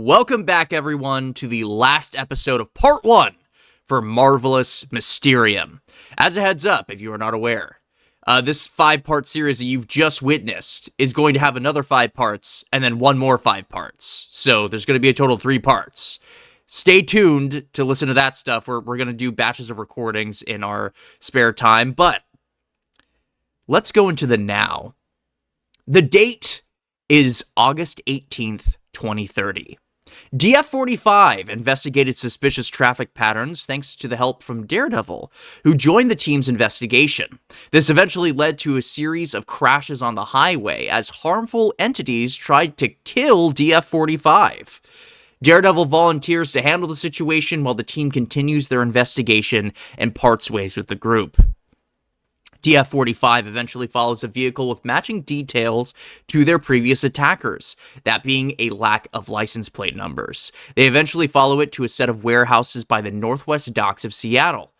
Welcome back, everyone, to the last episode of Part 1 for Marvelous Mysterium. As a heads up, if you are not aware, this 5-part series that you've just witnessed is going to have another 5 parts and then one more 5 parts. So there's going to be a total of 3 parts. Stay tuned to listen to that stuff. We're going to do batches of recordings in our spare time, but let's go into the now. The date is August 18th, 2030. DF45 investigated suspicious traffic patterns thanks to the help from Daredevil, who joined the team's investigation. This eventually led to a series of crashes on the highway as harmful entities tried to kill DF45. Daredevil volunteers to handle the situation while the team continues their investigation and parts ways with the group. DF45 eventually follows a vehicle with matching details to their previous attackers, that being a lack of license plate numbers. They eventually follow it to a set of warehouses by the northwest docks of Seattle,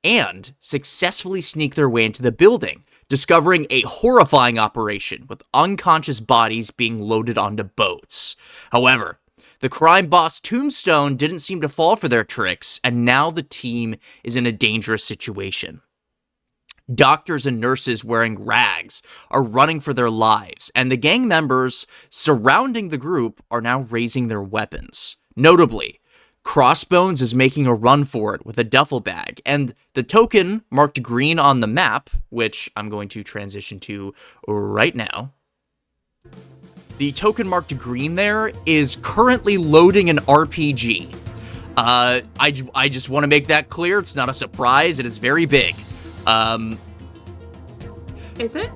and successfully sneak their way into the building, discovering a horrifying operation with unconscious bodies being loaded onto boats. However, the crime boss Tombstone didn't seem to fall for their tricks, and now the team is in a dangerous situation. Doctors and nurses wearing rags are running for their lives, and the gang members surrounding the group are now raising their weapons. Notably, Crossbones is making a run for it with a duffel bag, and the token marked green on the map, which I'm going to transition to right now. The token marked green there is currently loading an RPG. I just want to make that clear. It's not a surprise. It is very big. Is it?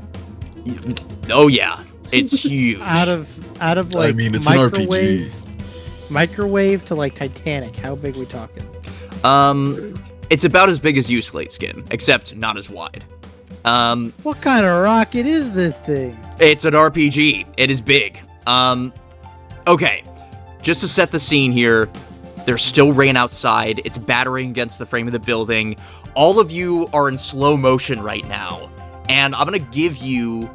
Oh yeah, it's huge. out of like, I mean, it's microwave, an RPG. microwave to like Titanic. How big we talking? It's about as big as you, Slateskin, except not as wide. What kind of rocket is this thing? It's an RPG. It is big. Okay, just to set the scene here, there's still rain outside. It's battering against the frame of the building. All of you are in slow motion right now, and I'm gonna give you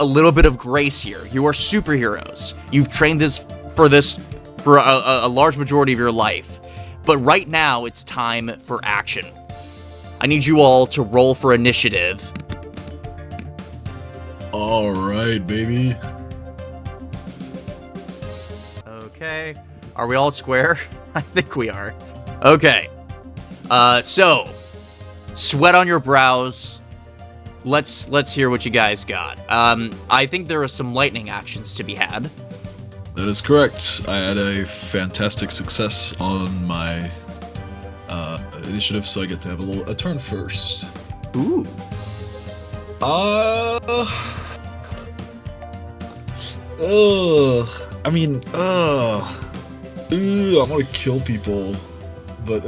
a little bit of grace here. You are superheroes. You've trained for a large majority of your life, but right now it's time for action. I need you all to roll for initiative. All right, baby. Okay, are we all square? I think we are. Okay, so sweat on your brows. Let's hear what you guys got. I think there are some lightning actions to be had. That is correct. I had a fantastic success on my initiative, so I get to have a turn first. Ooh. I want to kill people, but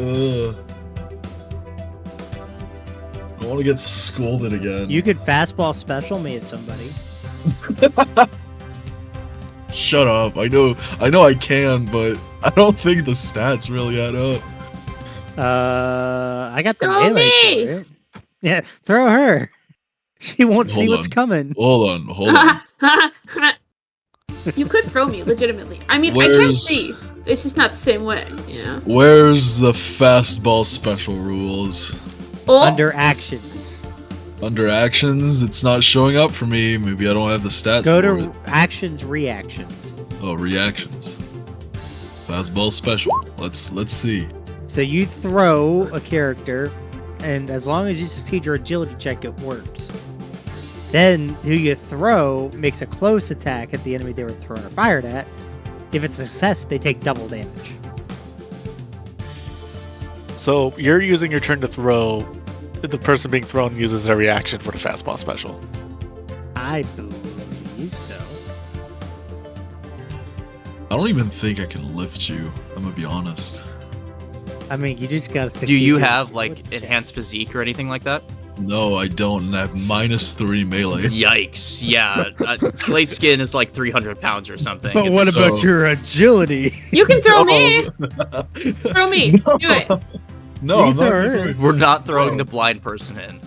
I want to get scolded again. You could fastball special me at somebody. Shut up. I know I can, but I don't think the stats really add up. I got the Throw melee me! for it. Yeah, throw her. She won't see Hold what's on. coming. Hold on. You could throw me, legitimately. I mean, I can see. It's just not the same way, you know? Where's the fastball special rules? Oh, Under actions. Under actions, it's not showing up for me. Maybe I don't have the stats Go for to it. actions, reactions. Oh, reactions. Fastball special. Let's see. So you throw a character, and as long as you succeed your agility check, it works. Then who you throw makes a close attack at the enemy they were thrown or fired at. If it's a success, they take double damage. So you're using your turn to throw. The person being thrown uses their reaction for the fastball special. I believe so. I don't even think I can lift you. I'm gonna be honest. I mean, you just gotta succeed. Do you your have like agility check. enhanced physique or anything like that? No, I don't, and I have -3 melee. Yikes! Yeah, Slateskin is like 300 pounds or something. But what It's- about your agility? you can throw me! Throw me! Do it! No, I'm not Neither. doing- We're not throwing the blind person in.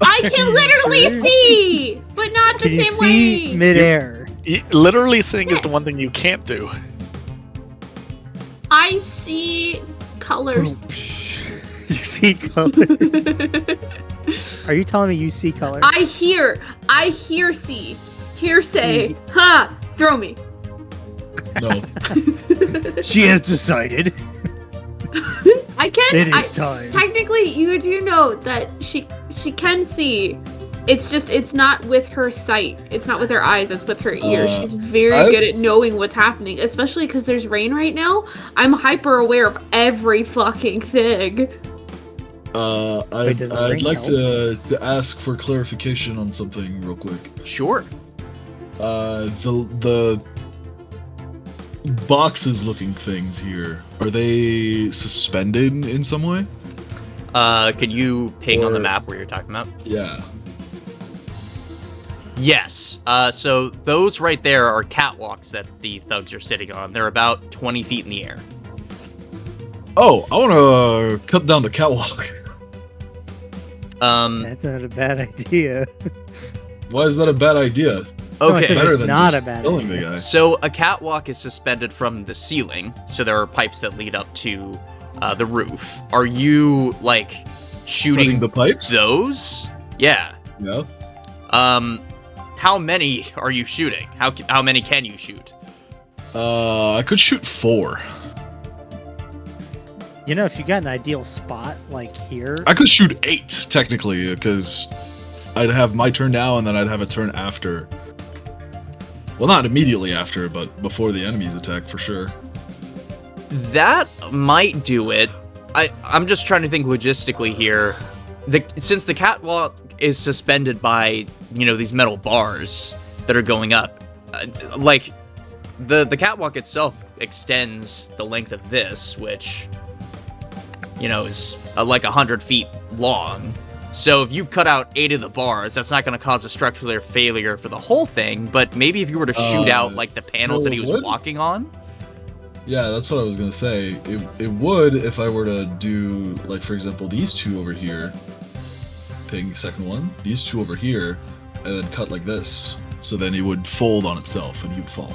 I can literally see! But not the Can you same see way! midair? Literally seeing is the one thing you can't do. I see colors. You see colors? Are you telling me you see colors? I hear see. Hearsay. Ha! Throw me. No. She has decided. I can. It is time. Technically, you do know that she can see. It's just it's not with her sight. It's not with her eyes. It's with her ears. She's very good at knowing what's happening, especially because there's rain right now. I'm hyper aware of every fucking thing. I'd like to ask for clarification on something real quick. Sure. The boxes looking things here, are they suspended in some way? Could you ping on the map where you're talking about? Yeah. Yes. So those right there are catwalks that the thugs are sitting on. They're about 20 feet in the air. Oh, I want to cut down the catwalk. That's not a bad idea. Why is that a bad idea? Okay. No, it's not a bad killing idea. the guy. So a catwalk is suspended from the ceiling. So there are pipes that lead up to the roof. Are you like shooting the pipes? those? Yeah. Yeah. How many are you shooting? How many can you shoot? I could shoot 4. You know, if you got an ideal spot like here, I could shoot 8 technically, because I'd have my turn now and then I'd have a turn after. Well, not immediately after, but before the enemy's attack for sure. That might do it. I'm just trying to think logistically here. Since the catwalk is suspended by, these metal bars that are going up, like, the catwalk itself extends the length of this, which, is like 100 feet long. So if you cut out 8 of the bars, that's not going to cause a structural failure for the whole thing, but maybe if you were to shoot out, like, the panels that he was walking on. Yeah, that's what I was going to say. It would if I were to do, like, for example, these 2 over here. Ping, second one. These 2 over here, and then cut like this. So then it would fold on itself and you'd fall.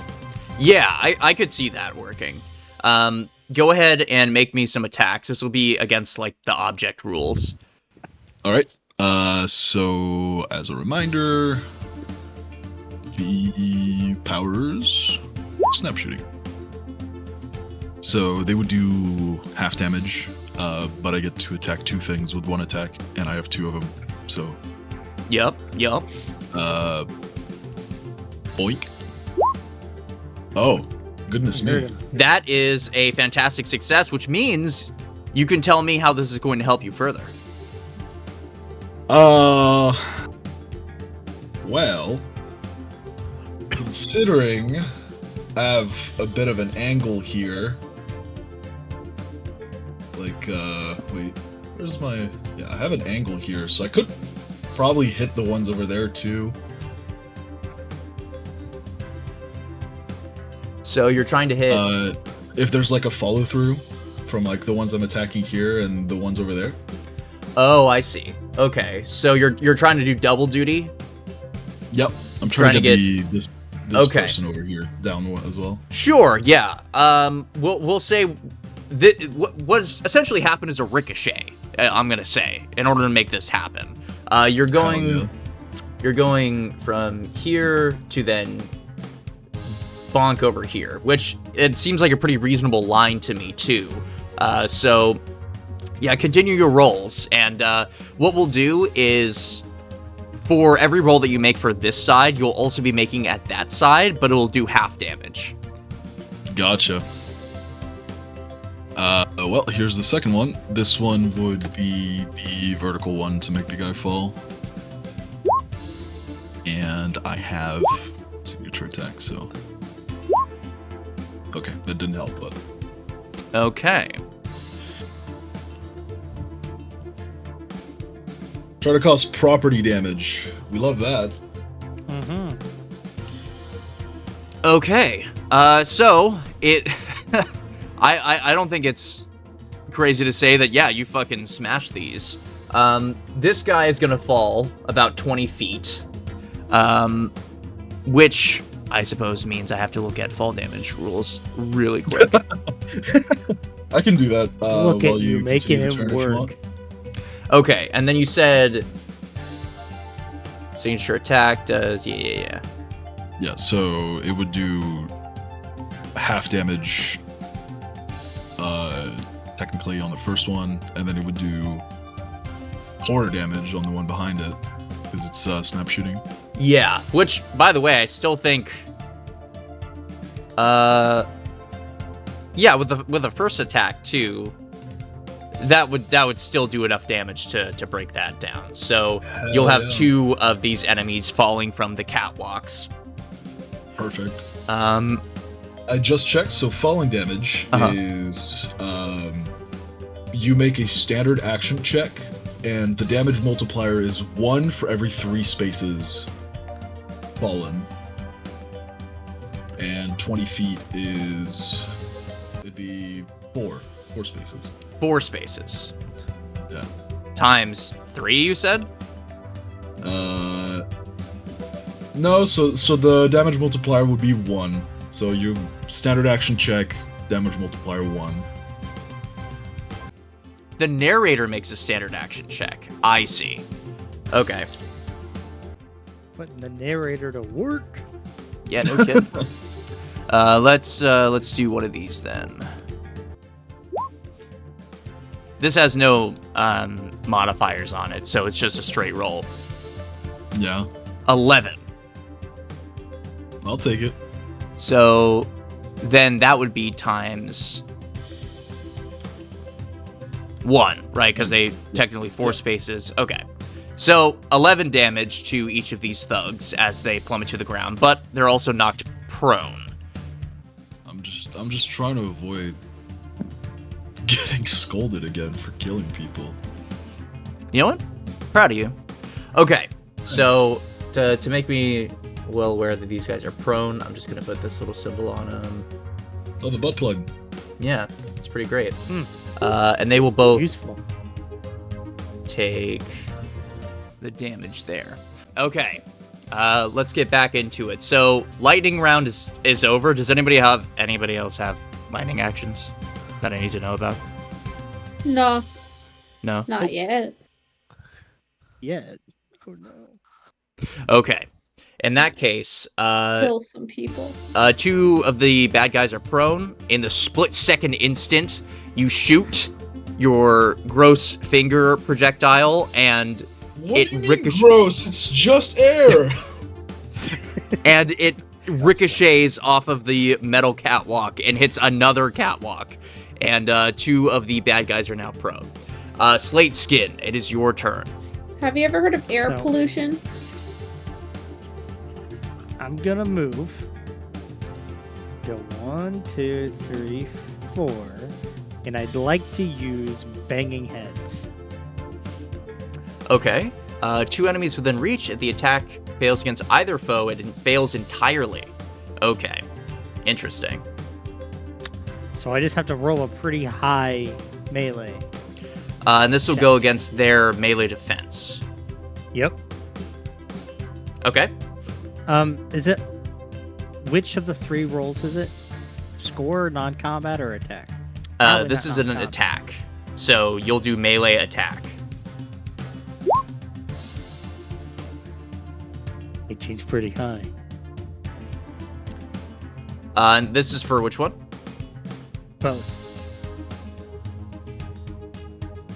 Yeah, I could see that working. Go ahead and make me some attacks. This will be against, like, the object rules. Alright, so as a reminder, the powers, snap shooting. So they would do half damage, but I get to attack 2 things with 1 attack, and I have 2 of them, so... Yep. Boink. Oh, goodness me. That is a fantastic success, which means you can tell me how this is going to help you further. Well, considering I have a bit of an angle here, like, wait, where's my, yeah, I have an angle here, so I could probably hit the ones over there too. So you're trying to hit... if there's like a follow through from like the ones I'm attacking here and the ones over there. Oh, I see. Okay, so you're trying to do double duty? Yep, I'm trying to get this person over here down as well. Sure, yeah. We'll say what's essentially happened is a ricochet. I'm gonna say in order to make this happen. You're going from here to then bonk over here, which it seems like a pretty reasonable line to me too. So yeah, continue your rolls, and what we'll do is for every roll that you make for this side, you'll also be making at that side, but it'll do half damage. Gotcha. Well, here's the second one. This one would be the vertical one to make the guy fall. And I have signature attack, so... Okay, that didn't help, but... Okay. Try to cause property damage. We love that. Mm-hmm. Okay. So it I don't think it's crazy to say that yeah, you fucking smash these. This guy is gonna fall about 20 feet. Which I suppose means I have to look at fall damage rules really quick. I can do that. Look at while you making continue the him turn if you want. work. Okay, and then you said signature attack does yeah. Yeah, so it would do half damage technically on the first one, and then it would do quarter damage on the one behind it because it's snap shooting. Yeah, which by the way, I still think yeah, with the first attack too, that would still do enough damage to break that down. So you'll have yeah. 2 of these enemies falling from the catwalks. Perfect. I just checked, so falling damage is you make a standard action check, and the damage multiplier is 1 for every 3 spaces fallen. And 20 feet it'd be 4 spaces. 4 spaces. Yeah. Times 3, you said? No, so the damage multiplier would be 1. So you standard action check, damage multiplier 1. The narrator makes a standard action check. I see. Okay. Putting the narrator to work. Yeah, no kidding. Let's do one of these then. This has no modifiers on it, so it's just a straight roll. Yeah. 11. I'll take it. So then that would be times 1, right? Because they technically 4 spaces. Okay. So 11 damage to each of these thugs as they plummet to the ground, but they're also knocked prone. I'm just trying to avoid getting scolded again for killing people. You know what? Proud of you. Okay. So to make me well aware that these guys are prone, I'm just gonna put this little symbol on them. Oh, the butt plug. Yeah, it's pretty great. And they will both Useful. take the damage there. Okay, let's get back into it. So lightning round is over. Does anybody else have lightning actions that I need to know about? No, No. not yet. Yeah. Oh no. Okay. In that case, Kill some people. 2 of the bad guys are prone. In the split-second instant, you shoot your gross finger projectile, and What do you mean gross? It's just air. and it ricochets off of the metal catwalk and hits another catwalk. And 2 of the bad guys are now prone. Slateskin, it is your turn. Have you ever heard of air So- pollution? I'm gonna move. Go 1, 2, 3, 4. And I'd like to use banging heads. Okay. 2 enemies within reach. If the attack fails against either foe, it fails entirely. Okay. Interesting. So I just have to roll a pretty high melee. And this will go against their melee defense. Yep. Okay. Is it which of the 3 rolls is it? Score, non-combat, or attack? Probably This not is an non-combat. attack. So you'll do melee attack. It changed pretty high. And this is for which one? Both.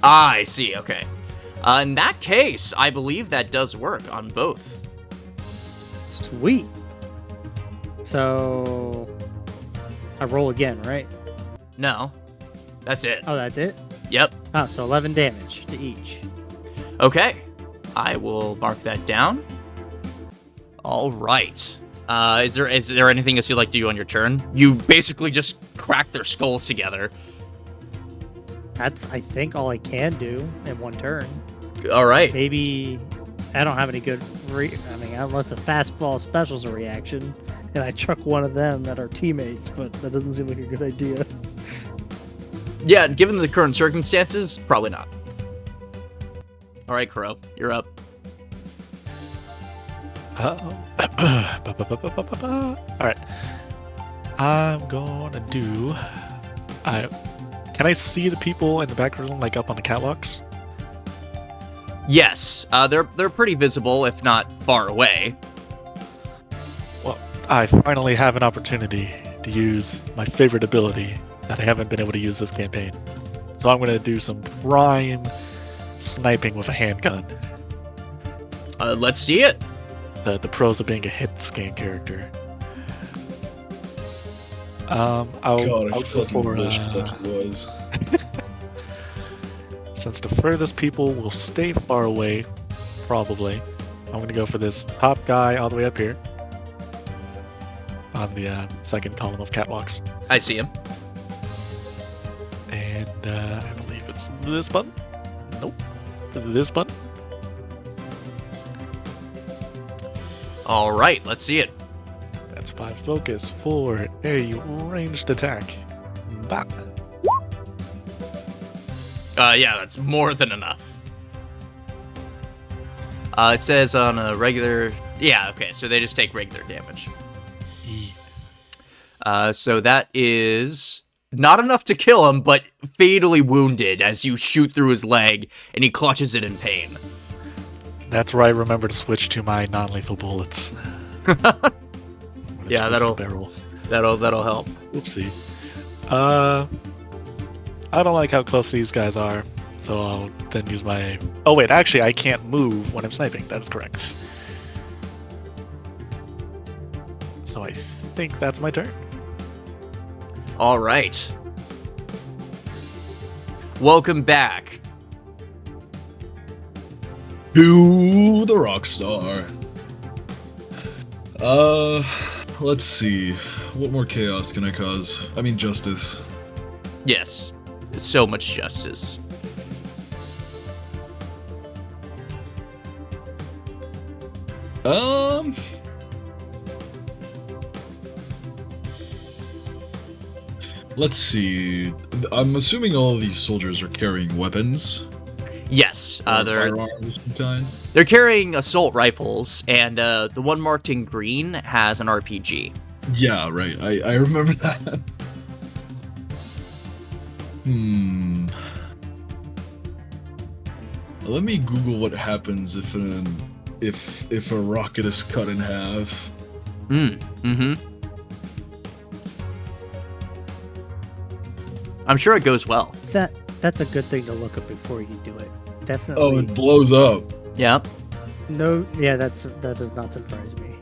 Ah, I see. Okay. In that case, I believe that does work on both. Sweet. So I roll again, right? No. That's it. Oh, that's it? Yep. Oh, so 11 damage to each. Okay. I will mark that down. All right. Is there anything else you'd like to do on your turn? You basically just crack their skulls together. That's, I think, all I can do in one turn. All right. Maybe I don't have any good. Unless a fastball special's a reaction, and I chuck one of them at our teammates, but that doesn't seem like a good idea. Yeah, given the current circumstances, probably not. All right, Crow, you're up. Alright. I'm gonna do... Can I see the people in the background, like up on the catwalks? Yes, they're pretty visible, if not far away. Well, I finally have an opportunity to use my favorite ability that I haven't been able to use this campaign. So I'm gonna do some prime sniping with a handgun. Let's see it. The pros of being a hit scan character. I'll God, I go fucking for wish that was. since the furthest people will stay far away, probably, I'm gonna go for this top guy all the way up here on the second column of catwalks, I see him. and I believe it's this button. Nope, this button. All right, let's see it. That's 5 focus for a ranged attack. That. Yeah, that's more than enough. It says on a regular... Yeah, okay, so they just take regular damage. So that is not enough to kill him, but fatally wounded as you shoot through his leg, and he clutches it in pain. That's where I remember to switch to my non-lethal bullets. Yeah, that'll help. Oopsie. I don't like how close these guys are, so I'll then use my... Oh wait, actually I can't move when I'm sniping. That is correct. So I think that's my turn. All right. Welcome back. To the Rockstar. Let's see. What more chaos can I cause? I mean, justice. Yes, so much justice. Let's see. I'm assuming all of these soldiers are carrying weapons. Yes, or they're firearms of some kind. they're carrying assault rifles, and the one marked in green has an RPG. Yeah, right. I remember that. Let me Google what happens if a rocket is cut in half. Oh, I'm sure it goes well. That's a good thing to look up before you do it. Definitely. Oh, it blows up. Yeah. No, yeah, that does not surprise me.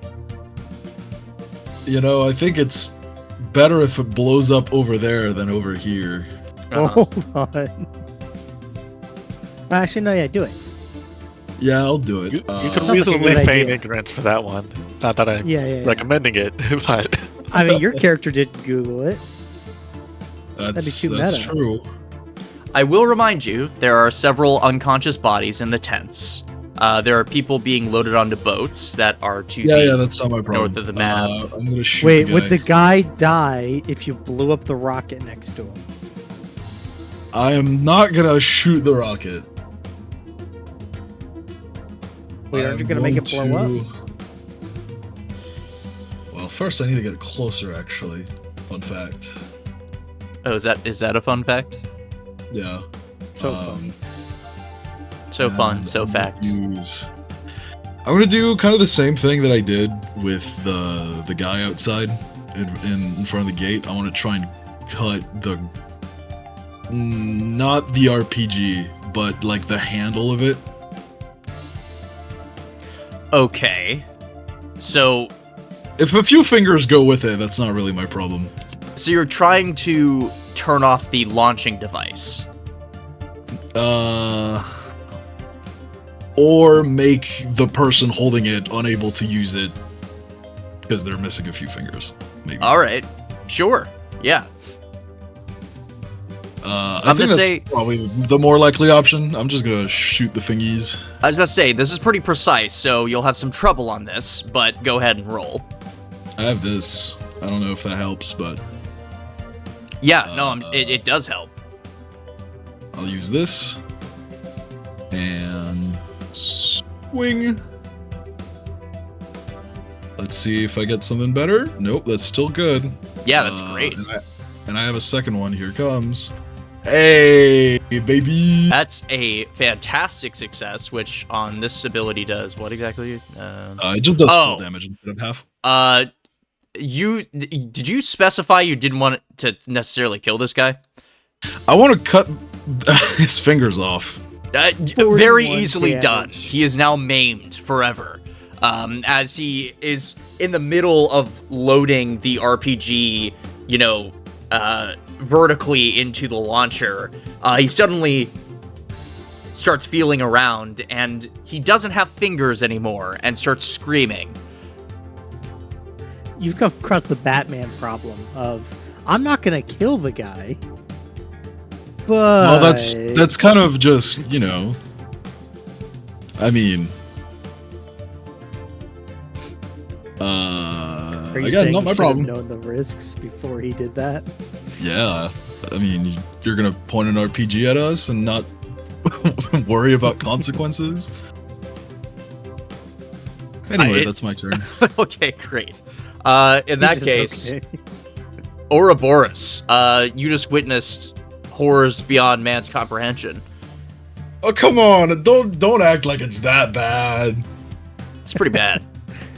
You know, I think it's better if it blows up over there than over here. Hold on. Actually, no, yeah, do it. Yeah, I'll do it. You can Sounds like a reasonably good feign idea. ignorance for that one. Not that I'm Yeah. recommending it, but... I mean, your character didn't Google it. That's too meta. true. I will remind you, there are several unconscious bodies in the tents. There are people being loaded onto boats that are to Yeah, that's not my problem. north of the map. I'm gonna shoot Wait, the guy. would the guy die if you blew up the rocket next to him? I am not gonna shoot the rocket. Wait, aren't you gonna make it blow up? Well, first I need to get closer, actually. Fun fact. Oh, is that a fun fact? Yeah. So fun. So fun, and so I'm fact. gonna do kind of the same thing that I did with the guy outside in front of the gate. I want to try and cut the not the RPG, but like the handle of it. Okay. So If a few fingers go with it, that's not really my problem. So you're trying to turn off the launching device. Or make the person holding it unable to use it because they're missing a few fingers. Maybe. All right. Sure. Yeah. I I'm think gonna that's say- probably the more likely option. I'm just gonna shoot the fingies. I was about to say, this is pretty precise, so you'll have some trouble on this, but go ahead and roll. I have this. I don't know if that helps, but Yeah, no, it does help. I'll use this and swing. Let's see if I get something better. Nope, that's still good. Yeah, that's great. And I have a second one. Here it comes. Hey, baby. That's a fantastic success, which on this ability does what exactly? It just does full damage instead of half. Did you specify you didn't want to necessarily kill this guy? I want to cut his fingers off. Very easily done. He is now maimed forever. As he is in the middle of loading the RPG, vertically into the launcher, he suddenly starts feeling around, and he doesn't have fingers anymore, and starts screaming. You've come across the Batman problem of, I'm not gonna kill the guy, but... Well, that's kind of just, I mean... Are you again, saying not you my should problem. have known the risks before he did that? Yeah, I mean, you're gonna point an RPG at us and not worry about consequences? Anyway, that's my turn. Okay, great. In that case, okay. Ouroboros, you just witnessed horrors beyond man's comprehension. Oh, come on! Don't act like it's that bad. It's pretty bad.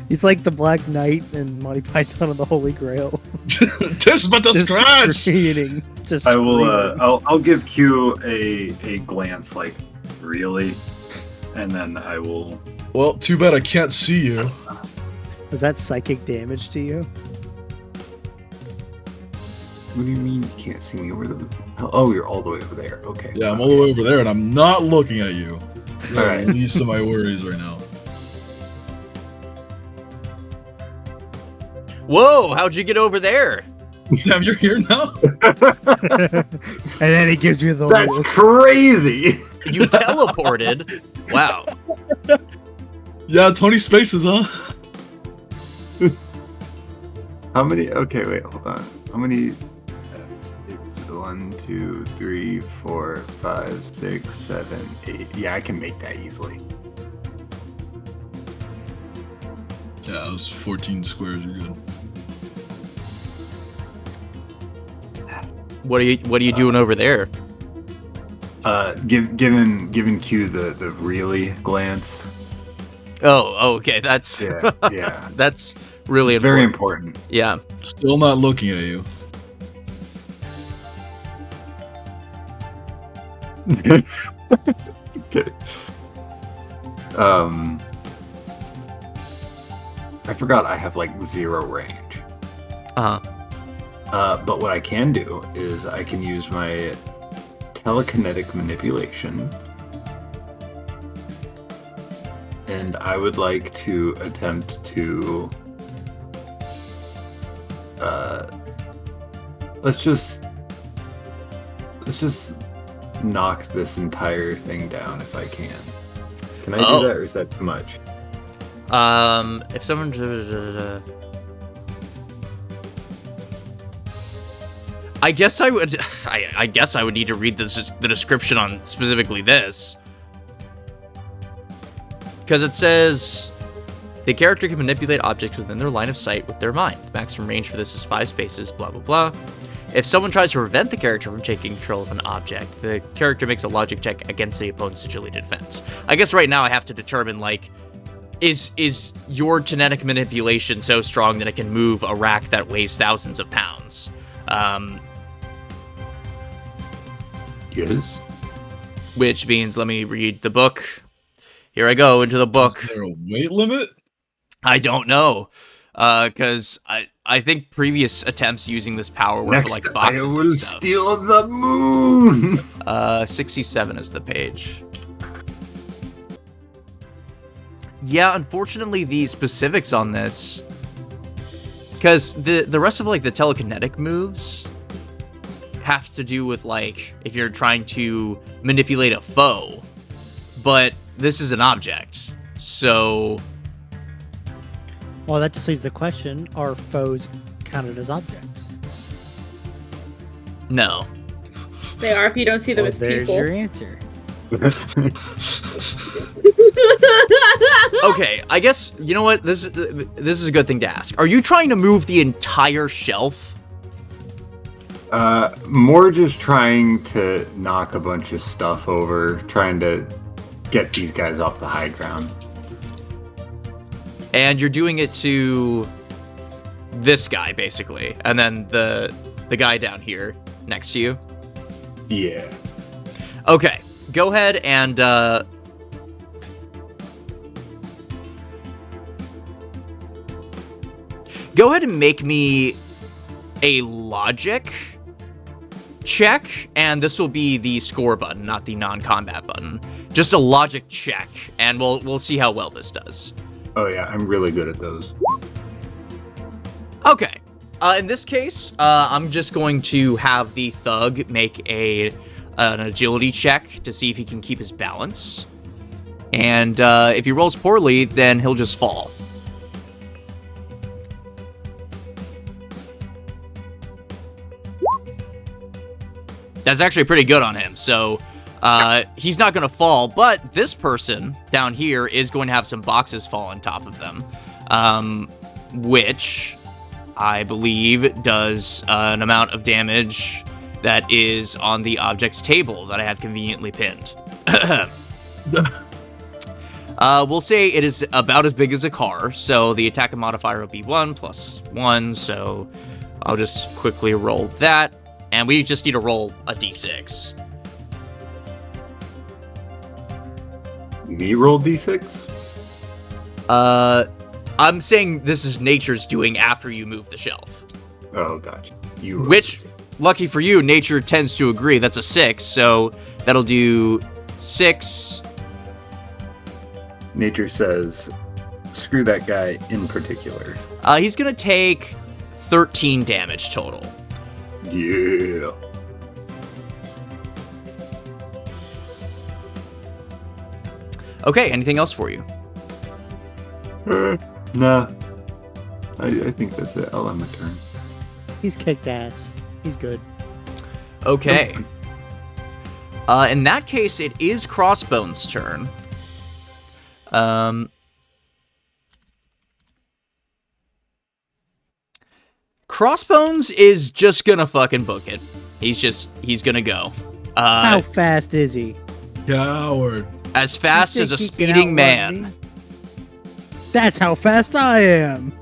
He's like the Black Knight and Monty Python and the Holy Grail. Just but the scratch. I will. I'll give Q a glance, like, really, and then I will. Well, too bad I can't see you. Was that psychic damage to you? What do you mean you can't see me? Where the? Oh, you're all the way over there. Okay. Yeah, I'm all the way over there, and I'm not looking at you. All right. Least of my worries right now. Whoa! How'd you get over there? Damn, you're here now? And then he gives you the That's crazy! You teleported? Wow. Yeah, 20 spaces, huh? How many? Okay, wait, hold on. How many? It's 1, 2, 3, 4, 5, 6, 7, 8. Yeah, I can make that easily. Yeah, it was 14 squares. You're good. What are you doing over there? Giving Q the really glance. Oh, okay. That's Yeah. that's really important. Very important. Yeah. Still not looking at you. Okay. I forgot I have like 0 range. But what I can do is I can use my telekinetic manipulation, and I would like to attempt to let's just knock this entire thing down if I can. Can I do that, or is that too much? If someone I guess I would need to read the description on specifically this. Because it says the character can manipulate objects within their line of sight with their mind. The maximum range for this is 5 spaces, blah blah blah. If someone tries to prevent the character from taking control of an object, the character makes a logic check against the opponent's agility defense. I guess right now I have to determine, like, is your genetic manipulation so strong that it can move a rack that weighs thousands of pounds? Yes. Which means, let me read the book. Here I go into the book. Is there a weight limit? I don't know. Because I think previous attempts using this power were for, like, boxes I will and stuff. steal the moon! 67 is the page. Yeah, unfortunately, the specifics on this, because the rest of, like, the telekinetic moves have to do with, like, if you're trying to manipulate a foe, but this is an object, so... Well, that just leaves the question, are foes counted as objects? No. They are if you don't see them as There's people. your answer. Okay, I guess, you know what? This is a good thing to ask. Are you trying to move the entire shelf? More just trying to knock a bunch of stuff over, trying to get these guys off the high ground. And you're doing it to this guy, basically. And then the guy down here next to you? Yeah. Okay, go ahead and... Go ahead and make me a logic check, and this will be the score button, not the non-combat button. Just a logic check, and we'll see how well this does. Oh yeah, I'm really good at those. Okay. In this case, I'm just going to have the thug make an agility check to see if he can keep his balance. And if he rolls poorly, then he'll just fall. That's actually pretty good on him, so he's not going to fall, but this person down here is going to have some boxes fall on top of them, which I believe does an amount of damage that is on the object's table that I have conveniently pinned. We'll say it is about as big as a car, so the attack modifier will be 1 + 1, so I'll just quickly roll that. And we just need to roll a d6. Me roll d6? I'm saying this is nature's doing after you move the shelf. Oh, gotcha. You roll Which, d6. lucky for you, nature tends to agree. That's a 6, so that'll do 6. Nature says, screw that guy in particular. He's gonna take 13 damage total. Yeah. Okay, anything else for you? Nah. I think that's it. I'll end my turn. He's kicked ass. He's good. Okay. In that case, it is Crossbones' turn. Crossbones is just gonna fucking book it. He's gonna go. How fast is he? Coward. As fast You as a think he can speeding outrun man. me? That's how fast I am.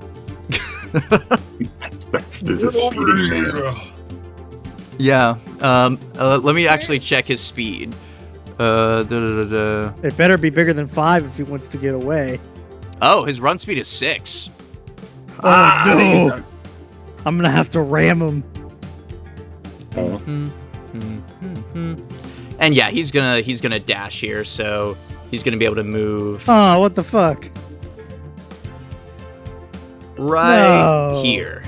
As fast as a speeding man. Yeah. Let me actually check his speed. It better be bigger than 5 if he wants to get away. Oh, his run speed is 6. Oh no! no! I'm gonna have to ram him. And yeah, he's gonna dash here, so he's gonna be able to move Oh, what the fuck? right No. here.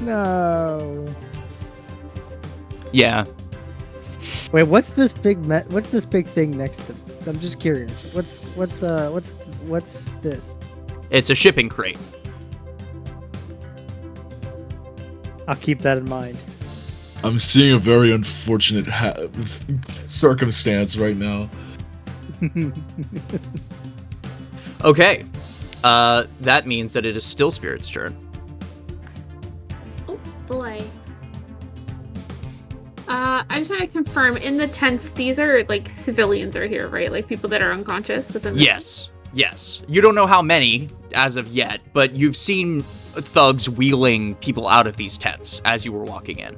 No. Yeah. Wait, what's this big thing next to? I'm just curious. What's this? It's a shipping crate. I'll keep that in mind. I'm seeing a very unfortunate circumstance right now. Okay. That means that it is still Spirit's turn. Oh boy. I just want to confirm, in the tents, these are like civilians are here, right? Like people that are unconscious within the Yes. Yes. You don't know how many as of yet, but you've seen thugs wheeling people out of these tents as you were walking in.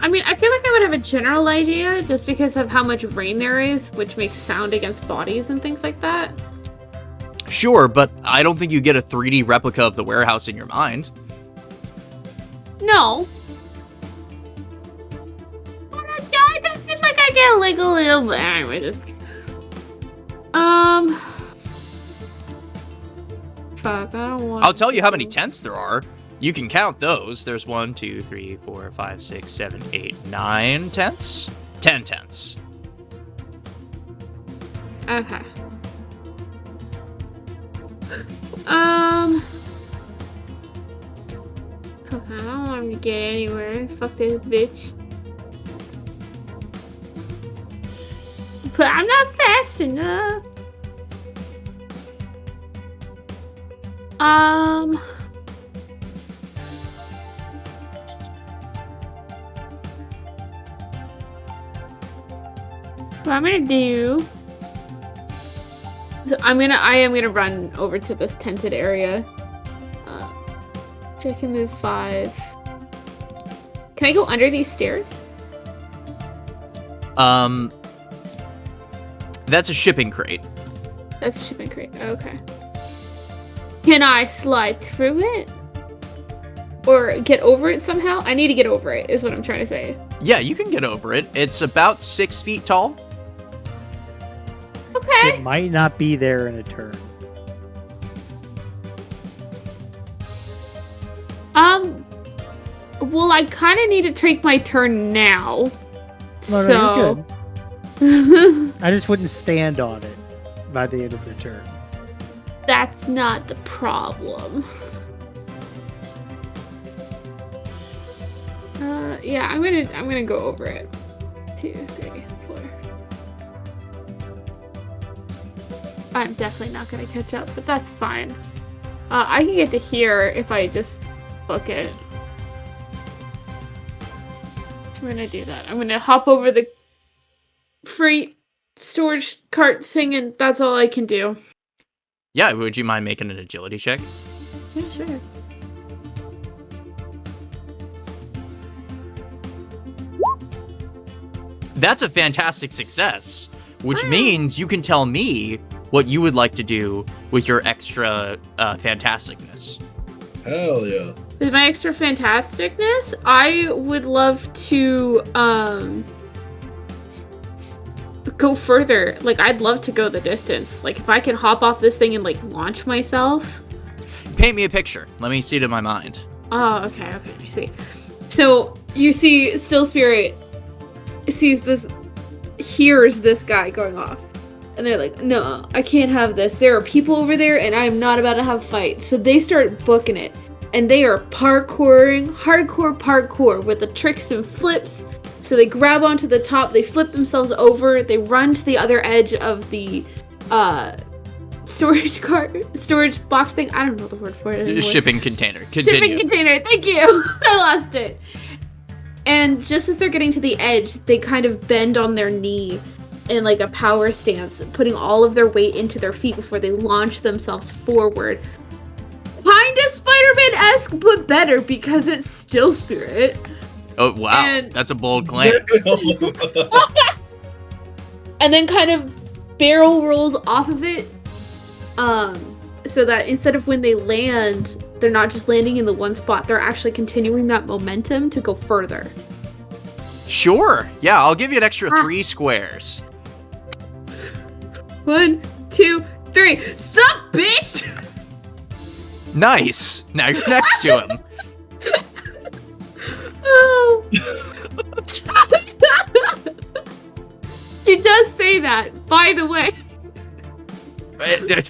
I mean, I feel like I would have a general idea just because of how much rain there is, which makes sound against bodies and things like that. Sure, but I don't think you get a 3D replica of the warehouse in your mind. No. I don't feel like I get like a little bit. Anyway, just... Fuck, I don't want. I'll tell you how many tents there are. You can count those. There's 1, 2, 3, 4, 5, 6, 7, 8, 9 tents. 10 tents. Okay. Fuck, I don't want him to get anywhere. Fuck this bitch. but I'm not fast enough. What I'm gonna do. So I am gonna run over to this tented area. I can move 5. Can I go under these stairs? That's a shipping crate. That's a shipping crate. Okay. Can I slide through it? Or get over it somehow? I need to get over it, is what I'm trying to say. Yeah, you can get over it. It's about 6 feet tall. Okay. It might not be there in a turn. Well, I kind of need to take my turn now. No, so... you're good. I just wouldn't stand on it by the end of your turn. That's not the problem. Yeah, I'm gonna go over it. 2, 3, 4. I'm definitely not gonna catch up, but that's fine. I can get to here if I just book it. I'm gonna do that. I'm gonna hop over the freight storage cart thing, and that's all I can do. Yeah, would you mind making an agility check? Yeah, sure. That's a fantastic success, which means you can tell me what you would like to do with your extra fantasticness. Hell yeah. With my extra fantasticness, I would love to go further. Like, I'd love to go the distance. Like, if I could hop off this thing and, like, launch myself. Paint me a picture. Let me see it in my mind. Oh, okay, I see. So, you see Still Spirit hears this guy going off. And they're like, no, I can't have this. There are people over there, and I'm not about to have a fight. So they start booking it. And they are parkouring, hardcore parkour with the tricks and flips. So they grab onto the top, they flip themselves over, they run to the other edge of the storage box thing. I don't know the word for it anymore. Shipping container. Continue. Shipping container, thank you! I lost it. And just as they're getting to the edge, they kind of bend on their knee in like a power stance, putting all of their weight into their feet before they launch themselves forward. Kinda Spider-Man-esque, but better because it's Still Spirit. Oh, wow. And- That's a bold claim. And then kind of barrel rolls off of it. So that instead of when they land, they're not just landing in the one spot, they're actually continuing that momentum to go further. Sure. Yeah, I'll give you an extra 3 squares. 1, 2, 3. Sup, bitch! Nice. Now you're next to him. Oh. She does say that, by the way.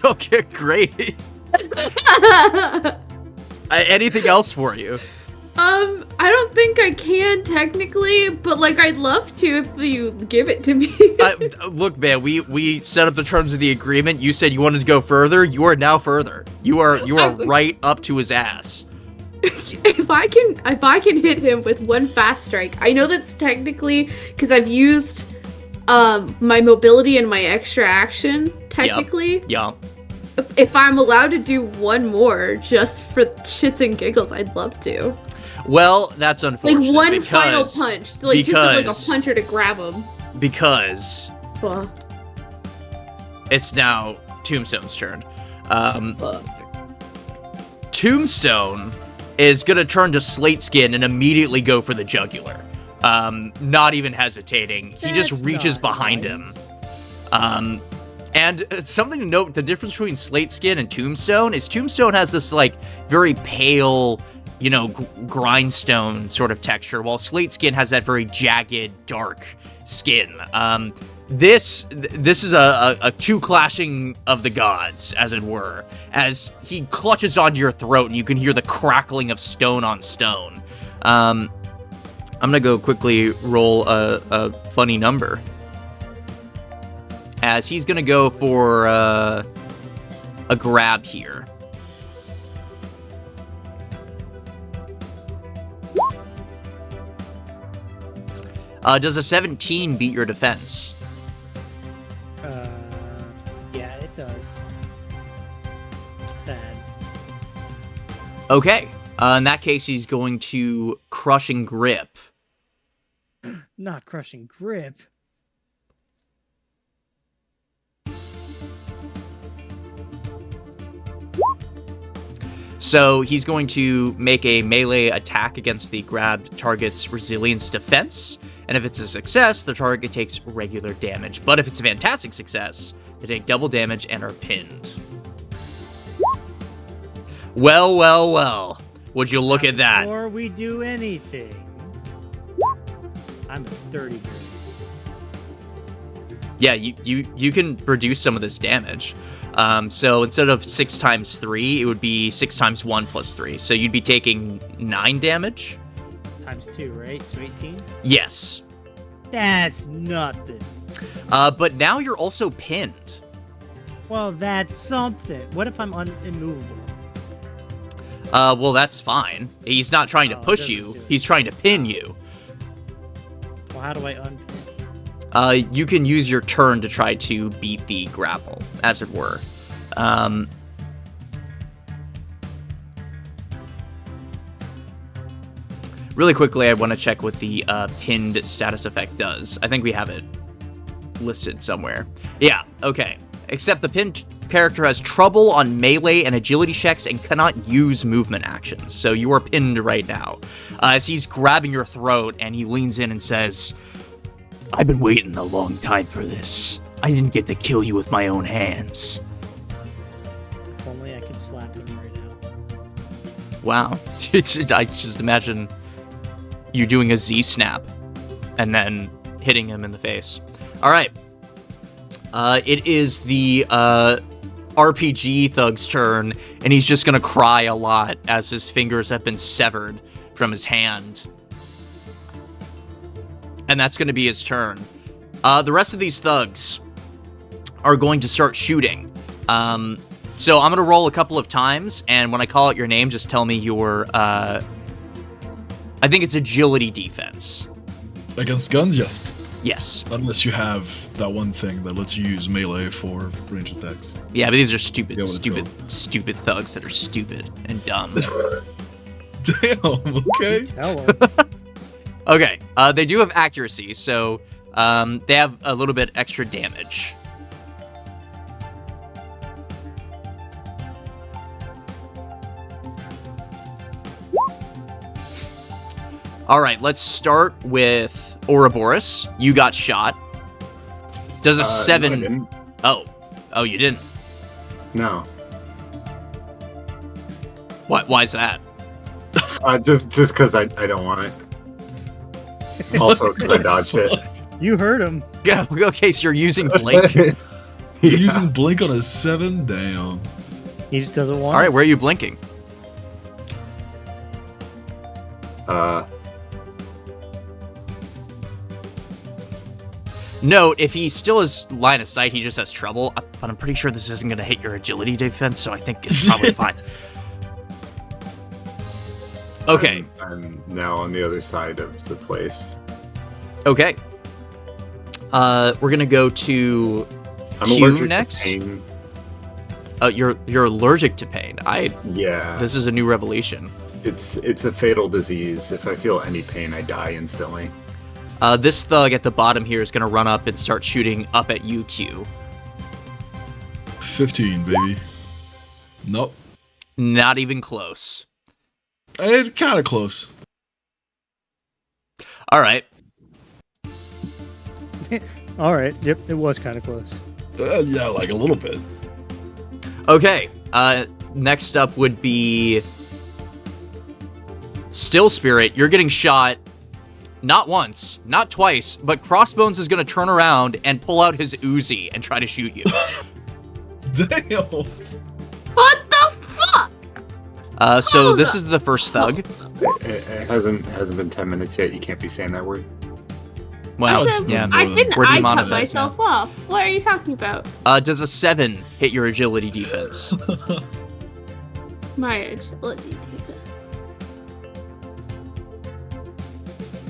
Okay, great. Anything else for you? I don't think I can technically, but like I'd love to if you give it to me. Look, man, we set up the terms of the agreement. You said you wanted to go further. You are now further. You are right up to his ass. If I can hit him with one fast strike, I know that's technically because I've used my mobility and my extra action technically. Yeah. If I'm allowed to do one more just for shits and giggles, I'd love to. Well, that's unfortunate. Like one final punch, like just like a puncher to grab him. Because Well, it's now Tombstone's turn. Tombstone is gonna turn to Slateskin and immediately go for the jugular. Not even hesitating. He just reaches behind him. And something to note, the difference between Slateskin and Tombstone is Tombstone has this, like, very pale, you know, grindstone sort of texture, while Slateskin has that very jagged, dark skin. This is a two clashing of the gods, as it were, as he clutches onto your throat and you can hear the crackling of stone on stone. I'm gonna go quickly roll a funny number. as he's gonna go for a grab here. Does a 17 beat your defense? Yeah, it does. Sad. Okay. In that case, he's going to Crushing Grip. Not Crushing Grip. So he's going to make a melee attack against the grabbed target's resilience defense. And if it's a success, the target takes regular damage. But if it's a fantastic success, they take double damage and are pinned. Well, well, well. Would you look at that? Before we do anything, I'm at 30 grade. Yeah, you can reduce some of this damage. So instead of 6 times 3, it would be 6 times 1 plus 3. So you'd be taking 9 damage. Times 2, right? So 18? Yes. That's nothing. But now you're also pinned. Well, that's something. What if I'm immovable? Well, that's fine. He's not trying to Oh, push doesn't you. do it. He's trying to pin you. Well, how do I unpin? You can use your turn to try to beat the grapple, as it were. Really quickly, I want to check what the pinned status effect does. I think we have it listed somewhere. Yeah, okay. Except the pinned character has trouble on melee and agility checks and cannot use movement actions. So you are pinned right now. As he's grabbing your throat and he leans in and says, "I've been waiting a long time for this. I didn't get to kill you with my own hands." If only I could slap him right now. Wow. I just imagine you doing a Z-snap and then hitting him in the face. All right. It is the RPG thug's turn, and he's just going to cry a lot as his fingers have been severed from his hand. And that's going to be his turn. The rest of these thugs are going to start shooting. So I'm going to roll a couple of times, and when I call out your name, just tell me your... I think it's agility defense. Against guns, yes. Yes. Unless you have that one thing that lets you use melee for range attacks. Yeah, but these are Yeah, stupid thugs that are stupid and dumb. Damn, okay. Tell him. Okay, they do have accuracy, so they have a little bit extra damage. All right, let's start with Ouroboros. You got shot. Does a 7... No, I didn't. Oh, you didn't? No. What? Why is that? Just because I don't want it. Also, because I dodged it. You heard him. Yeah, okay, so you're using Blink. You're Yeah. using Blink on a 7? Damn. He just doesn't want All right, it. where are you blinking? Note, if he still has line of sight, he just has trouble, but I'm pretty sure this isn't going to hit your agility defense, so I think it's probably fine. Okay. I'm now on the other side of the place. Okay. We're going to go to I'm Q allergic next. to pain. You're allergic to pain. Yeah. This is a new revelation. It's a fatal disease. If I feel any pain, I die instantly. This thug at the bottom here is going to run up and start shooting up at you, Q. 15, baby. Nope. Not even close. It's kind of close. All right. All right. Yep, it was kind of close. Yeah, like a little bit. Okay. Next up would be Still Spirit. You're getting shot not once, not twice, but Crossbones is going to turn around and pull out his Uzi and try to shoot you. Damn. What the fuck? So this is the first thug. It hasn't been 10 minutes yet. You can't be saying that word. Well, I said, yeah. I didn't. We're I cut demonetized myself off. What are you talking about? Does a 7 hit your agility defense? My agility defense.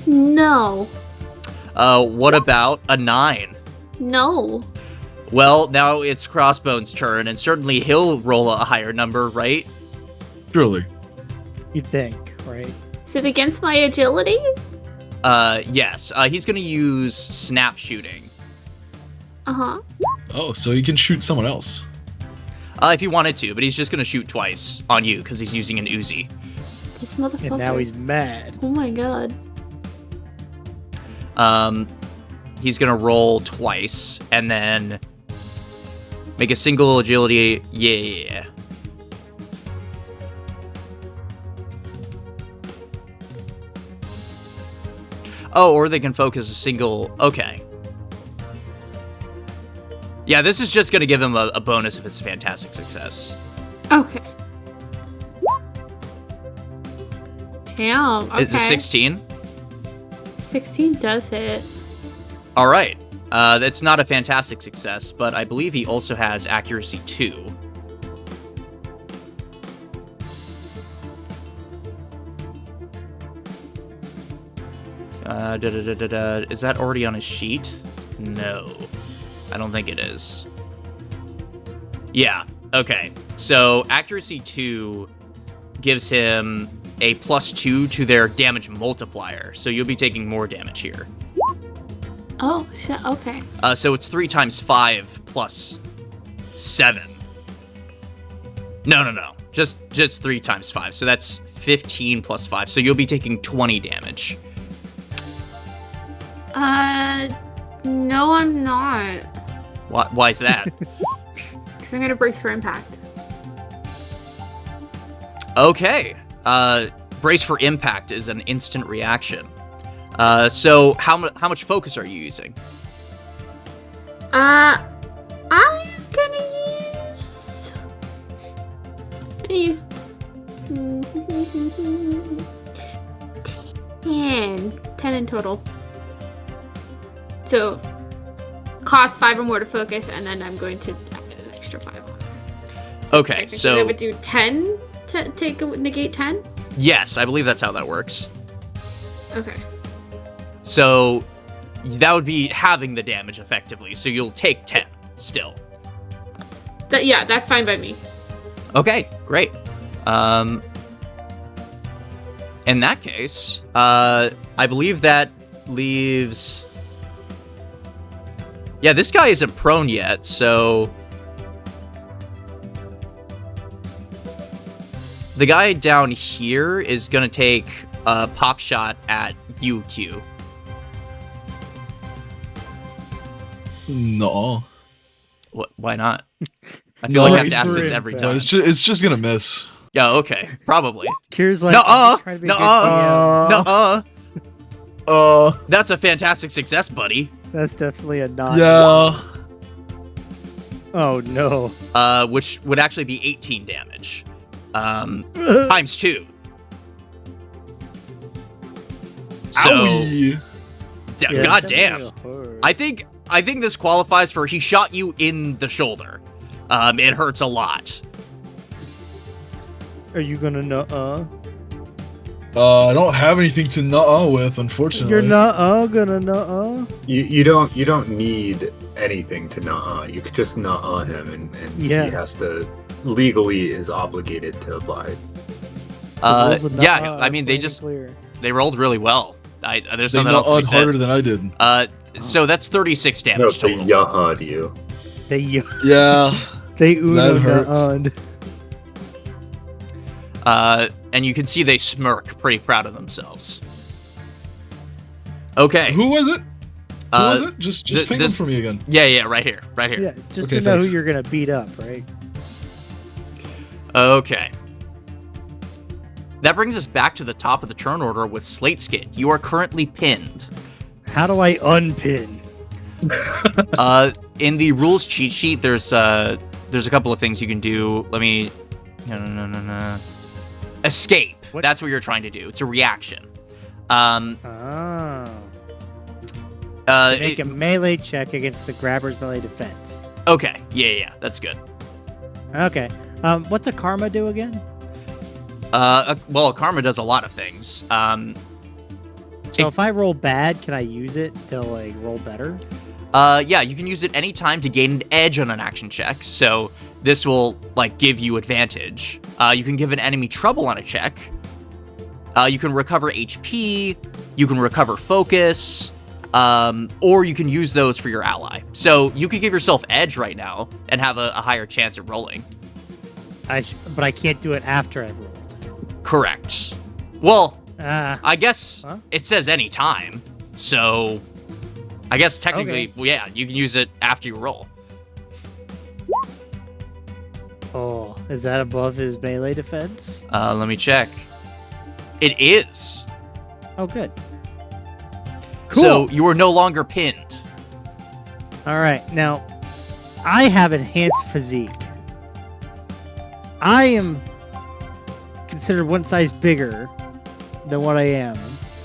No. What about a 9? No. Well, now it's Crossbone's turn, and certainly he'll roll a higher number, right? Surely. You'd think, right? Is it against my agility? Yes. He's gonna use snap shooting. Uh-huh. Oh, so he can shoot someone else. If he wanted to, but he's just gonna shoot twice on you because he's using an Uzi. This motherfucker. And now he's mad. Oh my god. He's gonna roll twice and then make a single agility. Yeah. Oh, or they can focus a single. Okay. Yeah, this is just gonna give him a bonus if it's a fantastic success. Okay. Damn. Okay. Is it 16? 16 does hit. All right. That's not a fantastic success, but I believe he also has accuracy 2. Is that already on his sheet? No. I don't think it is. Yeah. Okay. So accuracy 2 gives him a +2 to their damage multiplier. So you'll be taking more damage here. Oh, shit. Okay. So it's 3 times 5 plus 7. No. Just 3 times 5. So that's 15 plus 5. So you'll be taking 20 damage. No, I'm not. Why is that? Because I'm gonna brace for impact. Okay. Brace for impact is an instant reaction. So how much focus are you using? I'm gonna use 10 in total. So cost 5 or more to focus, and then I'm going to add an extra 5 on. Okay, I so would do 10 to negate 10. yes, I believe that's how that works. Okay. So that would be having the damage effectively. So you'll take 10 still. Yeah, that's fine by me. Okay, great. In that case, I believe that leaves. Yeah, this guy isn't prone yet, so the guy down here is gonna take a pop shot at you, Q. No. Why not? I feel like I have to ask this he's every through time. It's just gonna miss. Yeah, okay, probably. Kier's like, Nuh-uh, trying to be a good nuh-uh. DM. Nuh-uh. That's a fantastic success, buddy. That's definitely a non. Yeah. Oh no. Which would actually be 18 damage. Times 2. So, Owie. Yeah, god it's damn. definitely a horror. I think this qualifies for he shot you in the shoulder. It hurts a lot. Are you gonna nuh-uh? I don't have anything to nuh with, unfortunately. You're nuh-uh gonna nuh-uh? You don't need anything to nuh you could just nuh him and Yeah. he has to legally is obligated to abide. The rules of Yeah, nuh-uh I mean, are they plain just and clear. they rolled really well. There's They nothing else to be nuh harder said. than I did. So that's 36 No, damage they total. yaha'd you. They Yeah. they uno That hurts. nuh-uh. And you can see they smirk, pretty proud of themselves. Okay. Who was it? Who was it? Just th- ping this- them for me again. Yeah, right here. Yeah, just Okay, to know thanks. who you're gonna beat up, right? Okay. That brings us back to the top of the turn order with Slateskin. You are currently pinned. How do I unpin? In the rules cheat sheet, there's a couple of things you can do. Let me. No. Escape. What? That's what you're trying to do. It's a reaction. Oh. Make a melee check against the grabber's melee defense. Okay, yeah, that's good. Okay. What's a karma do again? Well, a karma does a lot of things. So if I roll bad, can I use it to like roll better? Yeah, you can use it anytime to gain an edge on an action check. So this will like give you advantage. You can give an enemy trouble on a check. You can recover HP. You can recover focus. Or you can use those for your ally. So you could give yourself edge right now and have a higher chance at rolling. But I can't do it after I've rolled. Correct. Well, I guess Huh? it says any time. So I guess technically, Okay. well, yeah, you can use it after you roll. Oh, is that above his melee defense? Let me check. It is. Oh, good. Cool. So you are no longer pinned. All right, now I have enhanced physique. I am considered one size bigger than what I am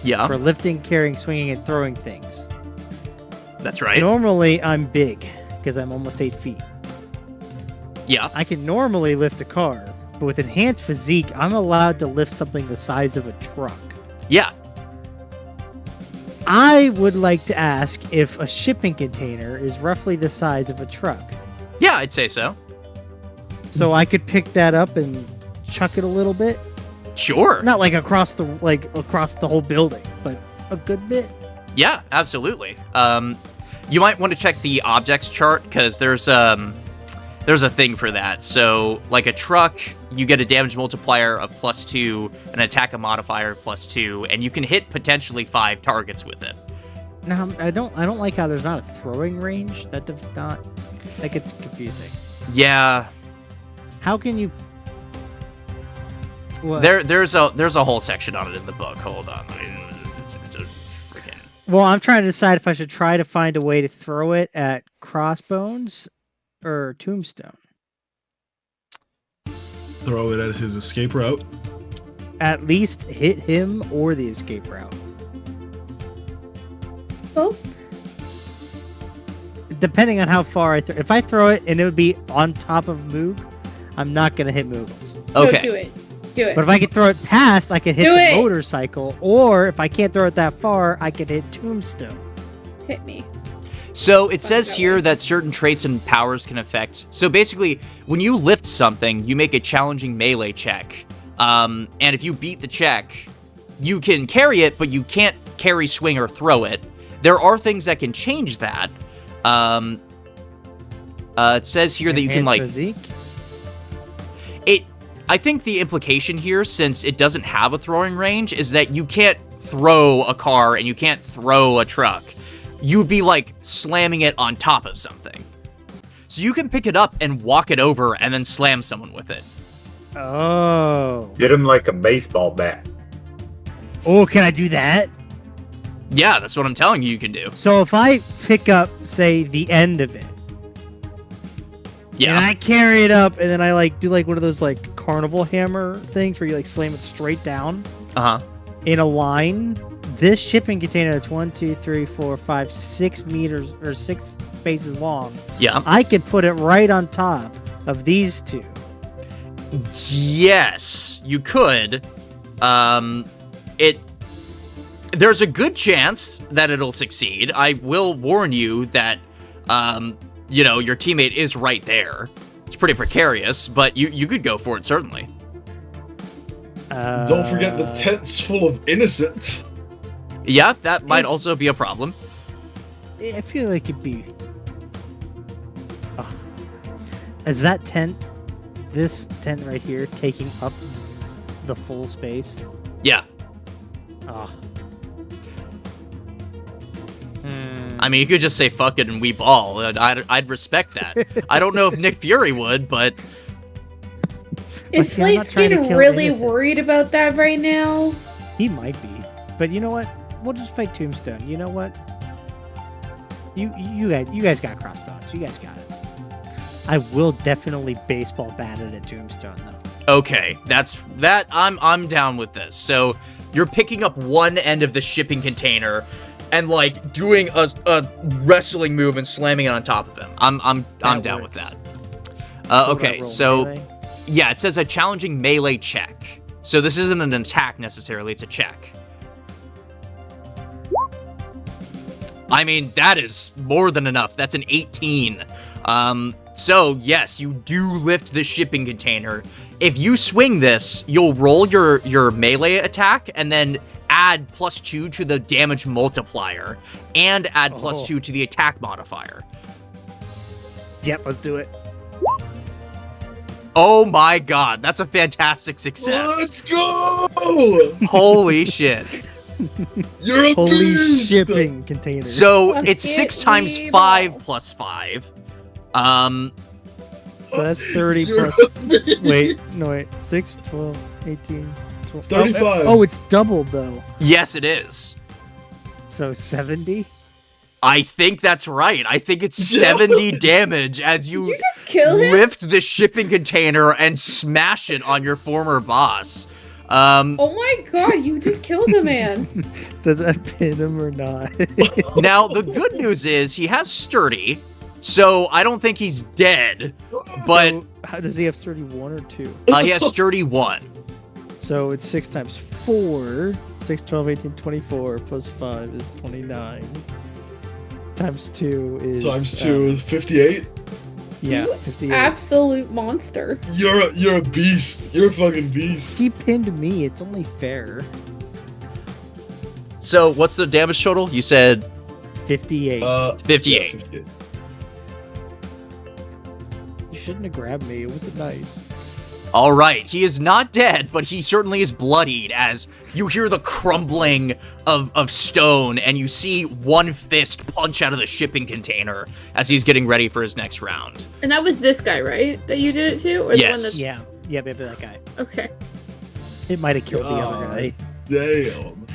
Yeah, for lifting, carrying, swinging, and throwing things. that's right. Normally, I'm big because I'm almost 8 feet. Yeah. I can normally lift a car, but with enhanced physique, I'm allowed to lift something the size of a truck. Yeah. I would like to ask if a shipping container is roughly the size of a truck. Yeah, I'd say so. So I could pick that up and chuck it a little bit. Sure. Not like across the whole building, but a good bit. Yeah, absolutely. You might want to check the objects chart because there's a thing for that. So, like a truck, you get a damage multiplier of +2, an attack modifier of +2, and you can hit potentially 5 targets with it. Now I don't like how there's not a throwing range. That does not. That gets confusing. Yeah, How can you? What? there's a whole section on it in the book. Hold on. Freaking. Well, I'm trying to decide if I should try to find a way to throw it at Crossbones or Tombstone. Throw it at his escape route. At least hit him or the escape route. Both? Depending on how far I throw. If I throw it and it would be on top of Moog, I'm not gonna hit Moogles. Okay. No, do it. Do it. But if I can throw it past, I can hit Do the it! motorcycle. Or if I can't throw it that far, I can hit Tombstone. Hit me. So it says here that certain traits and powers can affect. So basically, when you lift something, you make a challenging melee check. And if you beat the check, you can carry it, but you can't carry, swing, or throw it. There are things that can change that. It says here that you can Enhanced like physique? it. I think the implication here, since it doesn't have a throwing range, is that you can't throw a car and you can't throw a truck. You'd be like slamming it on top of something. So you can pick it up and walk it over and then slam someone with it. Oh. Get him like a baseball bat. Oh, can I do that? Yeah, that's what I'm telling you can do. So if I pick up, say, the end of it, and Yeah. I carry it up, and then I like do like one of those like carnival hammer things where you like slam it straight down Uh-huh. in a line. This shipping container that's 1, 2, 3, 4, 5, 6 meters or 6 spaces long. Yeah. I could put it right on top of these two. Yes, you could. There's a good chance that it'll succeed. I will warn you that, your teammate is right there. It's pretty precarious, but you could go for it, certainly. Don't forget the tent's full of innocents. Yeah, that might It's- also be a problem. I feel like it'd be. Oh. Is that tent, this tent right here, taking up the full space? Yeah. Oh. I mean, you could just say fuck it and we ball. I'd respect that. I don't know if Nick Fury would, but Is see, I'm not trying to Slateskin kill really innocents. worried about that right now? He might be, but you know what? We'll just fight Tombstone. You know what? You guys got crossbones. You guys got it. I will definitely baseball bat it at Tombstone though. okay, I'm down with this. So you're picking up one end of the shipping container, and like doing a wrestling move and slamming it on top of him. I'm down with that. Okay, so yeah, it says a challenging melee check. So this isn't an attack necessarily, it's a check. I mean, that is more than enough. That's an 18. So yes, you do lift the shipping container. If you swing this, you'll roll your melee attack and then add +2 to the damage multiplier and add +2 to the attack modifier. Yep, let's do it. Oh my god, that's a fantastic success. Let's go! Holy shit. You're a Holy beast! shipping container. So Fuck it's it, 6 times Weeble. 5 plus 5. So that's 30 You're plus. a beast. Wait, no, wait. 6, 12, 18, 12. 35. Oh, it's doubled, though. Yes, it is. So 70? I think that's right. I think it's 70 damage as Did you you just kill him? lift the shipping container and smash it on your former boss. Oh my god, you just killed a man. Does that pin him or not? Now, the good news is he has sturdy, so I don't think he's dead, but So, how does he have 31 or 2? he has sturdy 1. So it's 6 times 4. 6, 12, 18, 24 plus 5 is 29. Times 2 is... Times 2, 58. Yeah, You 58. Absolute monster. You're a beast. You're a fucking beast. He pinned me. It's only fair. So, what's the damage total? You said 58. 58. Yeah, 58. You shouldn't have grabbed me. It wasn't nice. All right, he is not dead, but he certainly is bloodied as you hear the crumbling of stone and you see one fist punch out of the shipping container as he's getting ready for his next round. And that was this guy, right? That you did it to? Or Yes. the one that's... Yeah. Yeah, maybe that guy. Okay. It might have killed the other guy. Damn.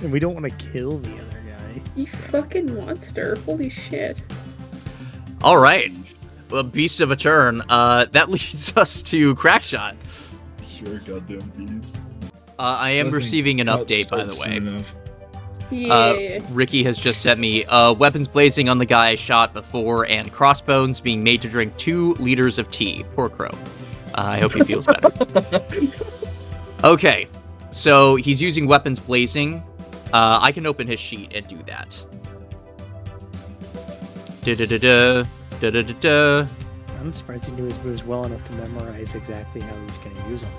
And we don't want to kill the other guy. You fucking monster. Holy shit. All right, well, beast of a turn. That leads us to Crackshot. You're a goddamn beast. I am Nothing receiving an got update, by the started way. soon enough. Yeah. Ricky has just sent me weapons blazing on the guy I shot before and crossbones being made to drink 2 liters of tea. Poor Crow. I hope he feels better. Okay, so he's using weapons blazing. I can open his sheet and do that. Da-da-da-da, da-da-da-da. I'm surprised he knew his moves well enough to memorize exactly how he was going to use them.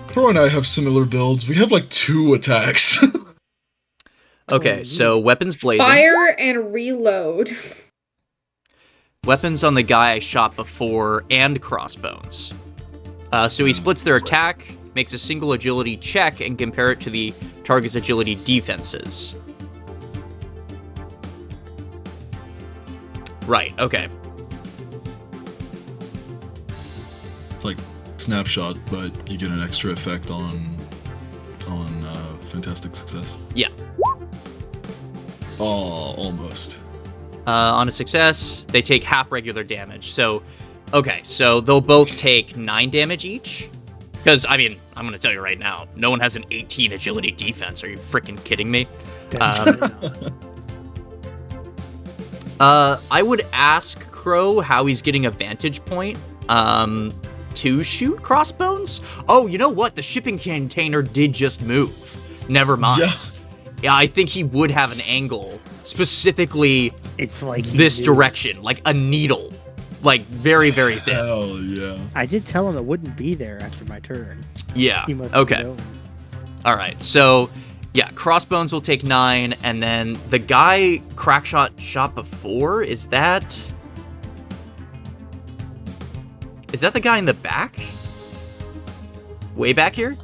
Crow and I have similar builds. We have like 2 attacks. Okay, so weapons blazing. Fire and reload. Weapons on the guy I shot before and crossbones. So he splits their attack, makes a single agility check, and compare it to the target's agility defenses. Right, okay. Like snapshot, but you get an extra effect on fantastic success. Yeah. Oh, almost. On a success, they take half regular damage. So, okay, so they'll both take 9 damage each. Because, I mean, I'm going to tell you right now, no one has an 18 agility defense. Are you freaking kidding me? I would ask Crow how he's getting a vantage point to shoot crossbones. Oh, you know what? The shipping container did just move. Never mind. Yeah, I think he would have an angle, specifically It's like he this knew. direction, like a needle. Like, very, very thin. Hell yeah. I did tell him it wouldn't be there after my turn. Yeah, He must have okay. known. Alright, so, yeah, crossbones will take 9, and then the guy Crackshot shot before, is that the guy in the back? Way back here?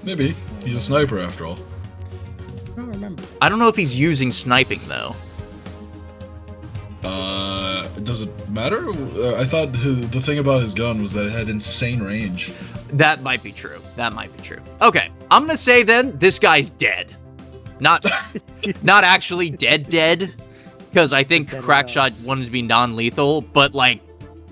Maybe. He's a sniper after all. I don't remember. I don't know if he's using sniping, though. Does it matter? I thought the thing about his gun was that it had insane range. That might be true. Okay, I'm gonna say then, this guy's dead. Not actually dead, because I think Dead Crackshot wanted to be non-lethal, but, like,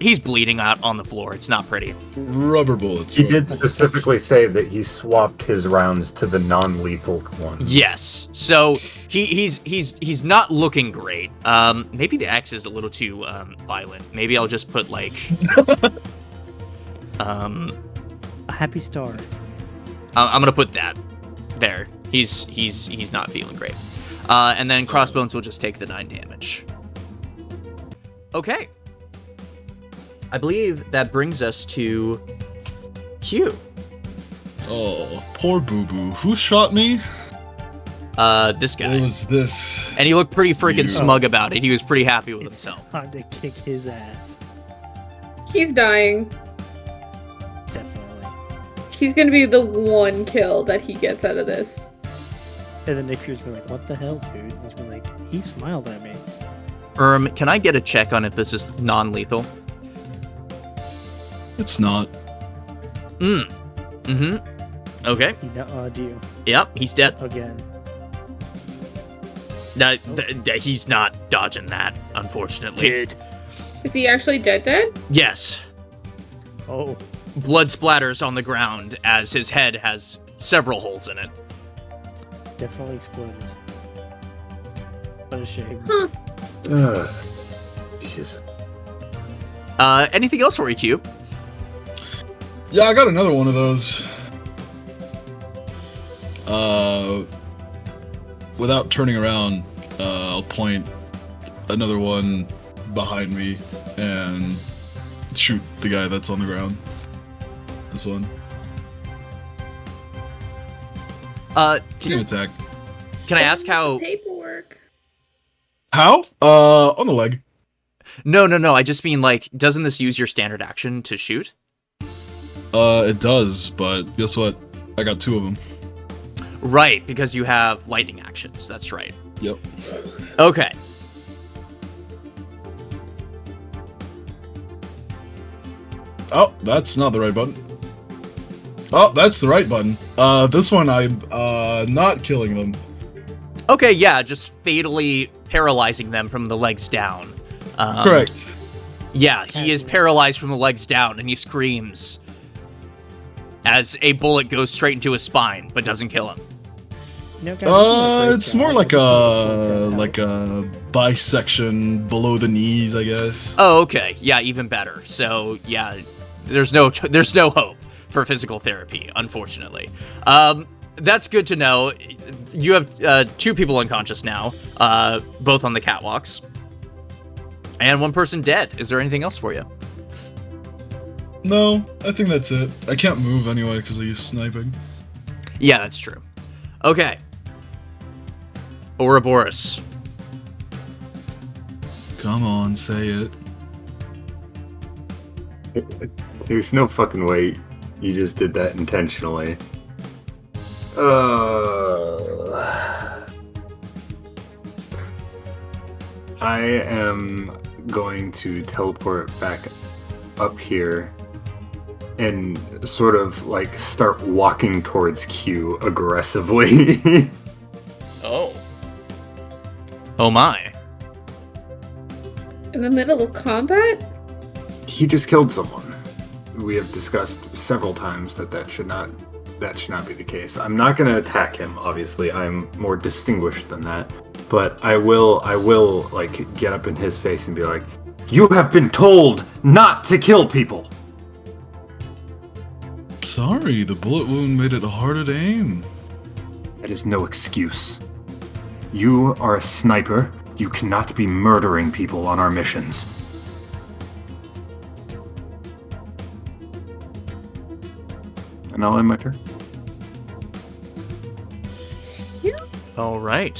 He's bleeding out on the floor. It's not pretty. Rubber bullets. He rubber did bullets. specifically say that he swapped his rounds to the non-lethal one. Yes. So he's not looking great. Maybe the X is a little too violent. Maybe I'll just put like A happy star. I'm gonna put that there. He's not feeling great. And then Crossbones will just take the 9 damage. Okay. I believe that brings us to Q. Oh, poor Boo Boo. Who shot me? This guy. What was this? And he looked pretty freaking You. smug about it. He was pretty happy with It's himself. time to kick his ass. He's dying. Definitely. He's gonna be the one kill that he gets out of this. And then Nick Fury's been like, what the hell, dude? He's been like, he smiled at me. Can I get a check on if this is non-lethal? It's not. Mm-hmm. Okay. He nut-awed you Yep, he's dead. again. He's not dodging that, unfortunately. Is he actually dead? Yes. Oh, Blood splatters on the ground as his head has several holes in it. definitely exploded. What a shame. Huh. Jesus. Anything else for you, Q? Yeah, I got another one of those. Without turning around, I'll point another one behind me and shoot the guy that's on the ground. This one. Team attack. Can I ask how? Paperwork. How? On the leg. No. I just mean, like, doesn't this use your standard action to shoot? It does, but guess what? I got 2 of them. Right, because you have lightning actions. That's right. Yep. Okay. Oh, that's not the right button. Oh, that's the right button. This one I'm not killing them. Okay, yeah, just fatally paralyzing them from the legs down. Correct. Yeah, he is paralyzed from the legs down, and he screams as a bullet goes straight into his spine, but doesn't kill him. No, guys, you're doing a great It's job. more I like just wanted to point that like out. a bisection below the knees, I guess. Oh, okay. Yeah, even better. So, yeah, there's no hope for physical therapy, unfortunately. That's good to know. You have 2 people unconscious now, both on the catwalks, and 1 person dead. Is there anything else for you? No, I think that's it. I can't move anyway because I use sniping. Yeah, that's true. Okay. Ouroboros. Come on, say it. There's no fucking way you just did that intentionally. I am going to teleport back up here and sort of like start walking towards Q aggressively. Oh. Oh my. In the middle of combat? He just killed someone. We have discussed several times that should not be the case. I'm not going to attack him, obviously. I'm more distinguished than that. But I will like get up in his face and be like, "You have been told not to kill people." Sorry, the bullet wound made it harder to aim. That is no excuse. You are a sniper. You cannot be murdering people on our missions. And I'll end my turn. All right.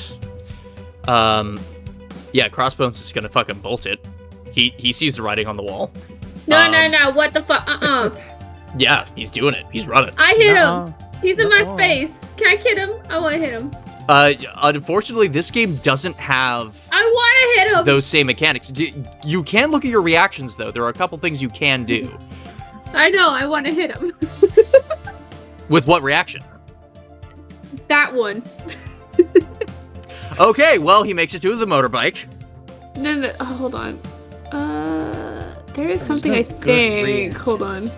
Yeah, Crossbones is gonna fucking bolt it. He sees the writing on the wall. No. What the fuck? Yeah, he's doing it. He's running. I hit Nuh-uh. him. He's in my Nuh-uh. space. Can I hit him? I want to hit him. Unfortunately, this game doesn't have I want to hit him. those same mechanics. You can look at your reactions, though. There are a couple things you can do. I know. I want to hit him. With what reaction? That one. Okay, well, he makes it to the motorbike. No. Oh, hold on. There is There's something no I good think. Hold on. reactions.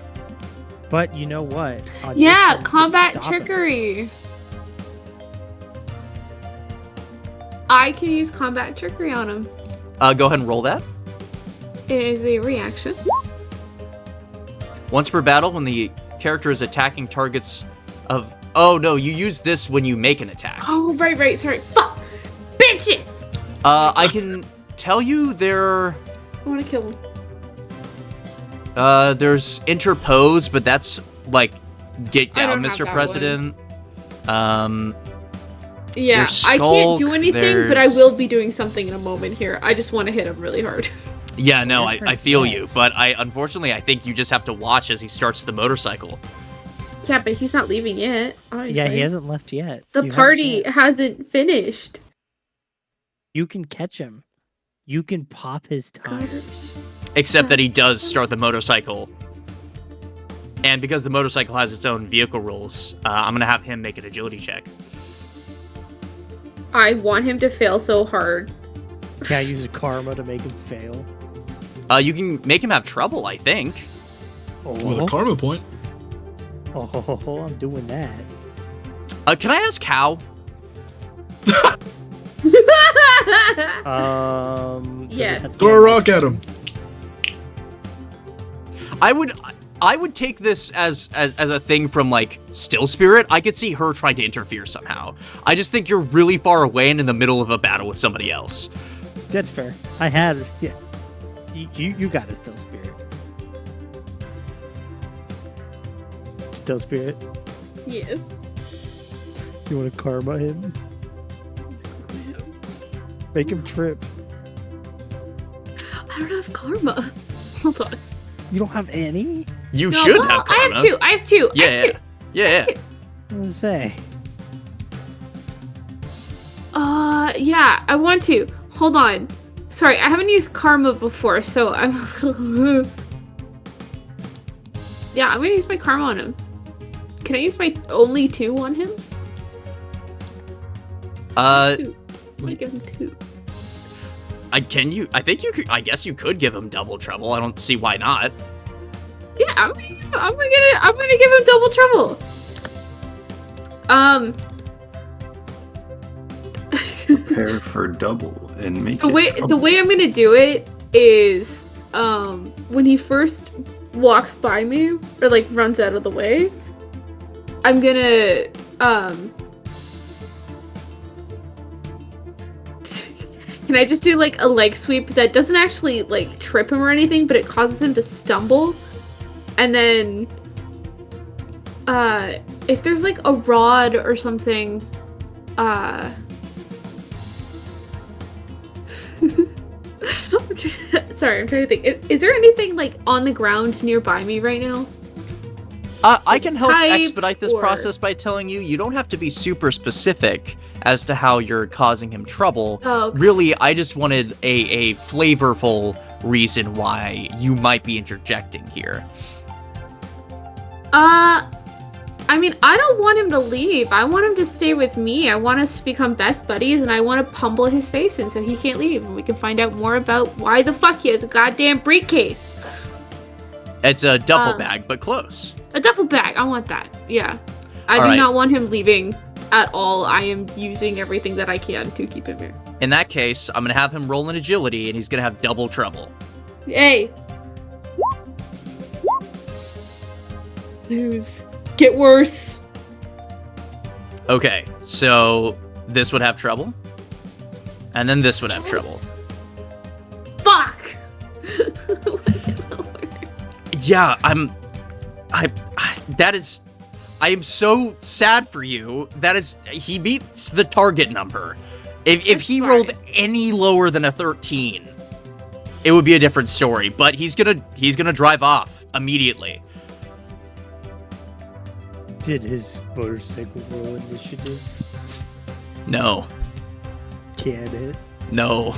But you know what? On your Yeah, turn, you can combat stop him. trickery. I can use combat trickery on him. Go ahead and roll that. It is a reaction. Once per battle, when the character is attacking targets of... Oh, no, you use this when you make an attack. Oh, right. Sorry. Fuck. Bitches! I can tell you I want to kill him. there's interpose, but that's like get I down, don't have Mr. that President. Yeah, There's I can't do Skulk, anything, but I there's- will be doing something in a moment here. I just want to hit him really hard. Yeah, no, Your I turn's feel you, next. but unfortunately I think you just have to watch as he starts the motorcycle. Yeah, but he's not leaving yet. Obviously. Yeah, he hasn't left yet. The You have a party chance. hasn't finished. You can catch him. You can pop his tires. Except that he does start the motorcycle. And because the motorcycle has its own vehicle rules, I'm gonna have him make an agility check. I want him to fail so hard. Can I use a karma to make him fail? You can make him have trouble, I think. With a karma point. Oh, I'm doing that. Can I ask how? Does it Yes. have to Throw be a rock at him. I would take this as a thing from like Still Spirit. I could see her trying to interfere somehow. I just think you're really far away and in the middle of a battle with somebody else. That's fair. I had, yeah. You got a still spirit. Still spirit. Yes. You want to karma him? Make him trip. I don't have karma. Hold on. You don't have any? You No, should well, have karma. I have two. I have two. Yeah, yeah. What was say? Yeah, I want to. Hold on. Sorry, I haven't used karma before, so I'm a little... Yeah, I'm gonna use my karma on him. Can I use my only two on him? Two. I'm gonna give him two. I think you could. I guess you could give him double trouble. I don't see why not. Yeah, I'm gonna give him double trouble. Prepare for double and make The it way I'm gonna do it is when he first walks by me or like runs out of the way, I'm gonna can I just do like a leg sweep that doesn't actually like trip him or anything, but it causes him to stumble, and then if there's like a rod or something, sorry, I'm trying to think. Is there anything like on the ground nearby me right now? I can help Type expedite this or- process by telling you you don't have to be super specific as to how you're causing him trouble. Oh, okay. Really, I just wanted a flavorful reason why you might be interjecting here. I mean, I don't want him to leave. I want him to stay with me. I want us to become best buddies, and I want to pummel his face in so he can't leave, and we can find out more about why the fuck he has a goddamn briefcase. It's a duffel bag, but close. A duffel bag. I want that. Yeah. I All do right. not want him leaving at all. I am using everything that I can to keep him here. In that case, I'm gonna have him roll an agility, and he's gonna have double trouble. Hey. News. Get worse. Okay, so this would have trouble, and then this would have trouble. Fuck. Yeah, I am so sad for you. He beats the target number. If That's he fine. rolled any lower than a 13, it would be a different story, but he's gonna drive off immediately. Did his motorcycle roll initiative? No. Can it? No.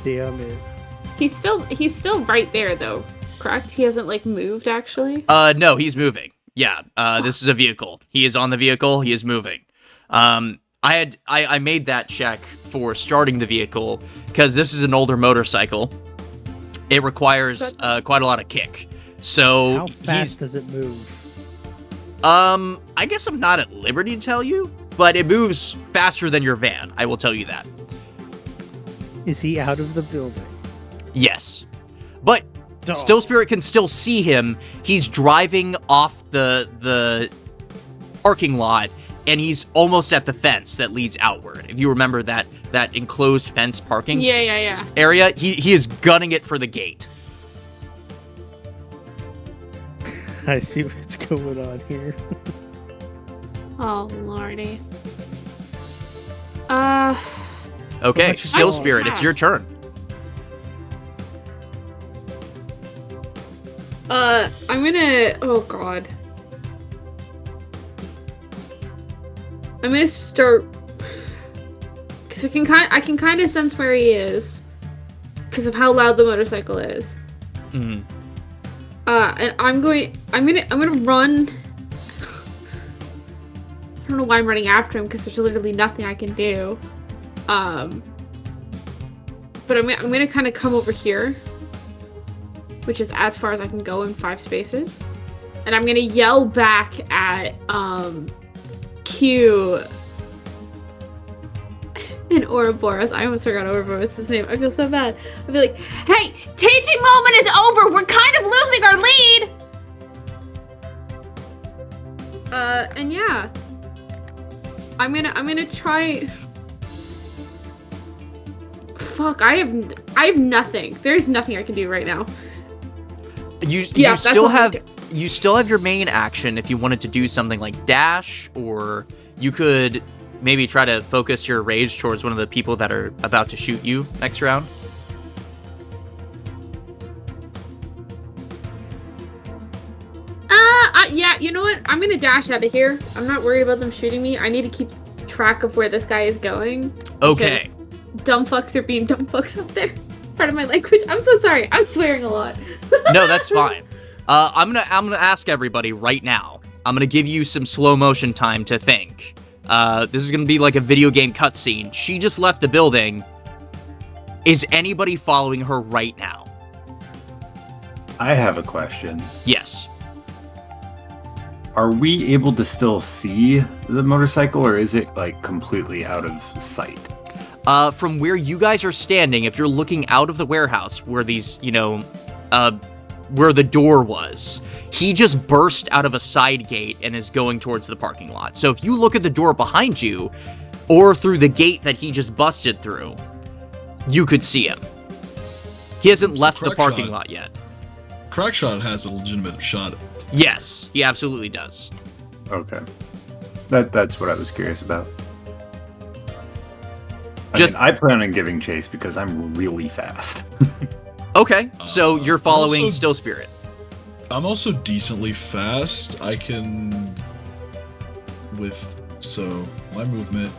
Damn it. He's still right there though, correct? He hasn't like moved actually. No, he's moving. Yeah, this is a vehicle. He is on the vehicle, he is moving. I made that check for starting the vehicle, because this is an older motorcycle. It requires quite a lot of kick. So How fast does it move? I guess I'm not at liberty to tell you, but it moves faster than your van. I will tell you that. Is he out of the building? Yes. But Still Spirit can still see him. He's driving off the parking lot, and he's almost at the fence that leads outward. If you remember that enclosed fence parking area, he is gunning it for the gate. I see what's going on here. Oh, lordy. Okay, Still Spirit, it's your turn. I'm gonna... Oh, God. I'm gonna start... Because I can kind of sense where he is. Because of how loud the motorcycle is. Mm-hmm. And I'm gonna run... I don't know why I'm running after him, because there's literally nothing I can do. But I'm gonna kind of come over here, which is as far as I can go in 5 spaces. And I'm gonna yell back at, Q in Ouroboros. I almost forgot Ouroboros' name. I feel so bad. I'll be like, hey, teaching moment is over! We're kind of losing our lead! And yeah. I'm gonna try... Fuck, I have nothing. There's nothing I can do right now. You still have your main action if you wanted to do something like dash, or you could maybe try to focus your rage towards one of the people that are about to shoot you next round. Yeah, you know what? I'm gonna dash out of here. I'm not worried about them shooting me. I need to keep track of where this guy is going. Okay. Dumb fucks are being dumb fucks out there. Part of my language. I'm so sorry. I'm swearing a lot. No, that's fine. I'm gonna ask everybody right now. I'm gonna give you some slow motion time to think. This is gonna be like a video game cutscene. She just left the building. Is anybody following her right now? I have a question. Yes. Are we able to still see the motorcycle, or is it like completely out of sight? From where you guys are standing, if you're looking out of the warehouse where these, where the door was, he just burst out of a side gate and is going towards the parking lot. So if you look at the door behind you, or through the gate that he just busted through, you could see him. He hasn't left the parking lot yet. Crackshot has a legitimate shot. Yes, he absolutely does. Okay. That's what I was curious about. I plan on giving chase because I'm really fast. Okay, so you're following Still Spirit. I'm also decently fast. I can... my movement,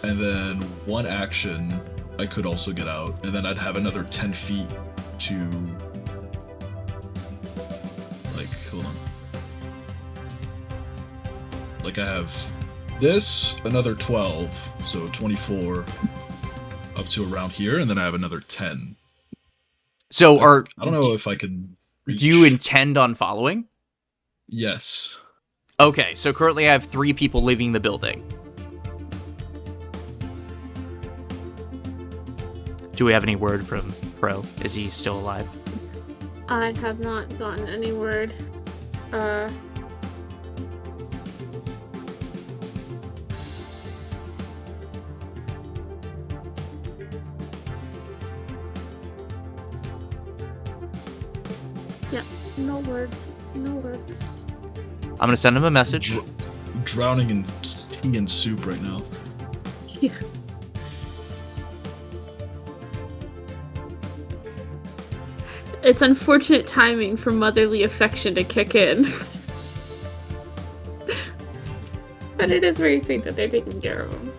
and then one action, I could also get out, and then I'd have another 10 feet to... hold on. I have this, another 12, so 24 up to around here, and then I have another 10. So I don't know if I can reach. Do you intend on following? Yes. Okay, so currently I have 3 people leaving the building. Do we have any word from Pro? Is he still alive? I have not gotten any word. Yeah, no words. No words. I'm gonna send him a message. Drowning in tea and soup right now. Yeah. It's unfortunate timing for motherly affection to kick in. But it is very sweet that they're taking care of him.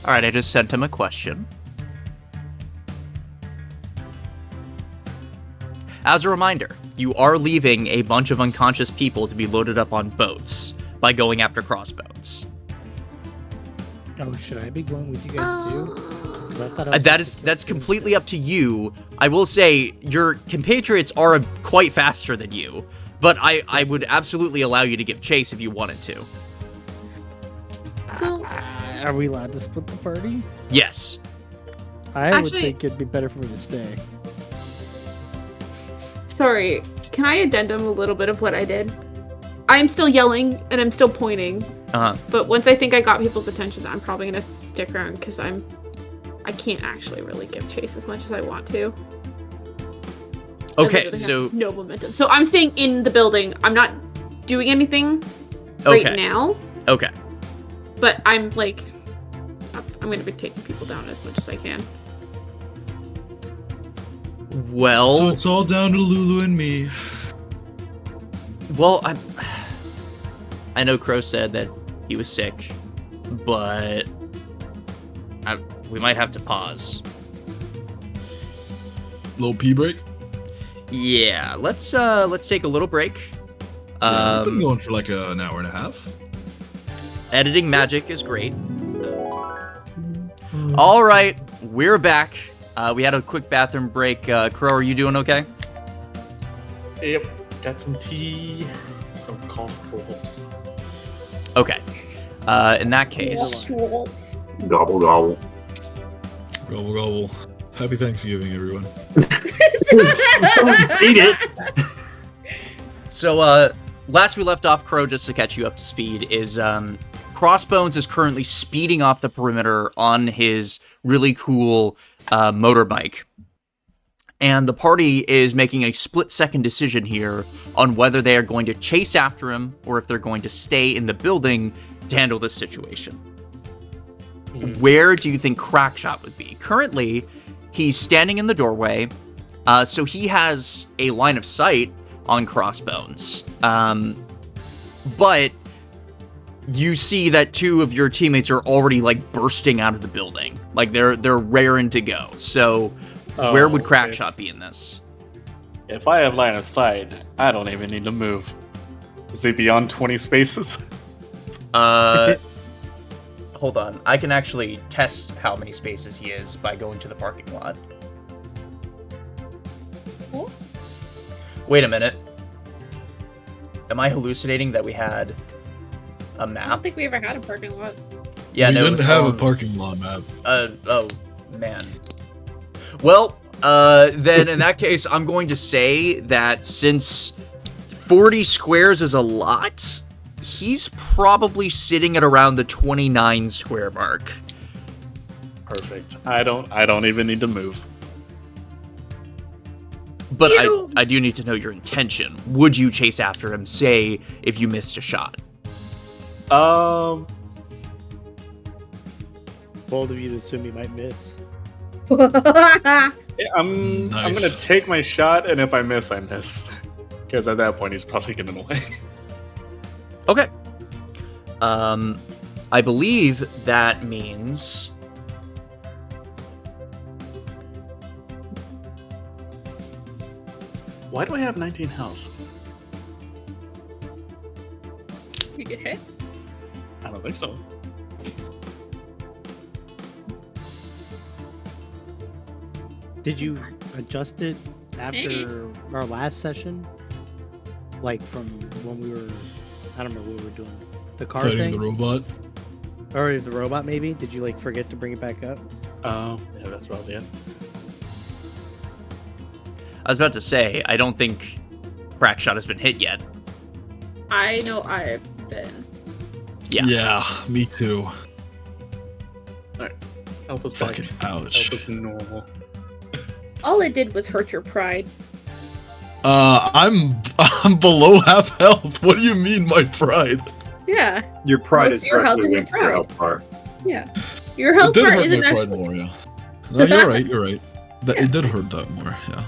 Alright, I just sent him a question. As a reminder, you are leaving a bunch of unconscious people to be loaded up on boats by going after crossbones. Oh, should I be going with you guys too? 'Cause I thought I was That's completely up to you. I will say your compatriots are quite faster than you, but I would absolutely allow you to give chase if you wanted to. Well, Are we allowed to split the party? Yes. I would Actually- think it'd be better for me to stay. sorry, can I addendum a little bit of what I did? I'm still yelling and I'm still pointing, Uh-huh. but once I think I got people's attention, I'm probably gonna stick around because I can't actually really give chase as much as I want to. I Okay, literally so have no momentum. So I'm staying in the building. I'm not doing anything right okay. now, Okay. but I'm like, I'm gonna be taking people down as much as I can. Well, So it's all down to Lulu and me. well, I know Crow said that he was sick, but we might have to pause. Little pee break. Yeah, let's take a little break. I've been going for like an hour and a half. Editing magic is great. All right, we're back. We had a quick bathroom break. Crow, are you doing okay? Yep. Got some tea, some cough drops. Okay. In that case, Gobble gobble. Gobble gobble. Happy Thanksgiving, everyone. Eat it. so last we left off, Crow, just to catch you up to speed, is Crossbones is currently speeding off the perimeter on his really cool motorbike. And the party is making a split-second decision here on whether they are going to chase after him or if they're going to stay in the building to handle this situation. Where do you think Crackshot would be? Currently, he's standing in the doorway, so he has a line of sight on Crossbones. But you see that two of your teammates are already like bursting out of the building. Like they're raring to go. So where would Crackshot be in this? If I have line of sight, I don't even need to move. Is he beyond 20 spaces? Hold on. I can actually test how many spaces he is by going to the parking lot. Cool. Wait a minute. Am I hallucinating that we had a I don't map? think we ever had a parking lot. Yeah, we no, it didn't was have on- a parking lot map. Oh, man. Well, then in that case, I'm going to say that since 40 squares is a lot, he's probably sitting at around the 29 square mark. Perfect. I don't even need to move. But I do need to know your intention. Would you chase after him, say, if you missed a shot? Bold of you to assume you might miss. Yeah, I'm Nice. gonna take my shot, and if I miss, I miss. Because at that point, he's probably getting away. Okay. I believe that means... Why do I have 19 health? You get hit? I don't think so. Did you adjust it after our last session? Like from when we were, I don't remember what we were doing. The car Fighting thing? the robot. Or the robot maybe? Did you like forget to bring it back up? Yeah, that's probably it. I was about to say, I don't think Crackshot has been hit yet. I know I've been. Yeah. Yeah, me too. Health is back. Fucking ouch. Health is normal. All it did was hurt your pride. I'm below half health. What do you mean, my pride? Yeah, Your pride Most is of your health directly is your linked to your pride. health bar. yeah. Your health it did bar hurt isn't my pride actually. more, yeah. No, you're right. You're right. Yeah. It did hurt that more. Yeah.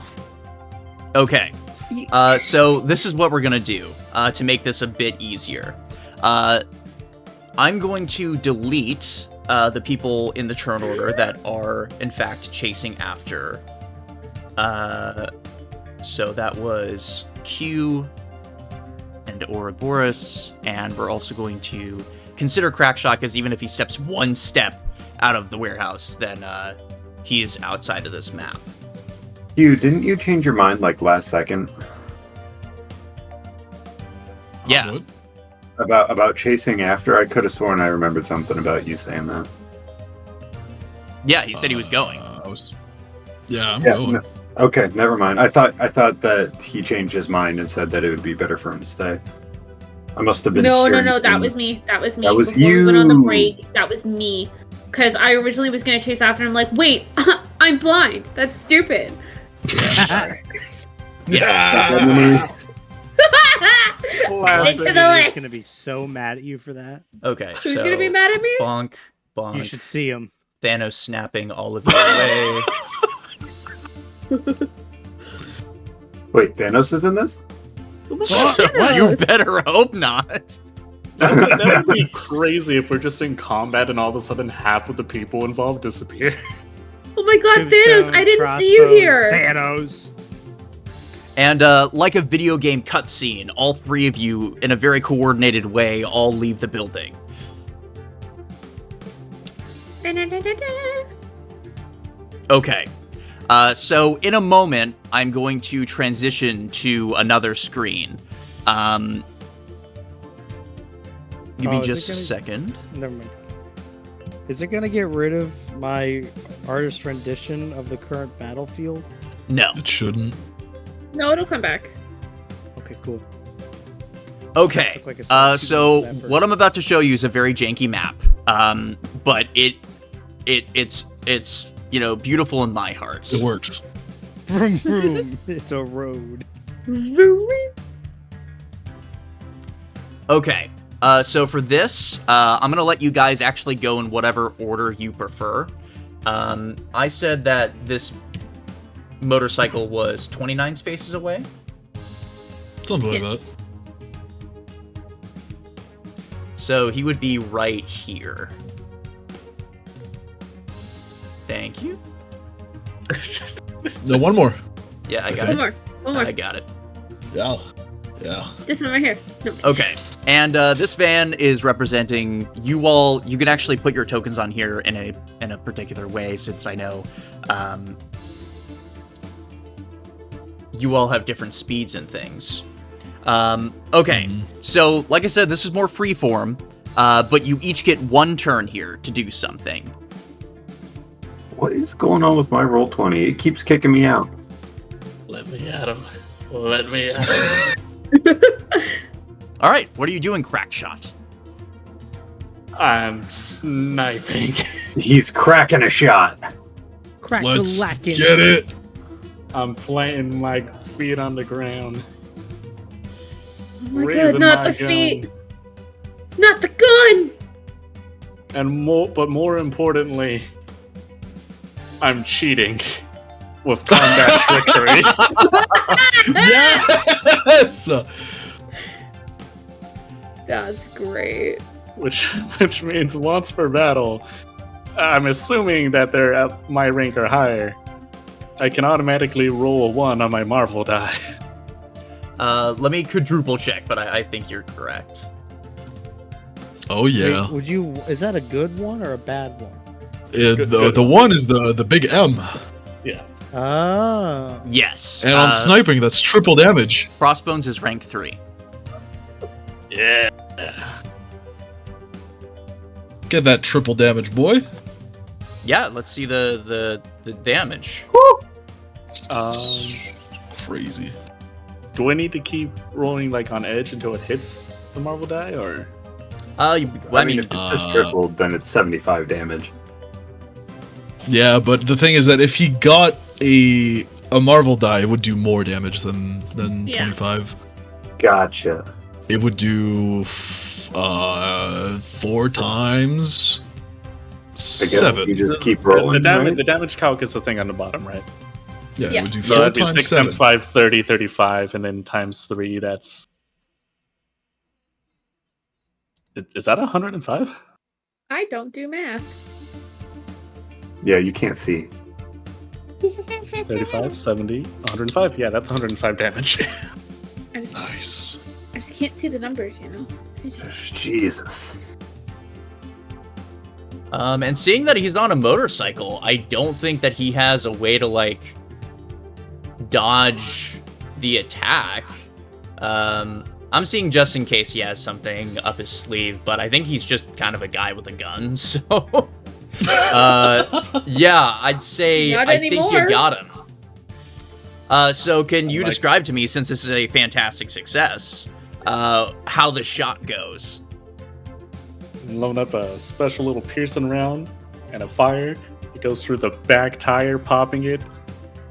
Okay. You- So this is what we're going to do to make this a bit easier. I'm going to delete the people in the turn order that are, in fact, chasing after So that was Q and Ouroboros, and we're also going to consider Crackshot, because even if he steps one step out of the warehouse, then he is outside of this map. Hugh, didn't you change your mind like last second Yeah. What? about chasing after? I could have sworn I remembered something about you saying that. Yeah, he said he was going. I'm Yeah, going. no- okay, never mind. I thought that he changed his mind and said that it would be better for him to stay. I must have been. No, hearing that things. was me. That was me. That was Before we went on the you. break, that was me. Because I originally was going to chase after him, like, wait, I'm blind. That's stupid. Yeah. Into the He's list. gonna be so mad at you for that. Okay, Who's so going to be mad at me? bonk, You should bonk, see him. Thanos snapping all of you away. Wait, Thanos is in this? So you better hope not. That would be crazy if we're just in combat and all of a sudden half of the people involved disappear. Oh my god, Thanos, Tombstone, I didn't see you crossbows, here. Thanos. And like a video game cutscene, all three of you, in a very coordinated way, all leave the building. Okay. So in a moment, I'm going to transition to another screen. Give me Oh, is it just a gonna- second. Never mind. Is it gonna get rid of my artist rendition of the current battlefield? No. It shouldn't. No, it'll come back. Okay, cool. Okay. Took like a So 2 minutes effort. what I'm about to show you is a very janky map. But it's beautiful in my heart. It works. Vroom, vroom. It's a road. Okay. So for this, I'm gonna let you guys actually go in whatever order you prefer. I said that this motorcycle was 29 spaces away. Something like Yes. that. So he would be right here. Thank you. No, one more. Yeah, I got One it. more. One more. I got it. Yeah. Yeah. This one right here. No. Okay. And this van is representing you all. You can actually put your tokens on here in a particular way, since I know you all have different speeds and things. Okay. So, like I said, this is more freeform, but you each get one turn here to do something. What is going on with my roll 20? It keeps kicking me out. Let me at him. Let me at him. All right. What are you doing, Crackshot? I'm sniping. He's cracking a shot. Crack Let's the lacking. get it. I'm planting my feet on the ground. Oh my raising god, not my the gun, feet. Not the gun. And more importantly, I'm cheating with combat trickery. Yes. That's great. which means once per battle, I'm assuming that they're at my rank or higher, I can automatically roll a 1 on my Marvel die. Let me quadruple check, but I think you're correct. Oh yeah. Wait, is that a good one or a bad one? The one is the big M, Yeah. Oh. Yes. and on sniping that's triple damage. Crossbones is rank 3. Yeah. Get that triple damage, boy. Yeah, let's see the damage. Crazy. Do I need to keep rolling like on edge until it hits the Marvel die, or? I mean, if it's just tripled, then it's 75 damage. Yeah, but the thing is that if he got a Marvel die, it would do more damage than Yeah. 25. Gotcha. It would do 4 times I guess 7. you just keep The rolling. damage, right? the damage calc is the thing on the bottom, right? Yeah, Yeah. it would do So 4 that'd be times 6 7. times 5, 30, 35, and then times 3, that's... Is that 105? I don't do math. Yeah, you can't see. 35, 70, 105. Yeah, that's 105 damage. I just Nice. can't see the numbers, you know. Jesus. And seeing that he's on a motorcycle, I don't think that he has a way to, like, dodge the attack. I'm seeing just in case he has something up his sleeve, but I think he's just kind of a guy with a gun, so... yeah, I'd say Not I anymore. think you got him. So can you describe to me, since this is a fantastic success, how the shot goes? Load up a special little piercing round and a fire. It goes through the back tire, popping it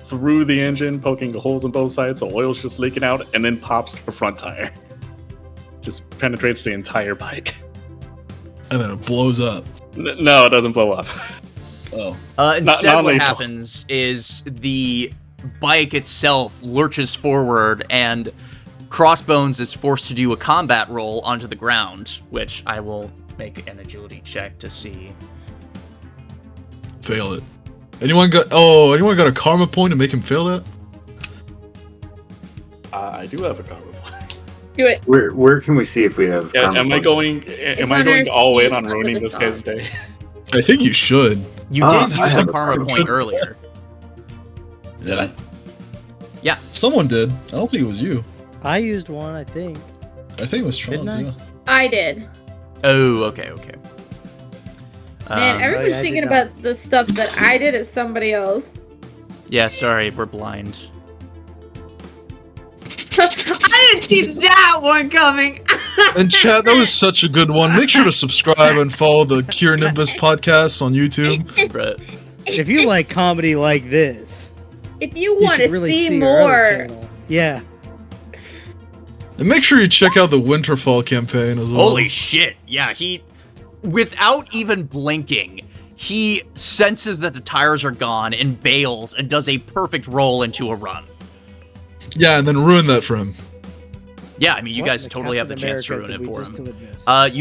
through the engine, poking the holes on both sides, so oil's just leaking out, and then pops the front tire. Just penetrates the entire bike. And then it blows up. No, it doesn't blow up. Oh. Instead, not what lethal. happens is the bike itself lurches forward, and Crossbones is forced to do a combat roll onto the ground, which I will make an agility check to see. Fail it. Anyone got a karma point to make him fail that? I do have a karma point. Do it. Where can we see if we have? Yeah, karma am I points? going under all in feet on under ruining the this guy's day? I think you should. You Ah, did I use have a a karma karma point point. earlier. Yeah. Yeah. Someone did. I don't think it was you. I used one, I think. I think it was Tronz, Didn't I? yeah. I did. Oh, okay. Man, Um, everybody's I did thinking not. about the stuff that I did as somebody else. yeah, sorry, we're blind. I didn't see that one coming. And chat, that was such a good one. Make sure to subscribe and follow the Cure Nimbus podcast on YouTube. But If you like comedy like this, If you you want should to really see our other more, channel. Yeah. And make sure you check out the Winterfall campaign as well. holy shit, yeah, he, without even blinking, he senses that the tires are gone and bails and does a perfect roll into a run. Yeah, and then ruin that for him. Yeah, I mean, you What guys in totally have the Captain chance to America ruin did it we for just him. deliver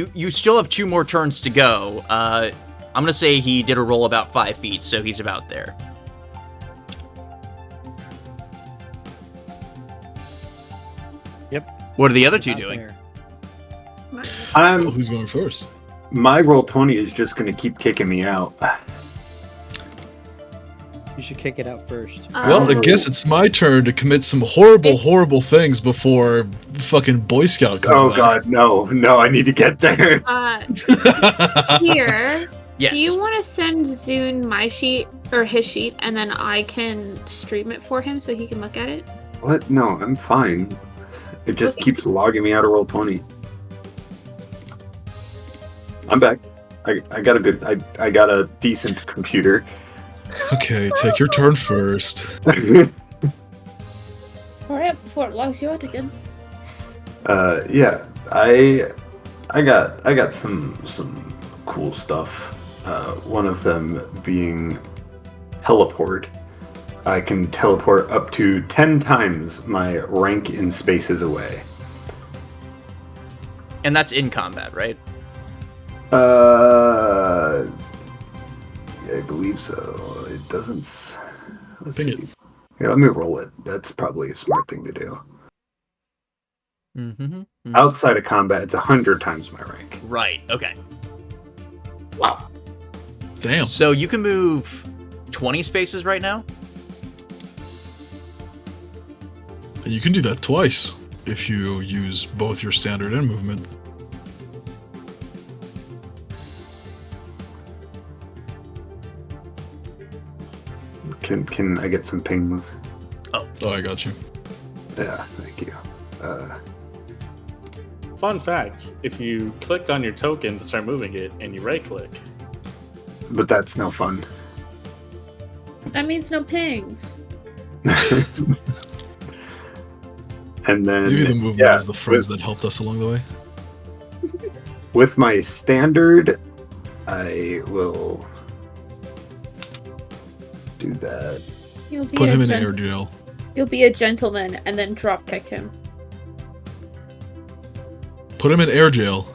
this? You still have 2 more turns to go. I'm gonna say he did a roll about 5 feet, so he's about there. Yep. What are the other 2 Not doing? there. Oh, who's going first? My roll 20 is just gonna keep kicking me out. You should kick it out first. Well, I guess it's my turn to commit some horrible things before fucking Boy Scout comes Oh back. God, no! I need to get there. here, Yes. do you want to send Xuhn my sheet or his sheet, and then I can stream it for him so he can look at it? What? No, I'm fine. It just keeps logging me out of roll 20. I'm back. I got a good. I got a decent computer. Okay, take your turn first. Hurry up before it logs you out again. Yeah, I got some cool stuff. One of them being teleport. I can teleport up to 10 times my rank in spaces away. And that's in combat, right? I believe so. It doesn't. Let's Ping see. it. Yeah, let me roll it. That's probably a smart thing to do. Mm-hmm. Outside of combat, it's 100 times my rank. Right, okay. Wow. Damn. So you can move 20 spaces right now? And you can do that twice if you use both your standard and movement. Can I get some pings? Oh, I got you. Yeah, thank you. Fun fact, if you click on your token to start moving it and you right click, But that's no fun. That means no pings. And then Maybe the movement yeah, is the friends that helped us along the way. with my standard, I will do that. You'll be Put a him in gen- air jail. You'll be a gentleman and then drop kick him. Put him in air jail.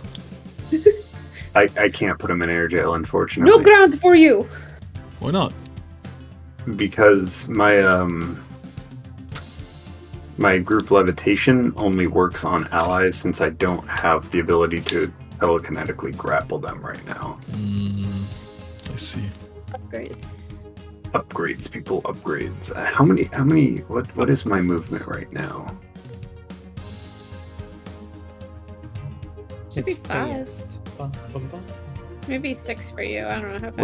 I can't put him in air jail, unfortunately. No ground for you. Why not? because my group levitation only works on allies since I don't have the ability to telekinetically grapple them right now. I see. Upgrades. Upgrades, people, upgrades. What is my movement right now? Should be It's fast. Maybe 6 for you. I don't know how fast.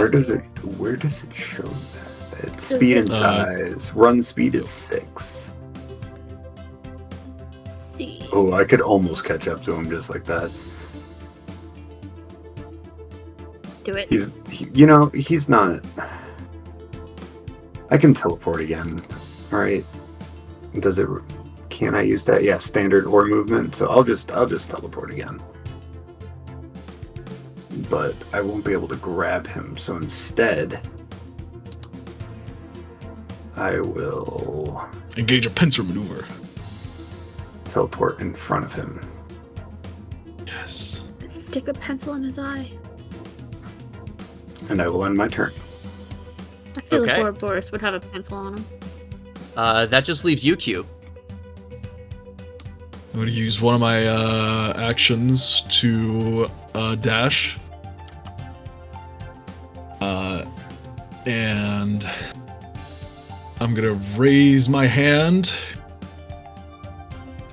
Where does it show that? It's speed and size. Run speed is 6. See. Oh, I could almost catch up to him just like that. Do it. He's not. I can teleport again. Alright. Can I use that? Yeah, standard or movement. So I'll just teleport again. But I won't be able to grab him, so instead I will Engage a pincer maneuver. teleport in front of him. Yes. Stick a pencil in his eye. And I will end my turn. I feel Okay. like Ouroboros would have a pencil on him. That just leaves you, Q. I'm going to use one of my actions to dash. And I'm going to raise my hand.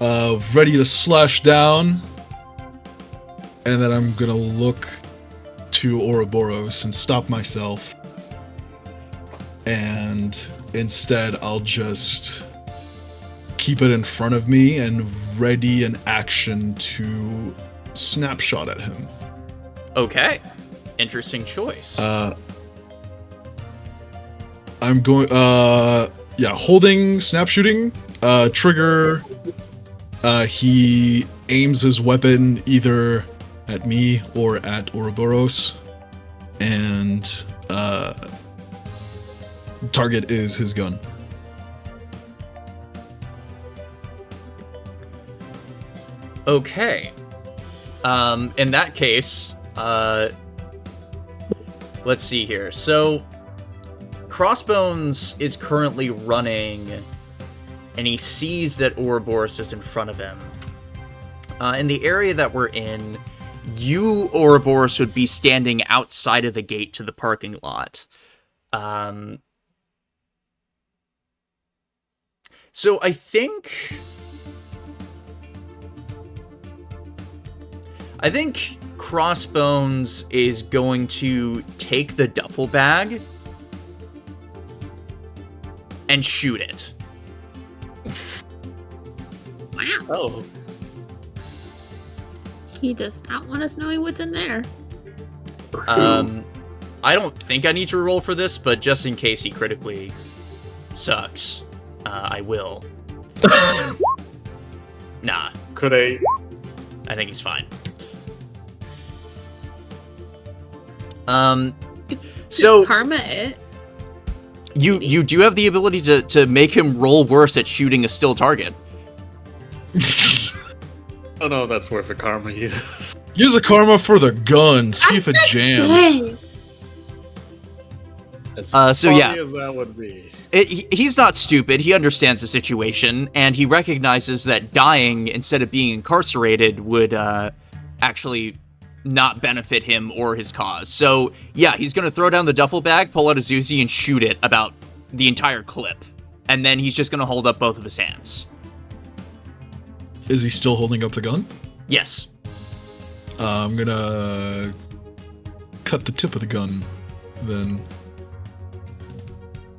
Ready to slash down. And then I'm going to look to Ouroboros and stop myself. And instead, I'll just keep it in front of me and ready an action to snapshot at him. Okay. Interesting choice. I'm going, holding, snap shooting, trigger, he aims his weapon either at me or at Ouroboros, and, target is his gun. Okay. In that case, let's see here. So, Crossbones is currently running, and he sees that Ouroboros is in front of him. In the area that we're in, you, Ouroboros, would be standing outside of the gate to the parking lot. So I think Crossbones is going to take the duffel bag and shoot it. Wow. Oh, He does not want us knowing what's in there. I don't think I need to roll for this, but just in case he critically sucks, I will. Nah, could I? I think he's fine. So Karma it. you do have the ability to make him roll worse at shooting a still target. Oh no, that's worth a karma use. Use a karma for the gun, see if it jams. As So funny yeah. as that would be. He's not stupid. He understands the situation, and he recognizes that dying instead of being incarcerated would actually not benefit him or his cause. So, yeah, he's going to throw down the duffel bag, pull out a Uzi, and shoot it about the entire clip. And then he's just going to hold up both of his hands. Is he still holding up the gun? Yes. I'm gonna cut the tip of the gun, then.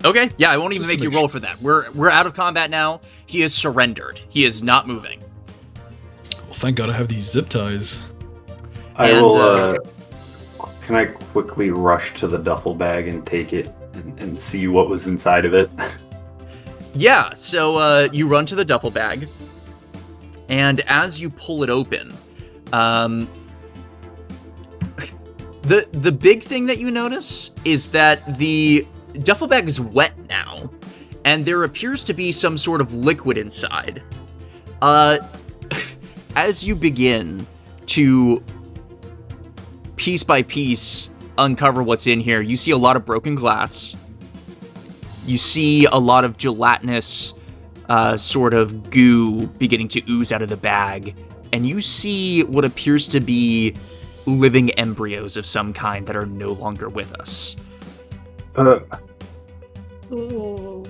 Okay, yeah, I won't even Just to make you make roll for that. We're out of combat now. He is surrendered. He is not moving. Well, thank God I have these zip ties. I And, will. Can I quickly rush to the duffel bag and take it and see what was inside of it? Yeah, so you run to the duffel bag, and as you pull it open, the big thing that you notice is that the duffel bag is wet now, and there appears to be some sort of liquid inside. As you begin to piece by piece uncover what's in here, you see a lot of broken glass. You see a lot of gelatinous sort of goo beginning to ooze out of the bag, and you see what appears to be living embryos of some kind that are no longer with us. Ooh.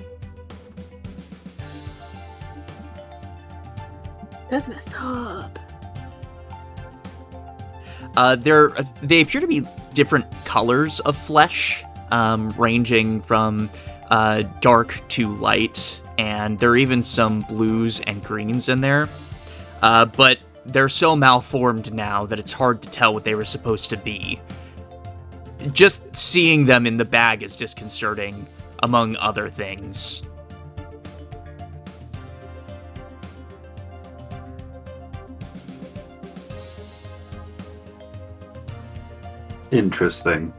That's messed up. They appear to be different colors of flesh, ranging from dark to light, and there are even some blues and greens in there. But they're so malformed now that it's hard to tell what they were supposed to be. Just seeing them in the bag is disconcerting, among other things. Interesting.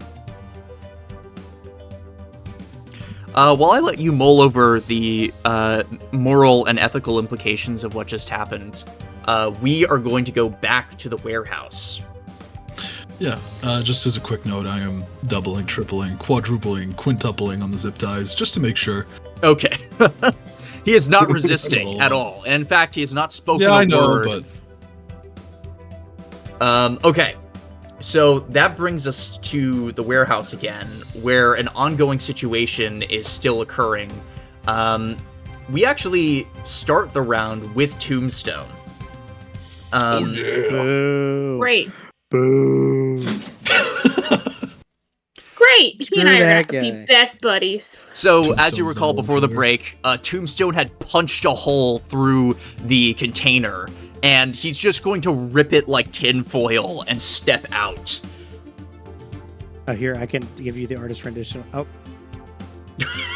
While I let you mull over the moral and ethical implications of what just happened, we are going to go back to the warehouse. Yeah, just as a quick note, I am doubling, tripling, quadrupling, quintupling on the zip ties, just to make sure. Okay. He is not resisting at all. And in fact, he has not spoken a word. Yeah, I know, but... Okay. So that brings us to the warehouse again, where an ongoing situation is still occurring. We actually start the round with Tombstone. Great. Boom. Great! He and I are that gonna be guy. best buddies. So, as you Tombstone's recall a before the little break, Tombstone had punched a hole through the container, and he's just going to rip it like tinfoil and step out. Oh, here, I can give you the artist rendition. Oh.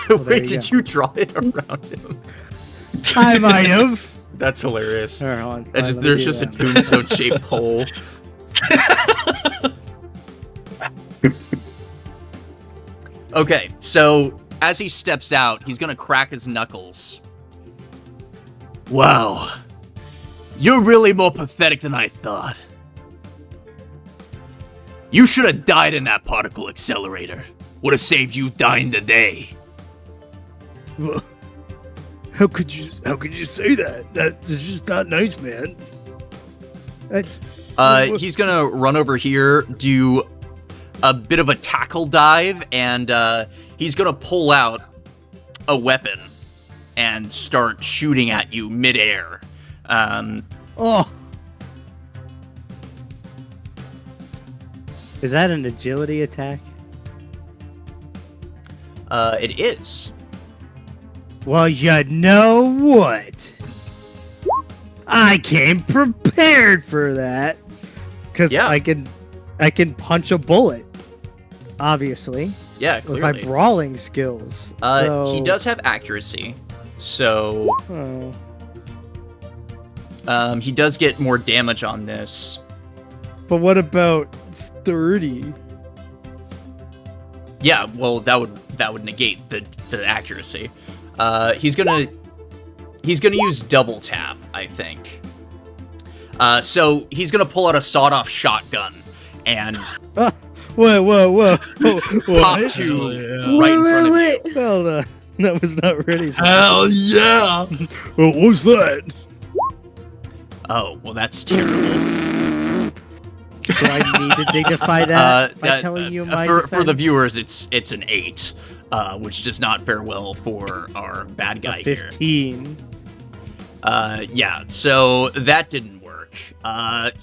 There Wait, you did go. you draw it around him? I might have. That's hilarious. All right, hold on. There's Let me do just a that. tombstone-shaped hole. Okay, so as he steps out, he's gonna crack his knuckles. Wow. You're really more pathetic than I thought. You should have died in that particle accelerator. Would have saved you dying today. How could you say that? That's just not nice, man. That's He's gonna run over here, do a bit of a tackle dive, and he's gonna pull out a weapon and start shooting at you midair. oh. Is that an agility attack? It is. Well, you know what? I came prepared for that. Because Yeah. I can punch a bullet. Obviously. Yeah, With my clearly. brawling skills. So... He does have accuracy, so Oh. he does get more damage on this. But what about sturdy? Yeah, well, that would negate the accuracy. He's gonna use double tap, I think. So he's gonna pull out a sawed-off shotgun and Whoa. pop What? to right in front of you. Wait. Hold on. That was not ready for Hell this. yeah! What was that? Oh, well, that's terrible. Do I need to dignify that by telling you my for the defense? viewers, it's an 8, which does not fare well for our bad guy A here. 15. Yeah, so that didn't work.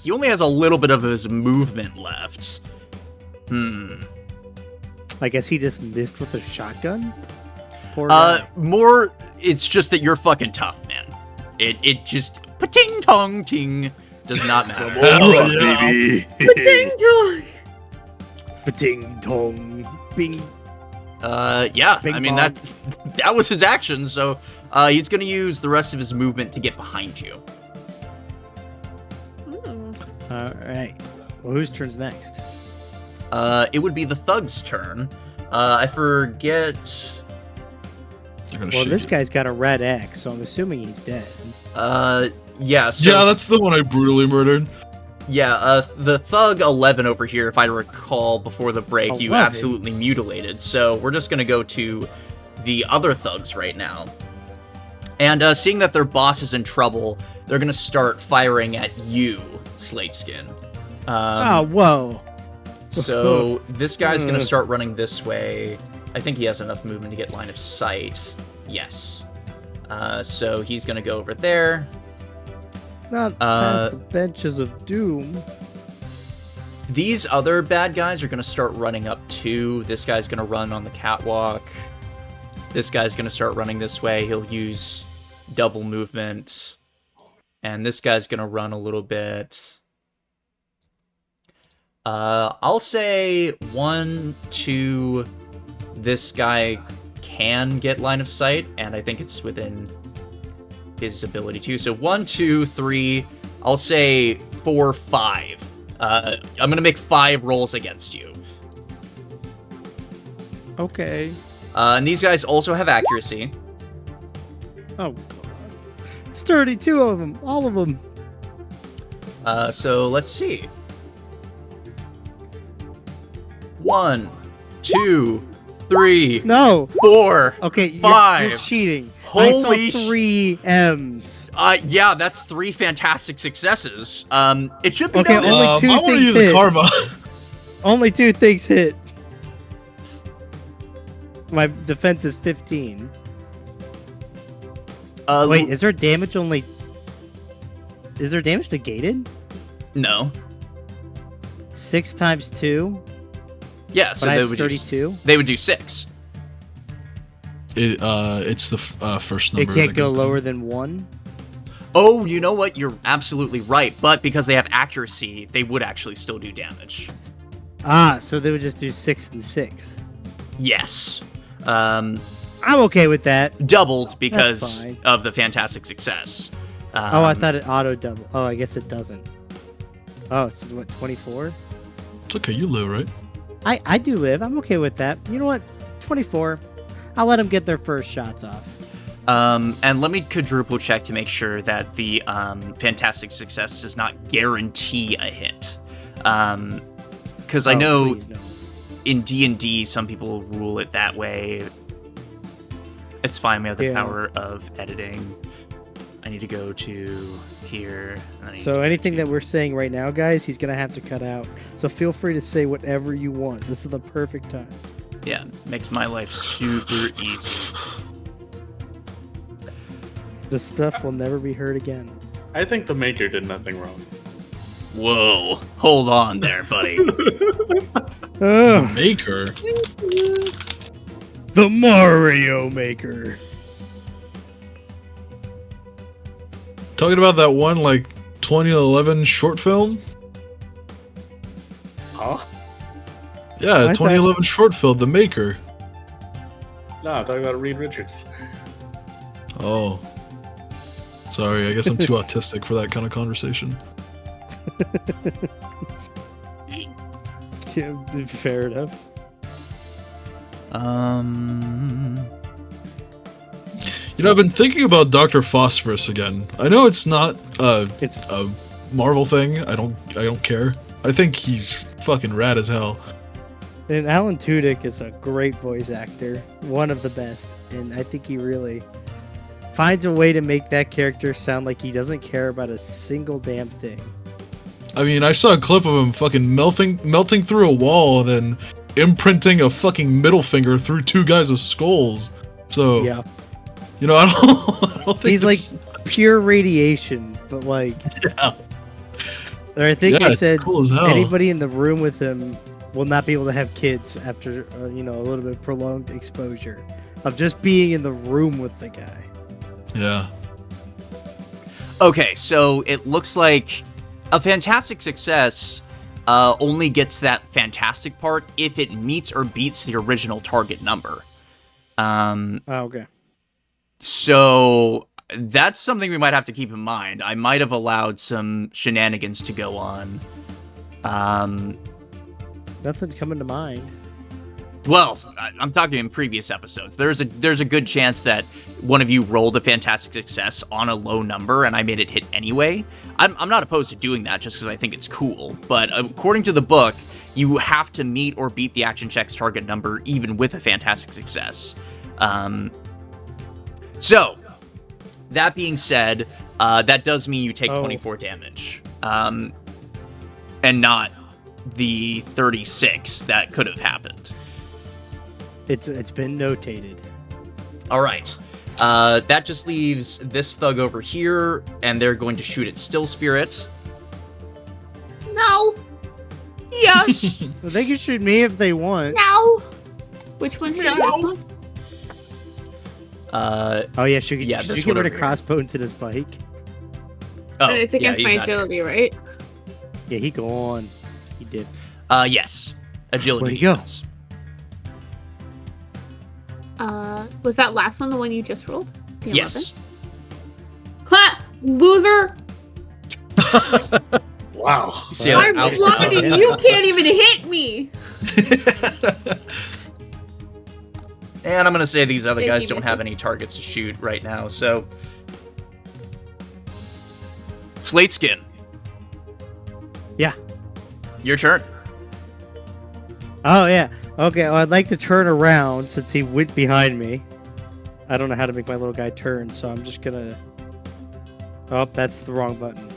He only has a little bit of his movement left. I guess he just missed with a shotgun? Poor guy. More, it's just that you're fucking tough, man. It just pa-ting tong ting does not matter. Hell yeah! Pating toy. Ba-ding dong. Bing. Yeah, Bing I mean, bong. that was his action, so he's gonna use the rest of his movement to get behind you. Alright. Well, whose turn's next? It would be the thug's turn. I forget. They're gonna Well, shoot this you. guy's got a red X, so I'm assuming he's dead. Yeah, so Yeah, that's the one I brutally murdered. yeah, the thug 11 over here, if I recall before the break, you 11? absolutely mutilated. So we're just gonna go to the other thugs right now. And seeing that their boss is in trouble, they're going to start firing at you, Slateskin. Whoa. So this guy's going to start running this way. I think he has enough movement to get line of sight. Yes. So he's going to go over there. Not past the benches of doom. These other bad guys are going to start running up too. This guy's going to run on the catwalk. This guy's going to start running this way. He'll use double movement. And this guy's going to run a little bit. I'll say 1, 2. This guy can get line of sight, and I think it's within his ability to. So 1, 2, 3. I'll say 4, 5. I'm going to make 5 rolls against you. Okay. And these guys also have accuracy. Oh, God. It's 32 of them. All of them. So let's see. 1, 2, 3. No. 4. Okay, 5. You're cheating. Holy I saw 3 M's. Yeah, that's 3 fantastic successes. It should be Okay, noted. only 2 I want to things use hit. karma. Only 2 things hit. My defense is 15. Wait, is there damage only... Is there damage negated? No. 6 times 2? Yeah, so But I they have would 32? they would do 6. It's the first number. It can't that go goes down. lower than 1? Oh, you know what? You're absolutely right. But because they have accuracy, they would actually still do damage. Ah, so they would just do 6 and 6. Yes. I'm okay with that. Doubled because fine. of the fantastic success. Oh, I thought it auto-double. Oh, I guess it doesn't. Oh, so what, 24? It's okay, you live, right? I do live. I'm okay with that. You know what? 24. I'll let them get their first shots off. And let me quadruple check to make sure that the fantastic success does not guarantee a hit. Because I know Please, no. in D&D some people rule it that way. It's fine. We have the power of editing. I need to go to here. So anything that we're saying right now, guys, he's gonna have to cut out. So feel free to say whatever you want. This is the perfect time. Yeah, makes my life super easy. This stuff will never be heard again. I think the Maker did nothing wrong. Whoa, hold on there, buddy. Ugh, Maker. the Mario Maker. Talking about that one, like, 2011 short film? Huh? Yeah, I 2011 short film, The Maker. No, I'm talking about Reed Richards. Oh. Sorry, I guess I'm too autistic for that kind of conversation. Yeah, fair enough. You know, I've been thinking about Dr. Phosphorus again. I know it's not It's a Marvel thing. I don't care. I think he's fucking rad as hell. and Alan Tudyk is a great voice actor, one of the best, and I think he really finds a way to make that character sound like he doesn't care about a single damn thing. I mean, I saw a clip of him fucking melting through a wall and then imprinting a fucking middle finger through 2 guys' skulls. So, Yeah, you know, I don't think he's like that's- pure radiation, but like, yeah, or I think yeah, they it's said cool as hell. anybody in the room with him will not be able to have kids after a little bit of prolonged exposure of just being in the room with the guy. Yeah. Okay, so it looks like a fantastic success only gets that fantastic part if it meets or beats the original target number. Oh, okay. So that's something we might have to keep in mind. I might have allowed some shenanigans to go on. Nothing's coming to mind. Well, I'm talking in previous episodes. There's a good chance that one of you rolled a fantastic success on a low number and I made it hit anyway. I'm not opposed to doing that just because I think it's cool. But according to the book, you have to meet or beat the action check's target number even with a fantastic success. So, that being said, that does mean you take Oh. 24 damage. And not the 36 that could have happened. It's been notated. All right. That just leaves this thug over here, and they're going to shoot at Still Spirit. No. Yes. Well, they can shoot me if they want. No. Which one's this one? Oh yeah, she could. Yeah, She this get one rid over of here. crossbow into this bike. Oh, And it's against yeah, my he's not here. agility, right? Yeah, he gone. He did. Yes. Agility. Where'd he go? defense. Was that last one the one you just rolled? The 11? Yes. Ha! Loser! Wow. You see how I'm that blinded. You can't even hit me. And I'm going to say these other If guys he don't have misses. any targets to shoot right now, so... Slateskin. Yeah. Your turn. Oh yeah. Okay. Well, I'd like to turn around since he went behind me. I don't know how to make my little guy turn, so I'm just gonna. Oh, that's the wrong button.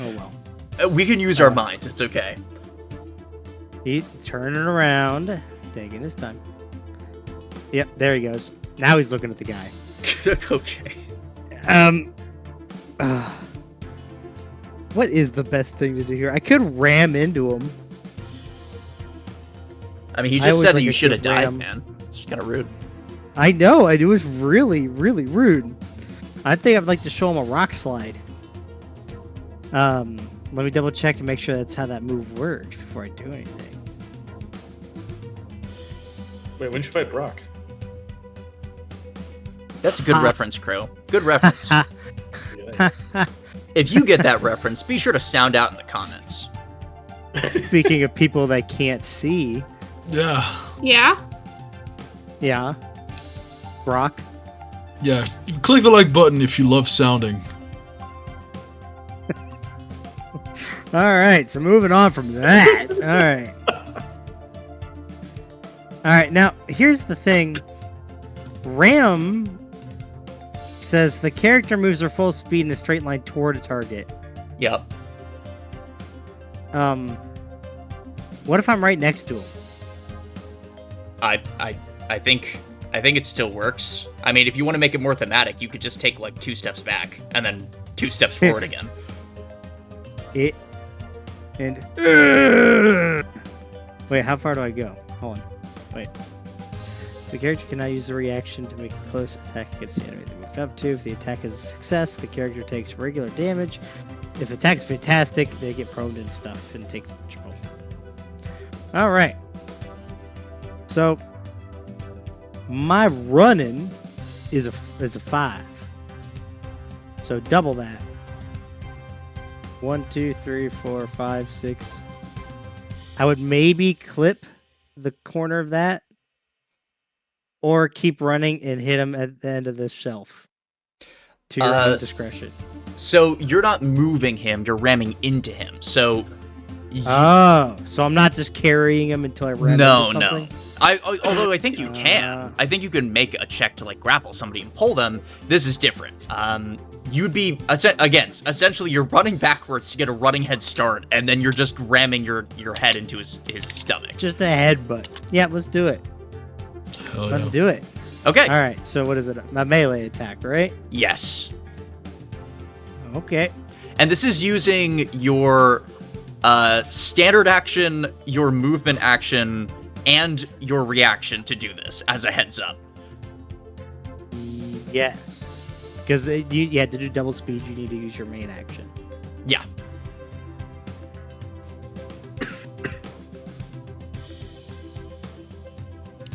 Oh well. We can use our minds. It's okay. He's turning around, taking his time. Yep, there he goes. Now he's looking at the guy. Okay. What is the best thing to do here? I could ram into him. I mean, he I just always said that like you a should have good died, ram. man. It's kind of rude. I know. It was really, really rude. I think I'd like to show him a rock slide. Let me double check and make sure that's how that move works before I do anything. Wait, when did you fight Brock? That's a good Ha. reference, Crow. Good reference. Yeah. If you get that reference, be sure to sound out in the comments. Speaking of people that can't see, Yeah. Yeah? yeah, Brock. Yeah. Click the like button if you love sounding. All right, so moving on from that. All right. All right, now here's the thing. Ram says the character moves at full speed in a straight line toward a target. Yep. What if I'm right next to him? I think it still works. I mean, if you want to make it more thematic, you could just take like 2 steps back and then 2 steps forward again. It and wait, how far do I go? Hold on. Wait. The character cannot use the reaction to make a close attack against the enemy they moved up to. If the attack is a success, the character takes regular damage. If the attack's fantastic, they get prone and stuff and takes trouble. All right. So my running is a 5. So double that. 1, 2, 3, 4, 5, 6. I would maybe clip the corner of that, or keep running and hit him at the end of this shelf. To your own discretion. So you're not moving him; you're ramming into him. So. Oh, so I'm not just carrying him until I ram No, into something? Although I think you can. I think you can make a check to like grapple somebody and pull them. This is different. You'd be essentially you're running backwards to get a running head start, and then you're just ramming your head into his stomach. Just a headbutt. Yeah, let's do it. Hell Let's yeah. do it. Okay. All right, so what is it? A melee attack, right? Yes. Okay. And this is using your standard action, your movement action, and your reaction to do this as a heads up. Yes. Because you had to do double speed, you need to use your main action. Yeah.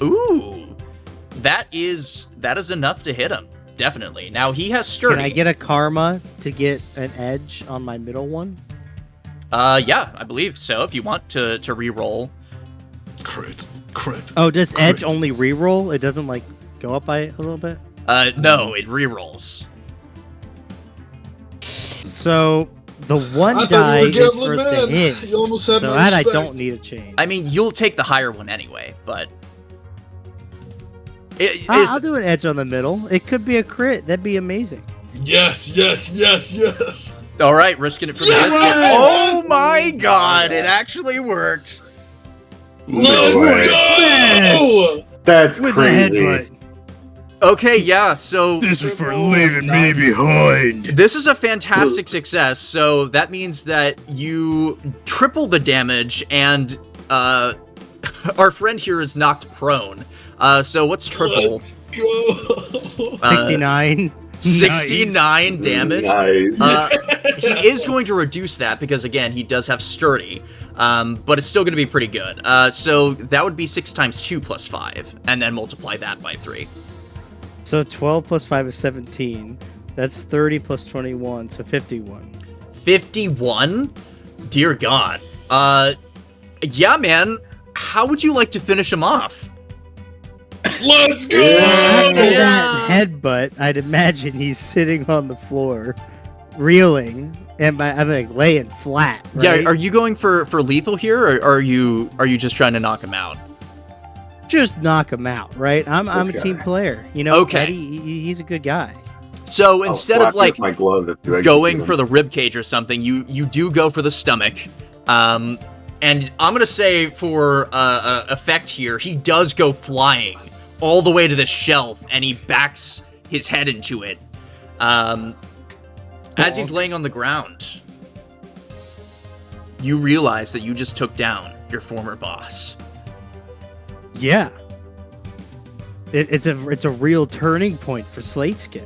Ooh. That is enough to hit him. Definitely. Now he has sturdy. Can I get a karma to get an edge on my middle one? Yeah, I believe so. If you want to re-roll. Crit. Oh, does edge Crit. only reroll? It doesn't like go up by a little bit? No, it re-rolls. So the I one thought die you were is for gambling, the man. hit. You almost had So my that I respect. don't need a change. I mean, you'll take the higher one anyway, but I'll do an edge on the middle. It could be a crit. That'd be amazing. Yes. All right, risking it for the biscuit. Oh my god, it actually worked. Let's go! That's With crazy. the headbutt. Okay, yeah, so This is for leaving me behind. this is a fantastic success. So that means that you triple the damage, and our friend here is knocked prone. So what's triple? Let's go! 69. 69 damage. Nice. He is going to reduce that because, again, he does have sturdy, but it's still going to be pretty good. So that would be 6 times 2 plus 5, and then multiply that by 3. So 12 plus 5 is 17. That's 30 plus 21, so 51. 51? Dear God. Yeah, man. How would you like to finish him off? Let's go! After Yeah. that headbutt, I'd imagine he's sitting on the floor, reeling, and I'm like laying flat. Right? Yeah, are you going for lethal here, or are you just trying to knock him out? Just knock him out, right? I'm a Okay. team player. You know, Okay. Eddie, he's a good guy. So I'll instead slap of you like with my glove if you execute going him. for the rib cage or something, you do go for the stomach. And I'm gonna say for effect here, he does go flying all the way to the shelf, and he backs his head into it. As he's laying on the ground, you realize that you just took down your former boss. Yeah. It's a real turning point for Slateskin.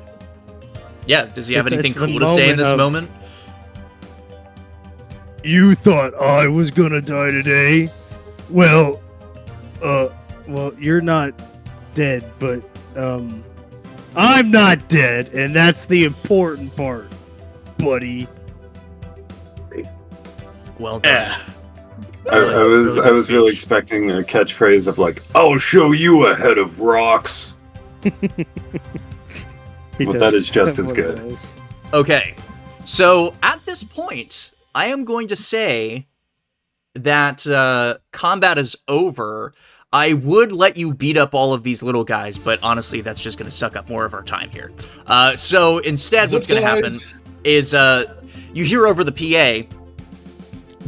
Yeah, does he have It's- anything it's the cool to say in moment this of- moment? You thought I was gonna die today? Well, you're not dead, but, I'm not dead, and that's the important part, buddy. Well done. I was really expecting a catchphrase of like, "I'll show you a head of rocks." But that is just as good. Okay, so at this point, I am going to say that combat is over. I would let you beat up all of these little guys, but honestly, that's just going to suck up more of our time here. So instead, what's going to happen is you hear over the PA,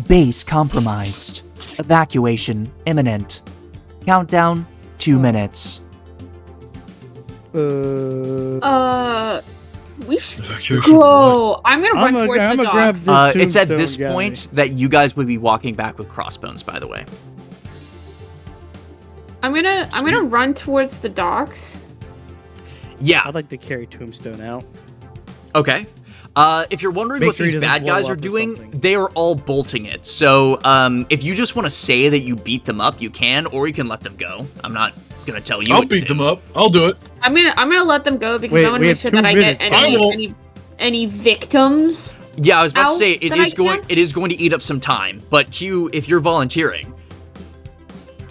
"Base compromised. Evacuation imminent. Countdown 2 minutes." We should go. I'm gonna run towards the grab docks. this It's at tombstone this guy. point that you guys would be walking back with crossbones, by the way. I'm gonna run towards the docks. Yeah, I'd like to carry Tombstone out. okay. If you're wondering Make what sure he these doesn't bad blow guys up are or doing, something. they are all bolting it. So if you just want to say that you beat them up, you can, or you can let them go. I'm not going to tell you I'll what to beat do. them up. I'll do it. I'm gonna let them go because Wait, I want we to make have sure 2 that I get minutes. I won't. any victims. Yeah, I was about to Out say, it that I is going can? it is going to eat up some time. But Q, if you're volunteering.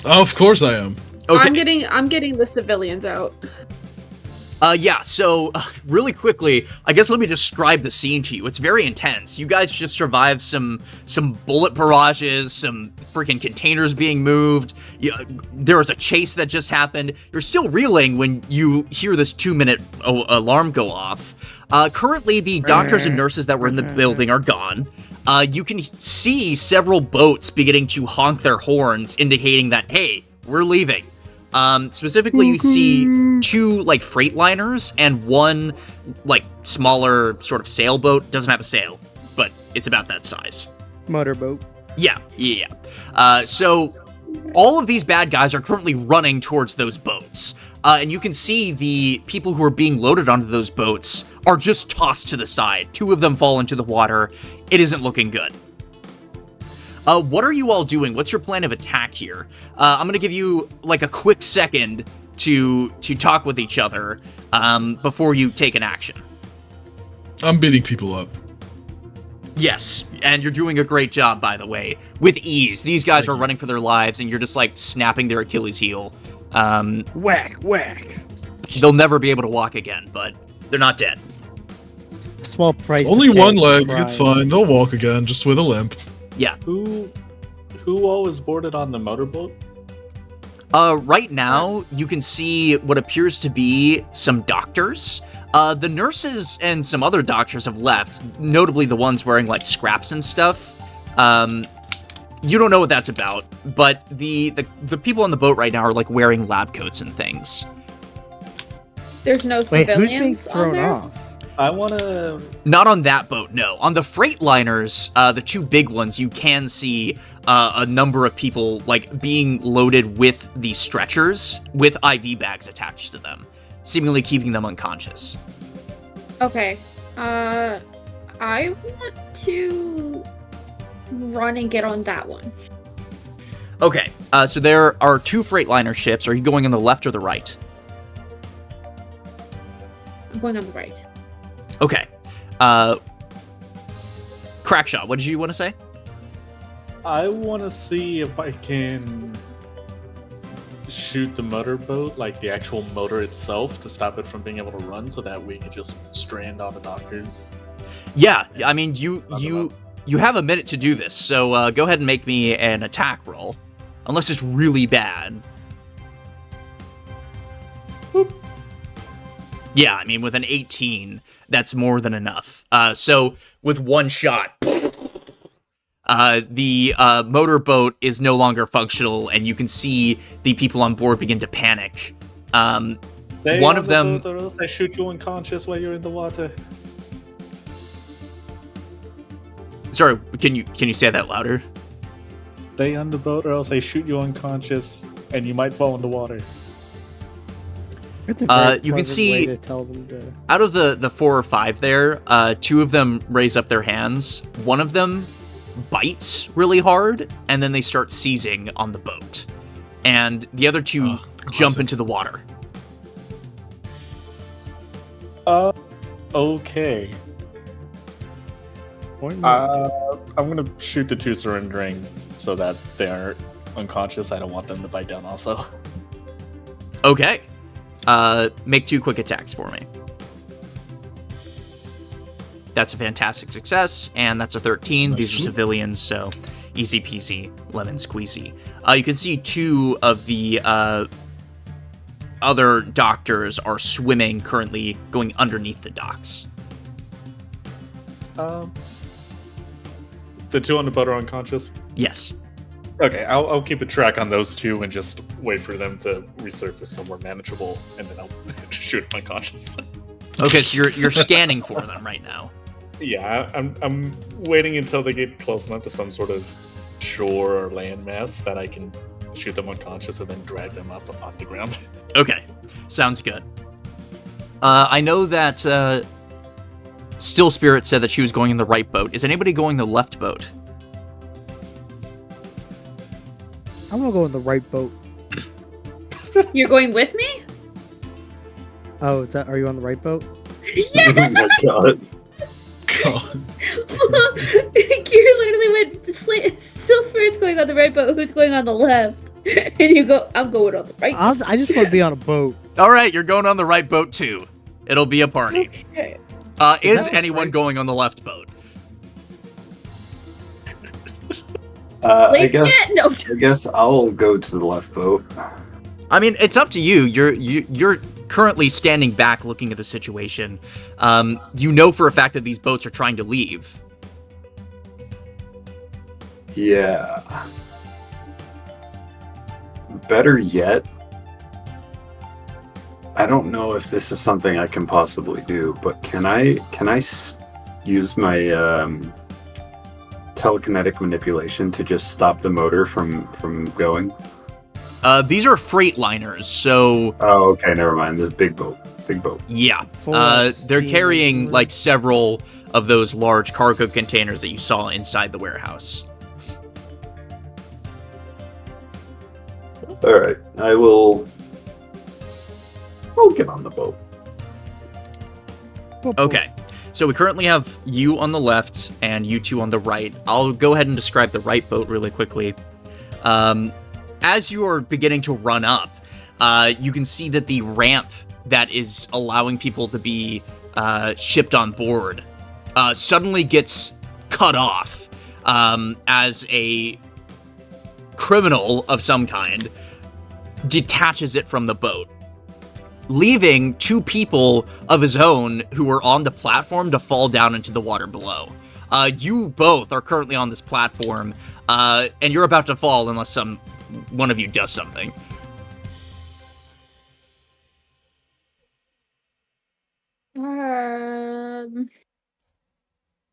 Oh, of course I am. Okay. I'm getting the civilians out. Yeah, so really quickly, I guess let me describe the scene to you. It's very intense. You guys just survived some bullet barrages, some freaking containers being moved. There was a chase that just happened. You're still reeling when you hear this 2-minute alarm go off. Currently, the doctors and nurses that were in the building are gone. You can see several boats beginning to honk their horns, indicating that, hey, we're leaving. Specifically, you see 2 like freight liners and 1 like smaller sort of sailboat. Doesn't have a sail, but it's about that size. Motorboat. Yeah. So all of these bad guys are currently running towards those boats. And you can see the people who are being loaded onto those boats are just tossed to the side. 2 of them fall into the water. It isn't looking good. What are you all doing? What's your plan of attack here? I'm gonna give you like a quick second to talk with each other before you take an action. I'm beating people up. Yes, and you're doing a great job, by the way, with ease. These guys are running for their lives, and you're just like snapping their Achilles heel. Whack, whack. They'll never be able to walk again, but they're not dead. Small price. to Only pay one for leg. crime. It's fine. They'll walk again, just with a limp. Yeah. Who all was boarded on the motorboat? Right now, you can see what appears to be some doctors. The nurses and some other doctors have left, notably the ones wearing, like, scraps and stuff. You don't know what that's about, but the people on the boat right now are, like, wearing lab coats and things. There's no Wait, civilians who's being thrown on there? off? I want to. Not on that boat, no. On the freight liners, the two big ones, you can see a number of people, like, being loaded with these stretchers with IV bags attached to them, seemingly keeping them unconscious. Okay. I want to run and get on that one. Okay, so there are two Freightliner ships. Are you going on the left or the right? I'm going on the right. Okay. Crackshot, what did you want to say? I want to see if I can shoot the motorboat, like the actual motor itself, to stop it from being able to run, so that we can just strand all the doctors. Yeah, I mean, you have a minute to do this, so go ahead and make me an attack roll. Unless it's really bad. Boop. Yeah, I mean, with an 18, that's more than enough. So, with one shot, the motorboat is no longer functional, and you can see the people on board begin to panic. Stay One on of the them... boat or else I shoot you unconscious while you're in the water. Sorry, can you say that louder? Stay on the boat or else I shoot you unconscious and you might fall in the water. It's a very you can pleasant see way to tell them to... out of the 4 or 5 there, 2 of them raise up their hands. One of them bites really hard, and then they start seizing on the boat. And the other 2 jump into the water. Okay. I'm gonna shoot the 2 surrendering so that they are unconscious. I don't want them to bite down also. Okay. Make 2 quick attacks for me. That's a fantastic success, and that's a 13. These are civilians, so easy peasy, lemon squeezy. You can see 2 of the other doctors are swimming, currently going underneath the docks. The 2 on the boat are unconscious? Yes. Okay, I'll keep a track on those 2 and just wait for them to resurface somewhere manageable, and then I'll shoot them unconscious. Okay, so you're scanning for them right now. Yeah, I'm waiting until they get close enough to some sort of shore or landmass that I can shoot them unconscious and then drag them up off the ground. Okay, sounds good. I know that Still Spirit said that she was going in the right boat. Is anybody going the left boat? I'm gonna go in the right boat. You're going with me? Oh, are you on the right boat? Yeah! Oh my god. God. Kira literally went, Still Spirit's going on the right boat, who's going on the left? And you go, I'm going on the right boat. I just want to be on a boat. All right, you're going on the right boat too. It'll be a party. Okay. Is anyone going on the left boat? I guess No. I guess I'll go to the left boat. I mean, it's up to you. You're currently standing back looking at the situation. You know for a fact that these boats are trying to leave. Yeah. Better yet, I don't know if this is something I can possibly do, but can I use my telekinetic manipulation to just stop the motor from going? These are freight liners, so Oh, okay, never mind. This big boat. yeah. Full of They're steam carrying everywhere. like several of those large cargo containers that you saw inside the warehouse. All right, I'll get on the boat. Okay, so we currently have you on the left and you 2 on the right. I'll go ahead and describe the right boat really quickly. As you are beginning to run up, you can see that the ramp that is allowing people to be shipped on board suddenly gets cut off as a criminal of some kind detaches it from the boat, leaving 2 people of his own who were on the platform to fall down into the water below. You both are currently on this platform, and you're about to fall unless one of you does something.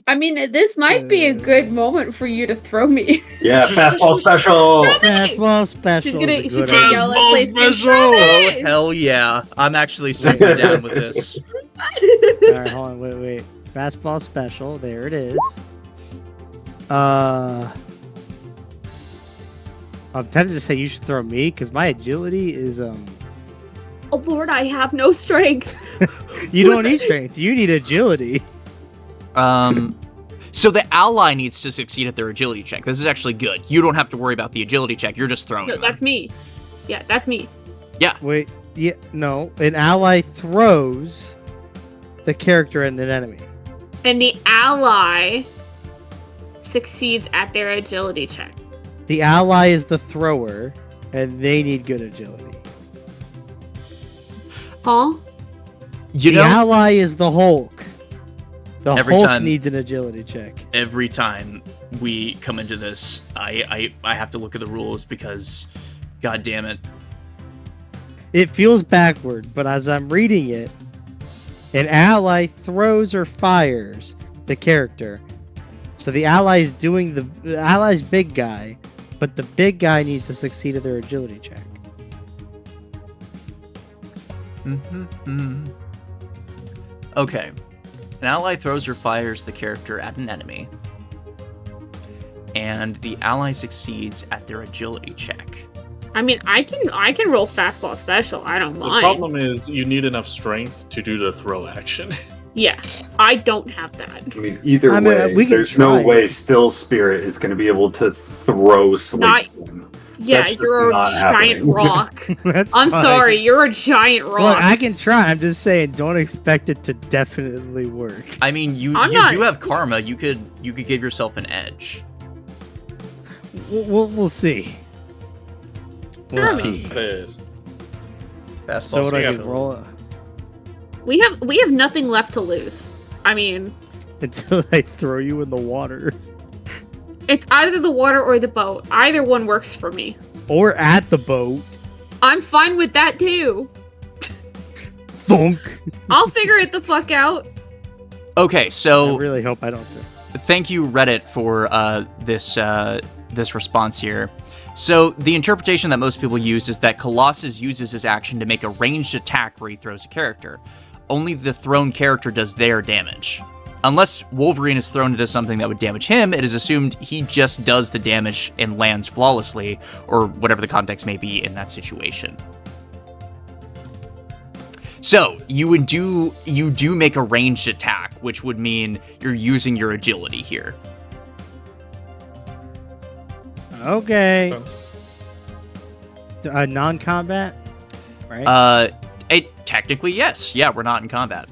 I mean, this might be a good moment for you to throw me. Yeah, fastball special. Fastball special. She's gonna yell at Slateskin. Oh, hell yeah. I'm actually super down with this. Alright, hold on, wait. Fastball special, there it is. I'm tempted to say you should throw me, because my agility is, Oh lord, I have no strength. You don't need strength, you need agility. So the ally needs to succeed at their agility check. This is actually good. You don't have to worry about the agility check. You're just throwing No, them. that's me. Yeah, that's me. Yeah. Wait, yeah, no. An ally throws the character at an enemy. And the ally succeeds at their agility check. The ally is the thrower, and they need good agility. Huh? You The know, ally is the Hulk. The Every Hulk time- needs an agility check. every time we come into this, I have to look at the rules because, god damn it. It feels backward, but as I'm reading it, an ally throws or fires the character. So the ally's doing the ally's big guy, but the big guy needs to succeed at their agility check. Okay. An ally throws or fires the character at an enemy, and the ally succeeds at their agility check. I mean, I can roll fastball special. I don't The mind. problem is you need enough strength to do the throw action. Yeah, I don't have that. I mean, either I mean, way, we can there's no try. way Still Spirit is going to be able to throw Slateskin. Yeah, That's just you're a not giant happening. rock. That's I'm fine. sorry, you're a giant rock. Look, I can try. I'm just saying, don't expect it to definitely work. I mean, you I'm you not- do have karma. You could give yourself an edge. We'll see. We'll Sure. see. This. Fastball So what do I special. do? Roll we have nothing left to lose. I mean, until I throw you in the water, it's either the water or the boat. Either one works for me. or at the boat. I'm fine with that too. Thunk. I'll figure it the fuck out. Okay, I so really hope I don't. thank you, Reddit, for this response here. So the interpretation that most people use is that Colossus uses his action to make a ranged attack where he throws a character. Only the thrown character does their damage. Unless Wolverine is thrown into something that would damage him, it is assumed he just does the damage and lands flawlessly, or whatever the context may be in that situation. So you do make a ranged attack, which would mean you're using your agility here. Okay. Non-combat, right? Technically, yes. Yeah, we're not in combat.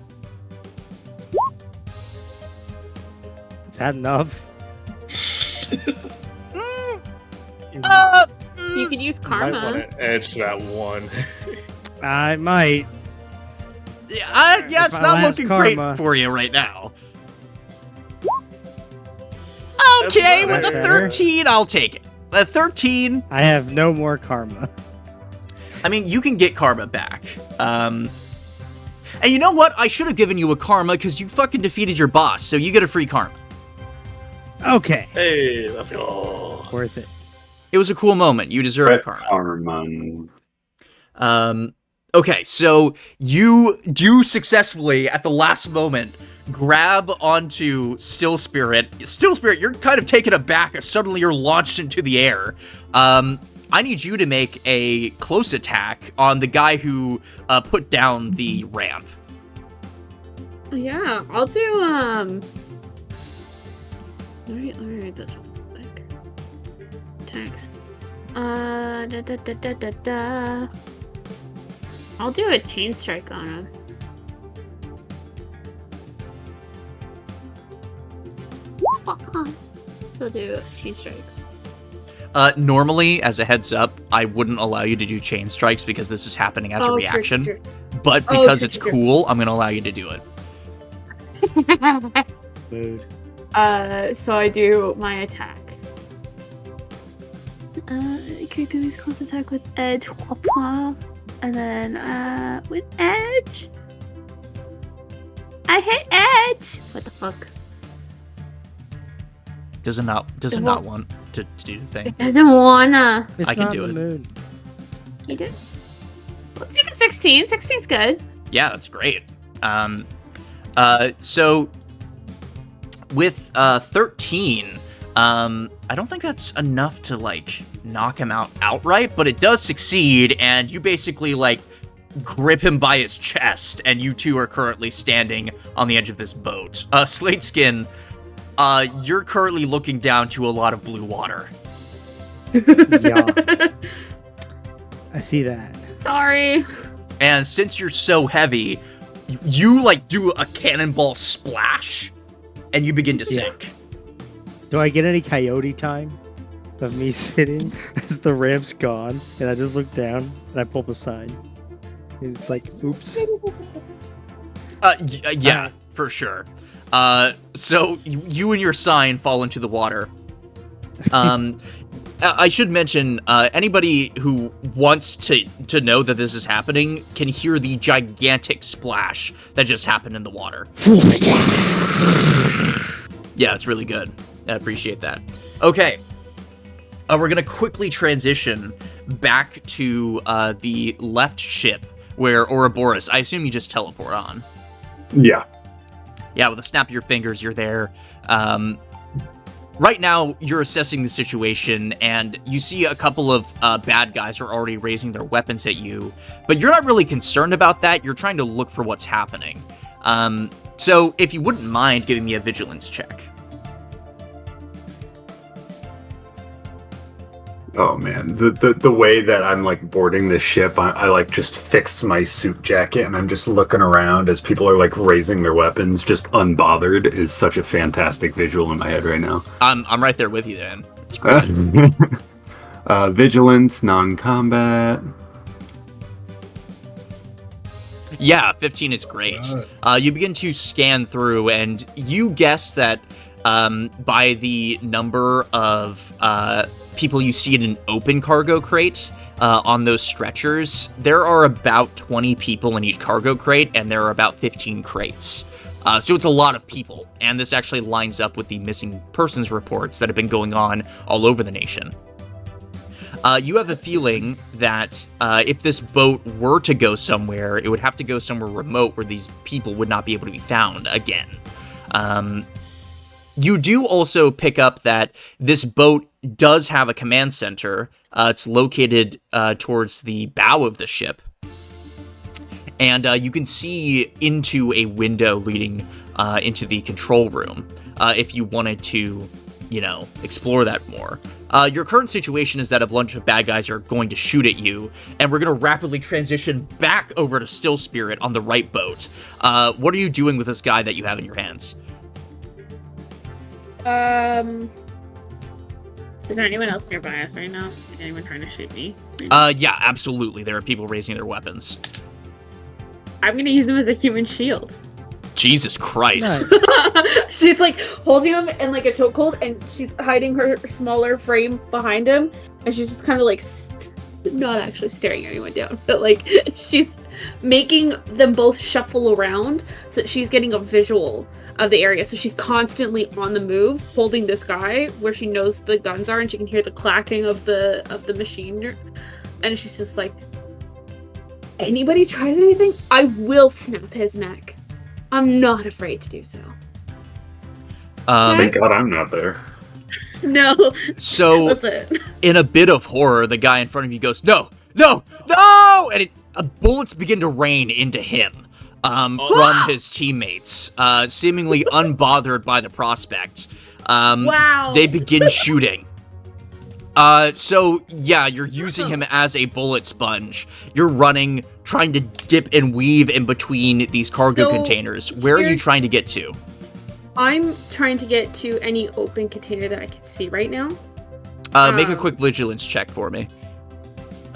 Is that enough? You could use Might karma. want to edge that one. I might. Yeah, it's If I not last looking karma. great for you right now. Okay, That's with a better. 13, I'll take it. A 13, I have no more karma. I mean, you can get karma back. And you know what? I should have given you a karma because you fucking defeated your boss, so you get a free karma. Okay, Hey, let's go. worth it. It was a cool moment. You deserve a Red karma. Karma. Okay, so you do successfully, at the last moment, grab onto Still Spirit. Still Spirit, you're kind of taken aback as suddenly you're launched into the air. I need you to make a close attack on the guy who put down the ramp. Yeah, I'll do let me read this real quick. Text. I'll do a chain strike on him. I'll do chain strike. Normally, as a heads up, I wouldn't allow you to do chain strikes because this is happening as a reaction. True. But because it's cool, I'm going to allow you to do it. Mood. So I do my attack. Can I do this close attack with edge? And then, with edge. I hit edge! What the fuck? Does it not want to do the thing? It doesn't wanna. It's I can not do the it. moon. You do? Let's take a 16. 16's good. Yeah, that's great. So with 13, I don't think that's enough to like knock him out outright, but it does succeed, and you basically like grip him by his chest, and you two are currently standing on the edge of this boat. Slateskin, you're currently looking down to a lot of blue water. Yeah. I see that. Sorry. And since you're so heavy, you like do a cannonball splash, and you begin to sink. Do I get any coyote time of me sitting as the ramp's gone, and I just look down and I pull up a sign, and it's like, oops. Yeah, for sure. So you and your sign fall into the water. I should mention, anybody who wants to know that this is happening can hear the gigantic splash that just happened in the water. Yeah, it's really good. I appreciate that. Okay. We're going to quickly transition back to the left ship where Ouroboros, I assume you just teleport on. Yeah. Yeah, with a snap of your fingers, you're there. Right now, you're assessing the situation, and you see a couple of bad guys are already raising their weapons at you, but you're not really concerned about that. You're trying to look for what's happening. So, if you wouldn't mind giving me a vigilance check. Oh man, the way that I'm like boarding this ship, I like just fix my suit jacket and I'm just looking around as people are like raising their weapons, just unbothered, is such a fantastic visual in my head right now. I'm right there with you, then. It's great. Vigilance, non-combat. Yeah, 15 is great. You begin to scan through, and you guess that by the number of people you see in an open cargo crate on those stretchers, there are about 20 people in each cargo crate, and there are about 15 crates. So it's a lot of people, and this actually lines up with the missing persons reports that have been going on all over the nation. You have a feeling that if this boat were to go somewhere, it would have to go somewhere remote where these people would not be able to be found again. You do also pick up that this boat does have a command center. It's located towards the bow of the ship. And you can see into a window leading into the control room if you wanted to, explore that more. Your current situation is that a bunch of bad guys are going to shoot at you, and we're going to rapidly transition back over to Still Spirit on the right boat. What are you doing with this guy that you have in your hands? Is there anyone else nearby us right now? Anyone trying to shoot me? Yeah, absolutely. There are people raising their weapons. I'm gonna use them as a human shield. Jesus Christ. Nice. She's like holding him in like a chokehold, and she's hiding her smaller frame behind him, and she's just kind of like not actually staring anyone down, but like she's making them both shuffle around so that she's getting a visual of the area. So she's constantly on the move, holding this guy where she knows the guns are, and she can hear the clacking of the machine, and she's just like, anybody tries anything, I will snap his neck. I'm not afraid to do so. Thank God I'm not there. No. So, Listen. In a bit of horror, the guy in front of you goes, no! And bullets begin to rain into him from his teammates, seemingly unbothered by the prospect. Wow. They begin shooting. So, yeah, you're using him as a bullet sponge. You're running, trying to dip and weave in between these cargo containers. Where are you trying to get to? I'm trying to get to any open container that I can see right now. Make a quick vigilance check for me.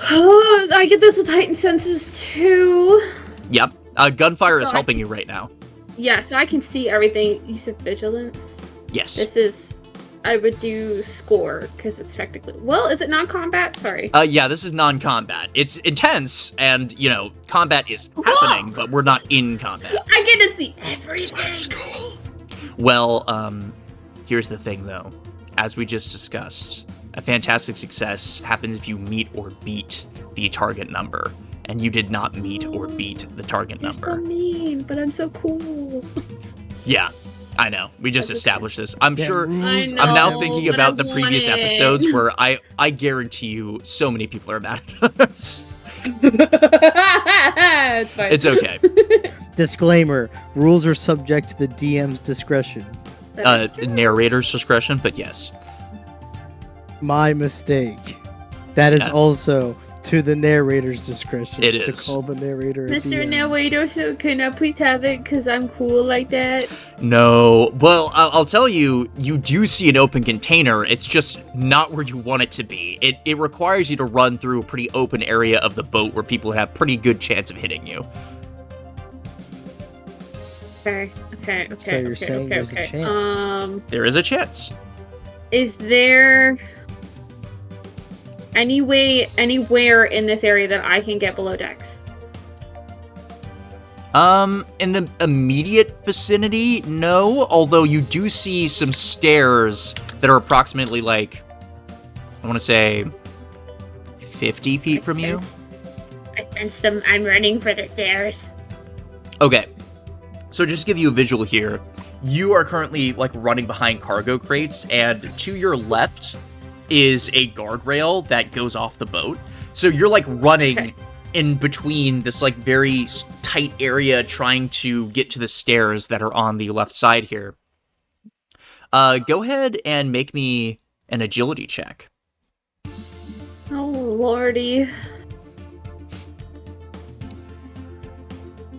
I get this with heightened senses too. Yep. Gunfire So is I helping can- you right now. Yeah, so I can see everything. You said vigilance. Yes. This is. I would do score because it's technically. Well, is it non-combat? Sorry. Yeah, this is non-combat. It's intense, and, combat is happening, but we're not in combat. I get to see everything. Well, here's the thing, though. As we just discussed, a fantastic success happens if you meet or beat the target number, and you did not meet or beat the target You're so number. mean, but I'm so cool. Yeah, I know. We just established this. I'm Yeah, sure... rules I of know. I'm now every- thinking but about I the previous want it. episodes where I guarantee you so many people are mad at us. It's fine. It's okay. Disclaimer: rules are subject to the DM's discretion. That is true. Narrator's discretion, but yes. My mistake. That is Yeah. also to the narrator's discretion. It to is. call the narrator. a Mr. DM. Narrator, so can I please have it because I'm cool like that? No. Well, I'll tell you, you do see an open container. It's just not where you want it to be. It requires you to run through a pretty open area of the boat where people have pretty good chance of hitting you. Okay. So you're saying there's a chance. There is a chance. Is there anywhere in this area that I can get below decks? In the immediate vicinity, no. Although you do see some stairs that are approximately, like, I want to say 50 feet from you. I sense them. I'm running for the stairs. Okay. So just to give you a visual here, you are currently, like, running behind cargo crates, and to your left is a guardrail that goes off the boat. So you're, like, running Okay. in between this, like, very tight area trying to get to the stairs that are on the left side here. Go ahead and make me an agility check. Oh, lordy.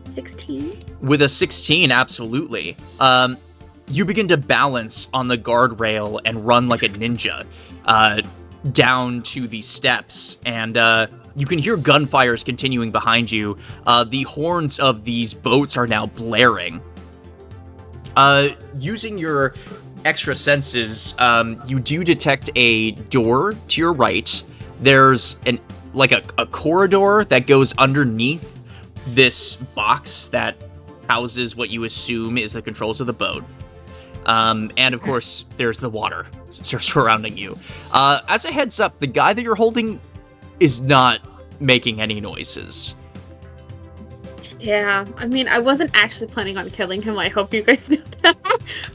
16? With a 16, absolutely. You begin to balance on the guardrail and run like a ninja down to the steps, and you can hear gunfires continuing behind you. The horns of these boats are now blaring. Using your extra senses, you do detect a door to your right. There's a corridor that goes underneath this box that houses what you assume is the controls of the boat. And of course, there's the water surrounding you. As a heads up, the guy that you're holding is not making any noises. Yeah, I mean, I wasn't actually planning on killing him. I hope you guys know that.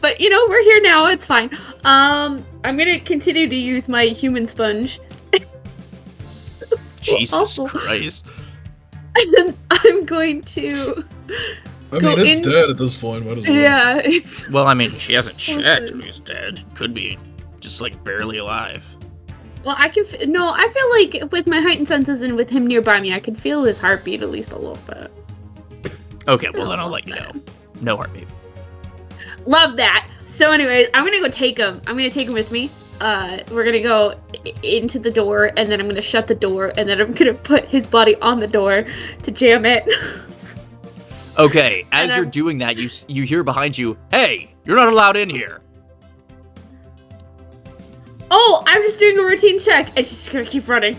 But, we're here now. It's fine. I'm gonna continue to use my human sponge. Jesus awful. Christ. And I'm going to... I Go mean, it's in- dead at this point. Might as well. Yeah, it's... Well, I mean, she hasn't checked Listen. if he's dead. Could be just, like, barely alive. Well, I can... No, I feel like with my heightened senses and with him nearby me, I can feel his heartbeat at least a little bit. Okay, well, then I'll let you know. No heartbeat. Love that. So anyways, I'm gonna go take him. I'm gonna take him with me. We're gonna go into the door, and then I'm gonna shut the door, and then I'm gonna put his body on the door to jam it. Okay, as And you're I'm- doing that, you hear behind you, "Hey, you're not allowed in here." Oh, I'm just doing a routine check, and she's gonna keep running.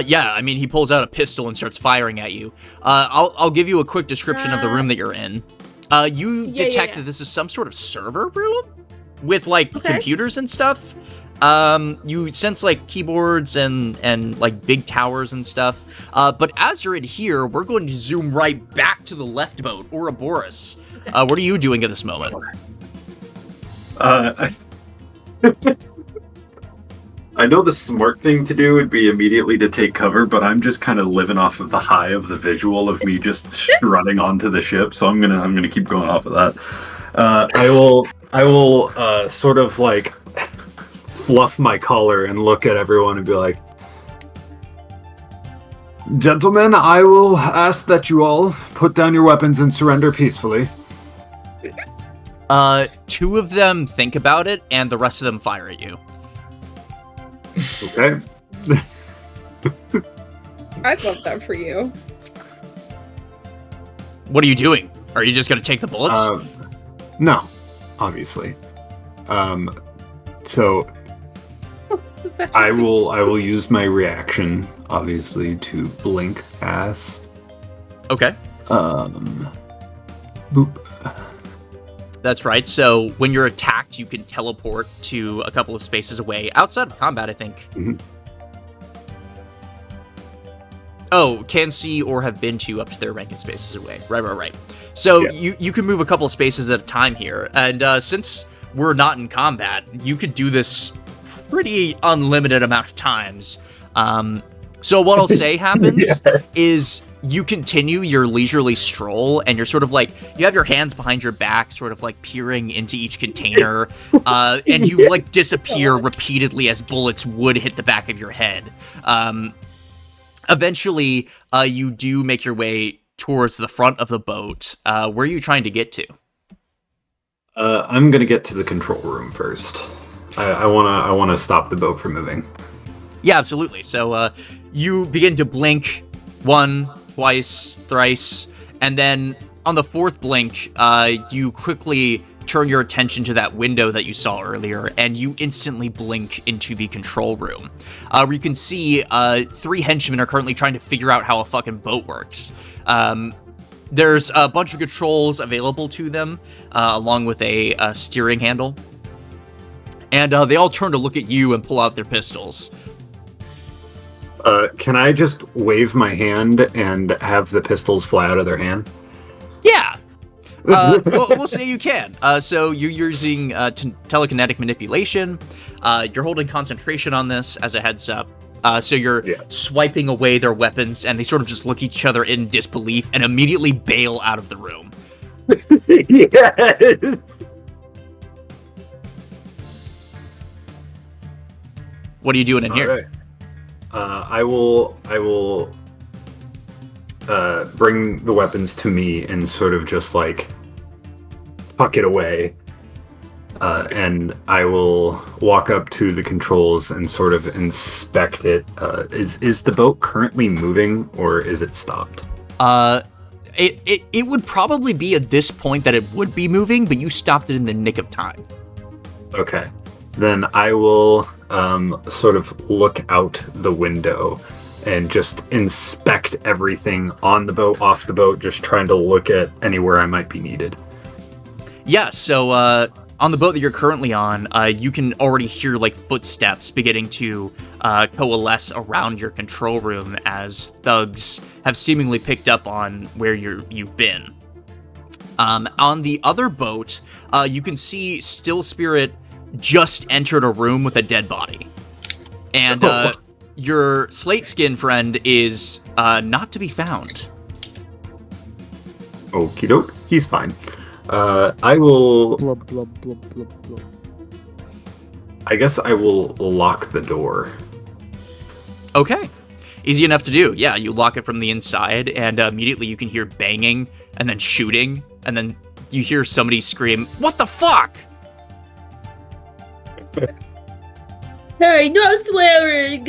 Yeah, I mean, he pulls out a pistol and starts firing at you. I'll give you a quick description of the room that you're in. You Yeah, detect yeah. that this is some sort of server room with, like, Okay. computers and stuff. You sense, like, keyboards and like, big towers and stuff. But as you're in here, we're going to zoom right back to the left boat, Ouroboros. Okay. What are you doing at this moment? I know the smart thing to do would be immediately to take cover, but I'm just kind of living off of the high of the visual of me just running onto the ship. So I'm gonna keep going off of that. I will sort of like fluff my collar and look at everyone and be like, "Gentlemen, I will ask that you all put down your weapons and surrender peacefully." Two of them think about it, and the rest of them fire at you. Okay. I'd love that for you. What are you doing? Are you just gonna take the bullets? No, obviously. So I will use my reaction, obviously, to blink past. Okay. Boop. That's right. So when you're attacked, you can teleport to a couple of spaces away outside of combat, I think. Mhm. Oh, can see or have been to up to their rank in spaces away. Right. So Yes. you can move a couple of spaces at a time here. And since we're not in combat, you could do this pretty unlimited amount of times. So what I'll say happens is you continue your leisurely stroll, and you're sort of like, you have your hands behind your back, sort of like peering into each container, and you like disappear repeatedly as bullets would hit the back of your head. Eventually, you do make your way towards the front of the boat. Where are you trying to get to? I'm gonna get to the control room first. I wanna stop the boat from moving. Yeah, absolutely. So you begin to blink 1, twice, thrice, and then on the fourth blink, you quickly turn your attention to that window that you saw earlier, and you instantly blink into the control room, where you can see 3 henchmen are currently trying to figure out how a fucking boat works. There's a bunch of controls available to them, along with a steering handle, and they all turn to look at you and pull out their pistols. Can I just wave my hand and have the pistols fly out of their hand? Yeah! We'll say you can. So you're using telekinetic manipulation. You're holding concentration on this as a heads up. So you're swiping away their weapons, and they sort of just look at each other in disbelief and immediately bail out of the room. Yes! What are you doing in here? Right. I will bring the weapons to me and sort of just like tuck it away, and I will walk up to the controls and sort of inspect it. Is the boat currently moving, or is it stopped? It would probably be at this point that it would be moving, but you stopped it in the nick of time. Okay. Then I will sort of look out the window and just inspect everything on the boat, off the boat, just trying to look at anywhere I might be needed. Yeah, so on the boat that you're currently on, you can already hear like footsteps beginning to coalesce around your control room as thugs have seemingly picked up on where you've been. On the other boat, you can see Still Spirit just entered a room with a dead body. And your Slateskin friend is not to be found. Okie doke, he's fine. I will... Blub, blub, blub, blub, blub. I guess I will lock the door. Okay. Easy enough to do. Yeah, you lock it from the inside, and immediately you can hear banging, and then shooting, and then you hear somebody scream, "What the fuck?" Hey, no swearing!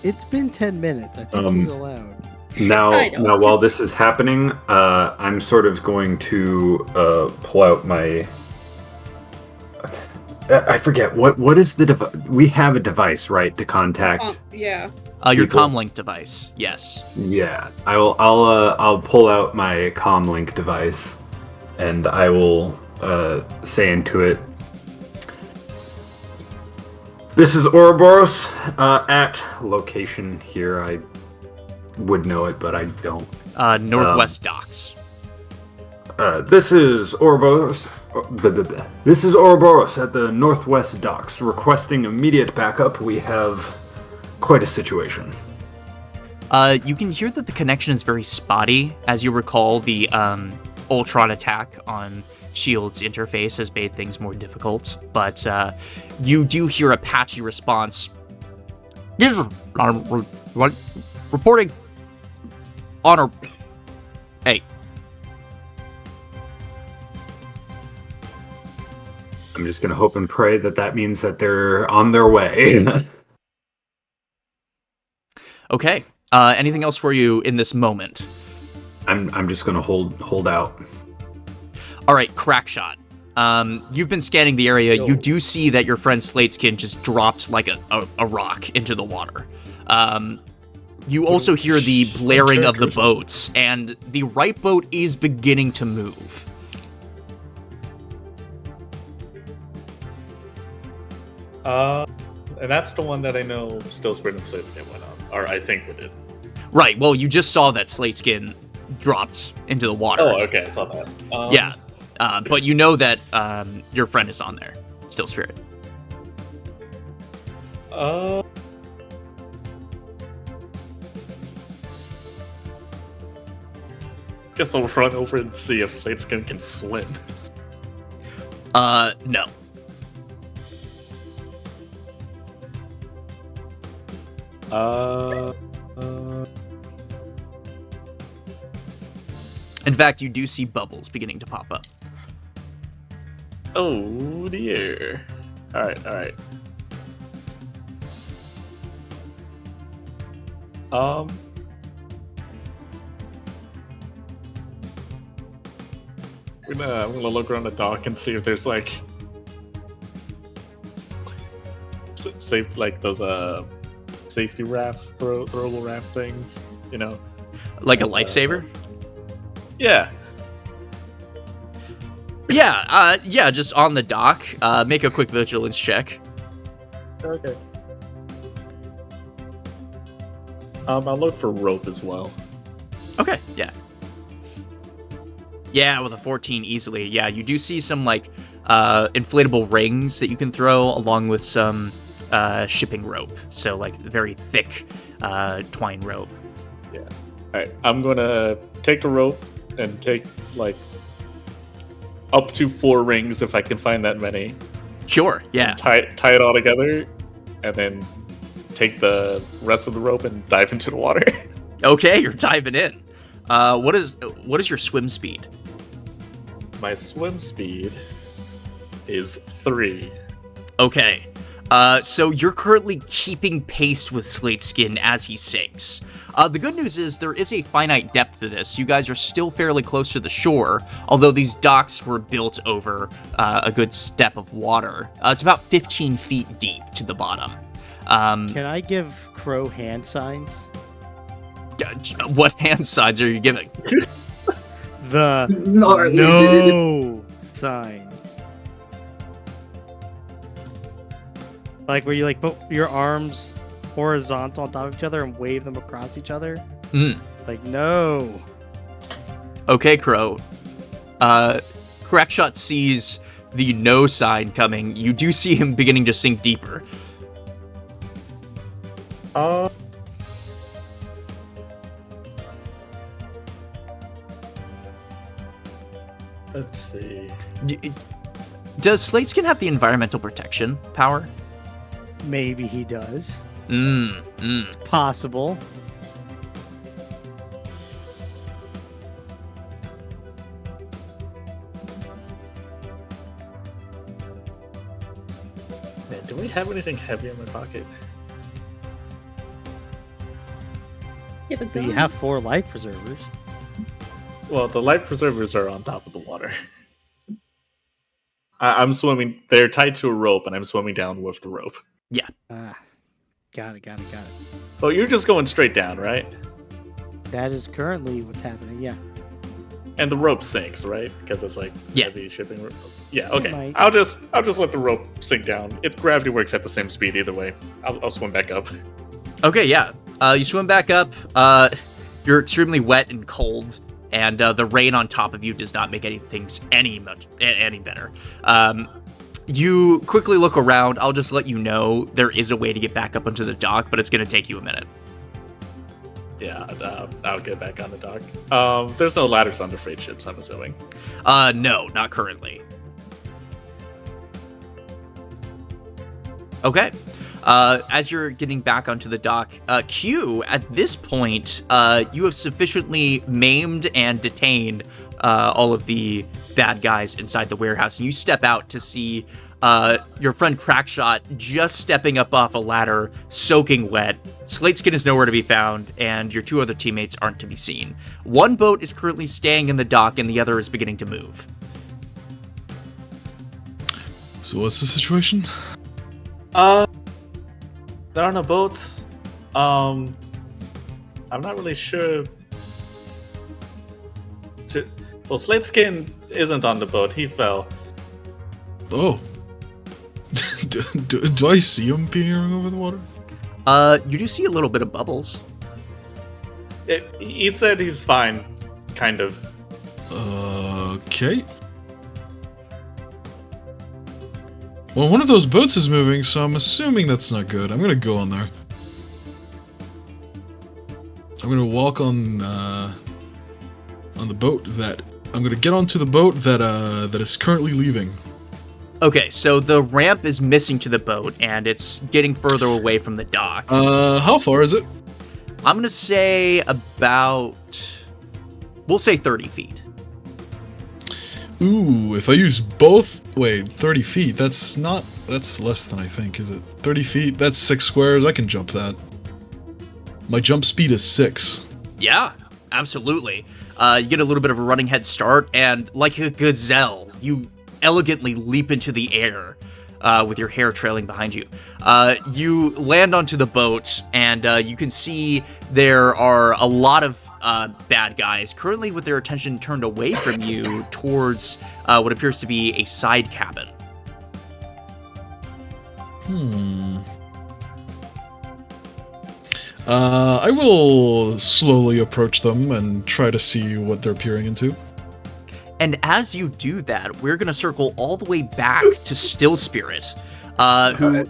It's been 10 minutes. I think he's allowed. Now, I know. while this is happening, I'm sort of going to pull out my... I forget, what is the device? We have a device, right, to contact... Yeah. Your People. comlink device, yes. Yeah, I'll pull out my comlink device, and I will say into it, "This is Ouroboros at location here." I would know it, but I don't. Northwest Docks. This is Ouroboros. This is Ouroboros at the Northwest Docks, requesting immediate backup. We have quite a situation. You can hear that the connection is very spotty. As you recall, the Ultron attack on S.H.I.E.L.D.'s interface has made things more difficult, but you do hear a patchy response. This is reporting honor. Hey. I'm just gonna hope and pray that means that they're on their way. Okay. Anything else for you in this moment? I'm just gonna hold out. All right, Crackshot. You've been scanning the area. You do see that your friend Slateskin just dropped like a rock into the water. You also hear the blaring of the boats, and the right boat is beginning to move. And that's the one that I know Still Squid and Slateskin went on, or I think we did. Right. Well, you just saw that Slateskin dropped into the water. Oh, okay, I saw that. Yeah. But you know that your friend is on there, Still Spirit. Guess I'll run over and see if Slateskin can swim. No. In fact, you do see bubbles beginning to pop up. Oh dear. Alright. I'm gonna look around the dock and see if there's like safe, like those safety raft, throwable raft things, you know, like a lifesaver. Yeah. Yeah, just on the dock. Make a quick vigilance check. Okay. I'll look for rope as well. Okay, yeah. Yeah, with a 14 easily. Yeah, you do see some like inflatable rings that you can throw along with some shipping rope. So like very thick twine rope. Yeah. Alright, I'm gonna take the rope and take like up to 4 rings if I can find that many. Sure, yeah. Tie it all together and then take the rest of the rope and dive into the water. Okay, you're diving in. What is your swim speed? My swim speed is 3. Okay. So you're currently keeping pace with Slateskin as he sinks. The good news is there is a finite depth to this. You guys are still fairly close to the shore, although these docks were built over a good step of water. It's about 15 feet deep to the bottom. Can I give Crow hand signs? What hand signs are you giving? The no sign. Like where you like put your arms horizontal on top of each other and wave them across each other. Like no. Okay, Crow. Crackshot sees the no sign coming. You do see him beginning to sink deeper. Let's see. Does Slateskin have the environmental protection power? Maybe he does. It's It's possible. Man, do we have anything heavy in my pocket? Yeah, but But you have 4 life preservers. Well, the life preservers are on top of the water. I'm swimming. They're tied to a rope, and I'm swimming down with the rope. Got it. Oh, you're just going straight down, right? That is currently what's happening. Yeah. And the rope sinks, right? Because it's like Yeah. heavy shipping. Yeah. Okay. might. I'll just let the rope sink down. Gravity works at the same speed either way. I'll swim back up. Okay, yeah. You swim back up. You're extremely wet and cold, and the rain on top of you does not make things any better. You quickly look around. I'll just let you know there is a way to get back up onto the dock, but it's going to take you a minute. Yeah, I'll get back on the dock. There's no ladders on the freight ships, I'm assuming. No, not currently. Okay. As you're getting back onto the dock, Q, at this point, you have sufficiently maimed and detained all of the bad guys inside the warehouse, and you step out to see your friend Crackshot just stepping up off a ladder, soaking wet. Slateskin is nowhere to be found, and your 2 other teammates aren't to be seen. One boat is currently staying in the dock, and the other is beginning to move. So what's the situation? There are no boats. I'm not really sure. Well, Slateskin isn't on the boat. He fell. Oh. do I see him peering over the water? You do see a little bit of bubbles. He said he's fine, kind of. Okay. Well, one of those boats is moving, so I'm assuming that's not good. I'm gonna go on there. I'm gonna walk on the boat that... I'm gonna get onto the boat that is currently leaving. Okay, so the ramp is missing to the boat, and it's getting further away from the dock. How far is it? I'm gonna say about... We'll say 30 feet. Ooh, if I use both... Wait, 30 feet, that's less than I think, is it? 30 feet, that's 6 squares, I can jump that. My jump speed is 6. Yeah, absolutely. You get a little bit of a running head start, and like a gazelle, you elegantly leap into the air with your hair trailing behind you. You land onto the boat, and you can see there are a lot of bad guys currently with their attention turned away from you towards what appears to be a side cabin. I will slowly approach them and try to see what they're peering into. And as you do that, we're going to circle all the way back to Still Spirit, who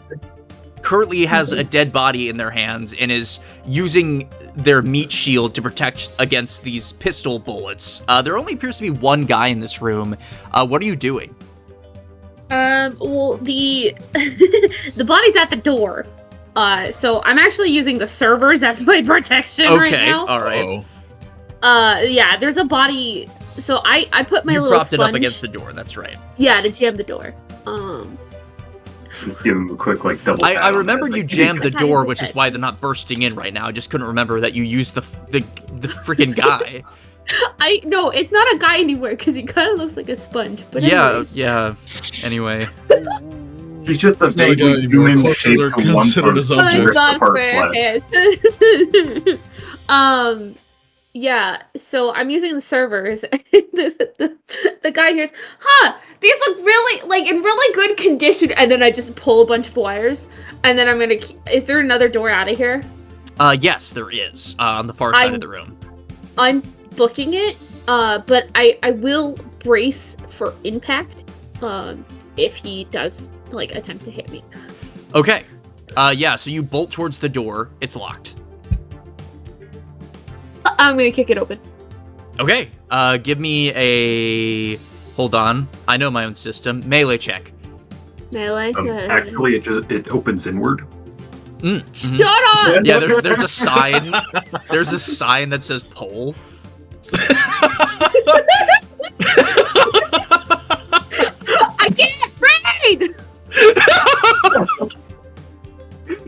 currently has a dead body in their hands and is using their meat shield to protect against these pistol bullets. There only appears to be one guy in this room. What are you doing? Well, the the body's at the door. So I'm actually using the servers as my protection right now. All right. Yeah, there's a body. So I put my you little propped sponge. it up against the door. That's right. Yeah, to jam the door. Just give him a quick double. I remember you jammed the door, which is it. why they're not bursting in right now. I just couldn't remember that you used the freaking guy. No, it's not a guy anymore because he kind of looks like a sponge. But Yeah. Anyway. He's just a It's not a guy vaguely anymore. human Corpses shape are from one considered as part objects. to the rest apart flesh. Yeah, so I'm using the servers. the guy hears, these look really, in really good condition. And then I just pull a bunch of wires. And then I'm going to, is there another door out of here? Yes, there is, on the far side of the room. I'm booking it, but I will brace for impact, if he does, attempt to hit me. Okay. Yeah, so you bolt towards the door. It's locked. I'm gonna kick it open. Okay. Give me a... Hold on. I know my own system. Melee check. Melee? Actually, it opens inward. Shut up! Yeah, there's a sign. There's a sign that says pole. I can't read!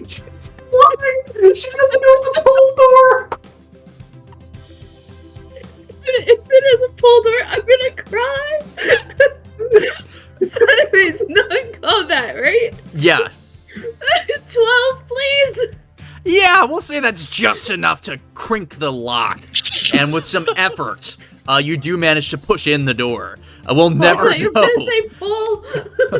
She's blind! She doesn't know it's a pole door! If it is a pull door, I'm gonna cry! So anyways, non-combat, right? Yeah. 12, please! Yeah, we'll say that's just enough to crink the lock. And with some effort, you do manage to push in the door. We'll never You're know. gonna say pull!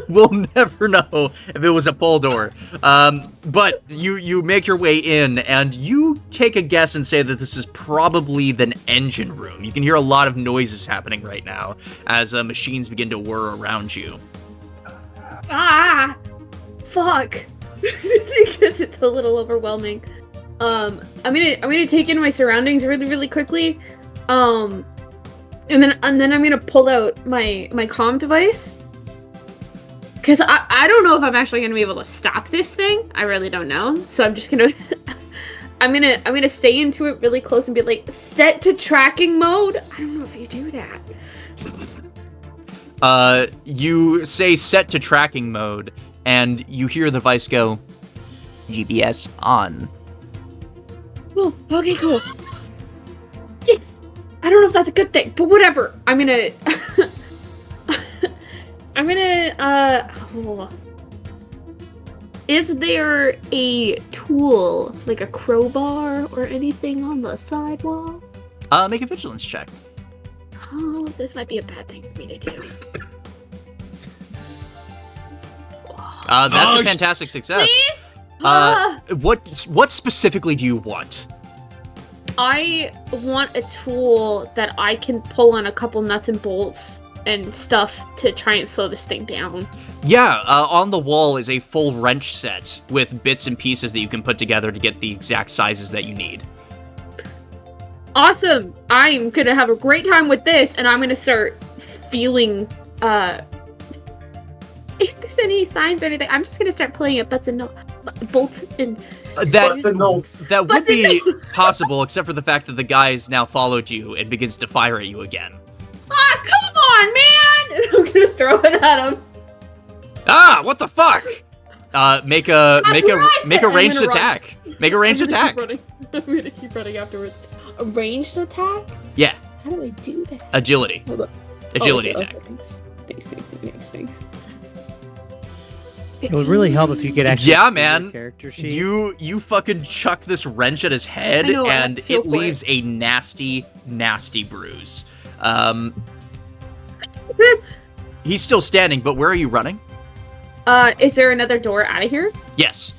We'll never know if it was a pull door. But you make your way in, and you take a guess and say that this is probably the engine room. You can hear a lot of noises happening right now as machines begin to whir around you. Ah! Fuck! Because it's a little overwhelming. I'm gonna take in my surroundings really, really quickly. And then I'm gonna pull out my comm device. Cause I don't know if I'm actually gonna be able to stop this thing. I really don't know. So I'm just gonna I'm gonna stay into it really close and be like, set to tracking mode. I don't know if you do that. You say set to tracking mode, and you hear the device go, GPS on. Oh, okay, cool. Yes. I don't know if that's a good thing, but whatever. I'm gonna. Oh. Is there a tool, like a crowbar or anything on the sidewall? Make a vigilance check. Oh, this might be a bad thing for me to do. That's a fantastic success. Please? What specifically do you want? I want a tool that I can pull on a couple nuts and bolts and stuff to try and slow this thing down. Yeah, on the wall is a full wrench set with bits and pieces that you can put together to get the exact sizes that you need. Awesome! I'm gonna have a great time with this, and I'm gonna start feeling, if there's any signs or anything, I'm just gonna start pulling up bolts and that would be possible, except for the fact that the guy's now followed you and begins to fire at you again. Ah, come on, man! I'm gonna throw it at him. Ah, what the fuck? Make a ranged attack. Make a ranged attack. I'm gonna keep running afterwards. A ranged attack? Yeah. How do I do that? Agility. Hold up. Agility Okay, attack. Thanks. It would really help if you could actually Yeah, see man. your character sheet. You fucking chuck this wrench at his head, I know, and I feel it for leaves a nasty, nasty bruise. He's still standing, but where are you running? Is there another door out of here? Yes.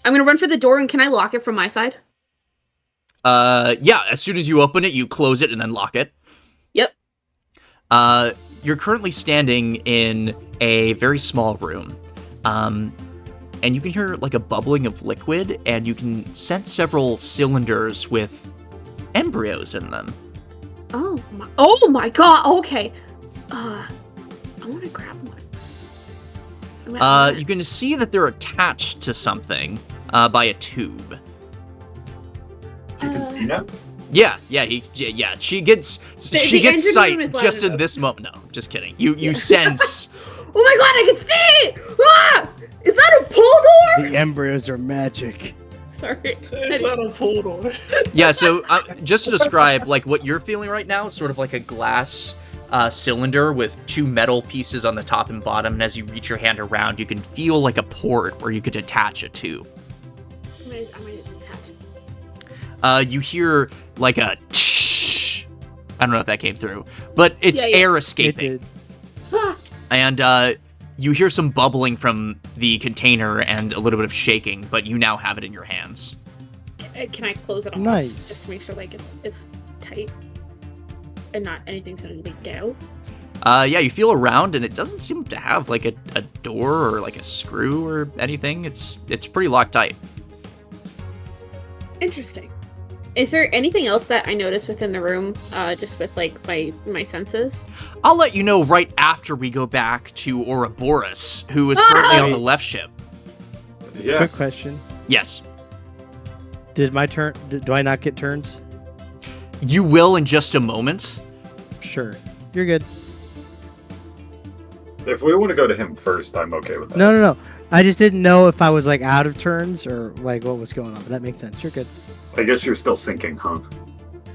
I'm gonna run for the door, and can I lock it from my side? Yeah, as soon as you open it, you close it and then lock it. Yep. You're currently standing in a very small room. And you can hear like a bubbling of liquid, and you can sense several cylinders with embryos in them. Oh my god, okay. I wanna grab one. You can see that they're attached to something, by a tube. You can see now? Yeah, she gets engine sight room is loud just in enough. this moment. No, just kidding. You sense. Oh my god, I can see it! Ah! Is that a pull door? The embryos are magic. Sorry. Is that a pull door? Yeah, so just to describe, like, what you're feeling right now is sort of like a glass cylinder with two metal pieces on the top and bottom, and as you reach your hand around, you can feel like a port where you could attach it to. I might attach. You hear like a tsh. I don't know if that came through, but it's Yeah. air It escaping. did. Ah! And you hear some bubbling from the container and a little bit of shaking, but you now have it in your hands. Can I close it off? Nice. Just to make sure like it's tight and not anything's gonna leak out. Yeah, you feel around, and it doesn't seem to have like a door or like a screw or anything. It's pretty locked tight. Interesting. Is there anything else that I noticed within the room, just with like my senses? I'll let you know right after we go back to Ouroboros, who is currently on the left ship. Yeah. Quick question. Yes. Did my turn? Do I not get turns? You will in just a moment. Sure. You're good. If we want to go to him first, I'm okay with that. No. I just didn't know if I was like out of turns or like what was going on. But that makes sense. You're good. I guess you're still sinking, huh?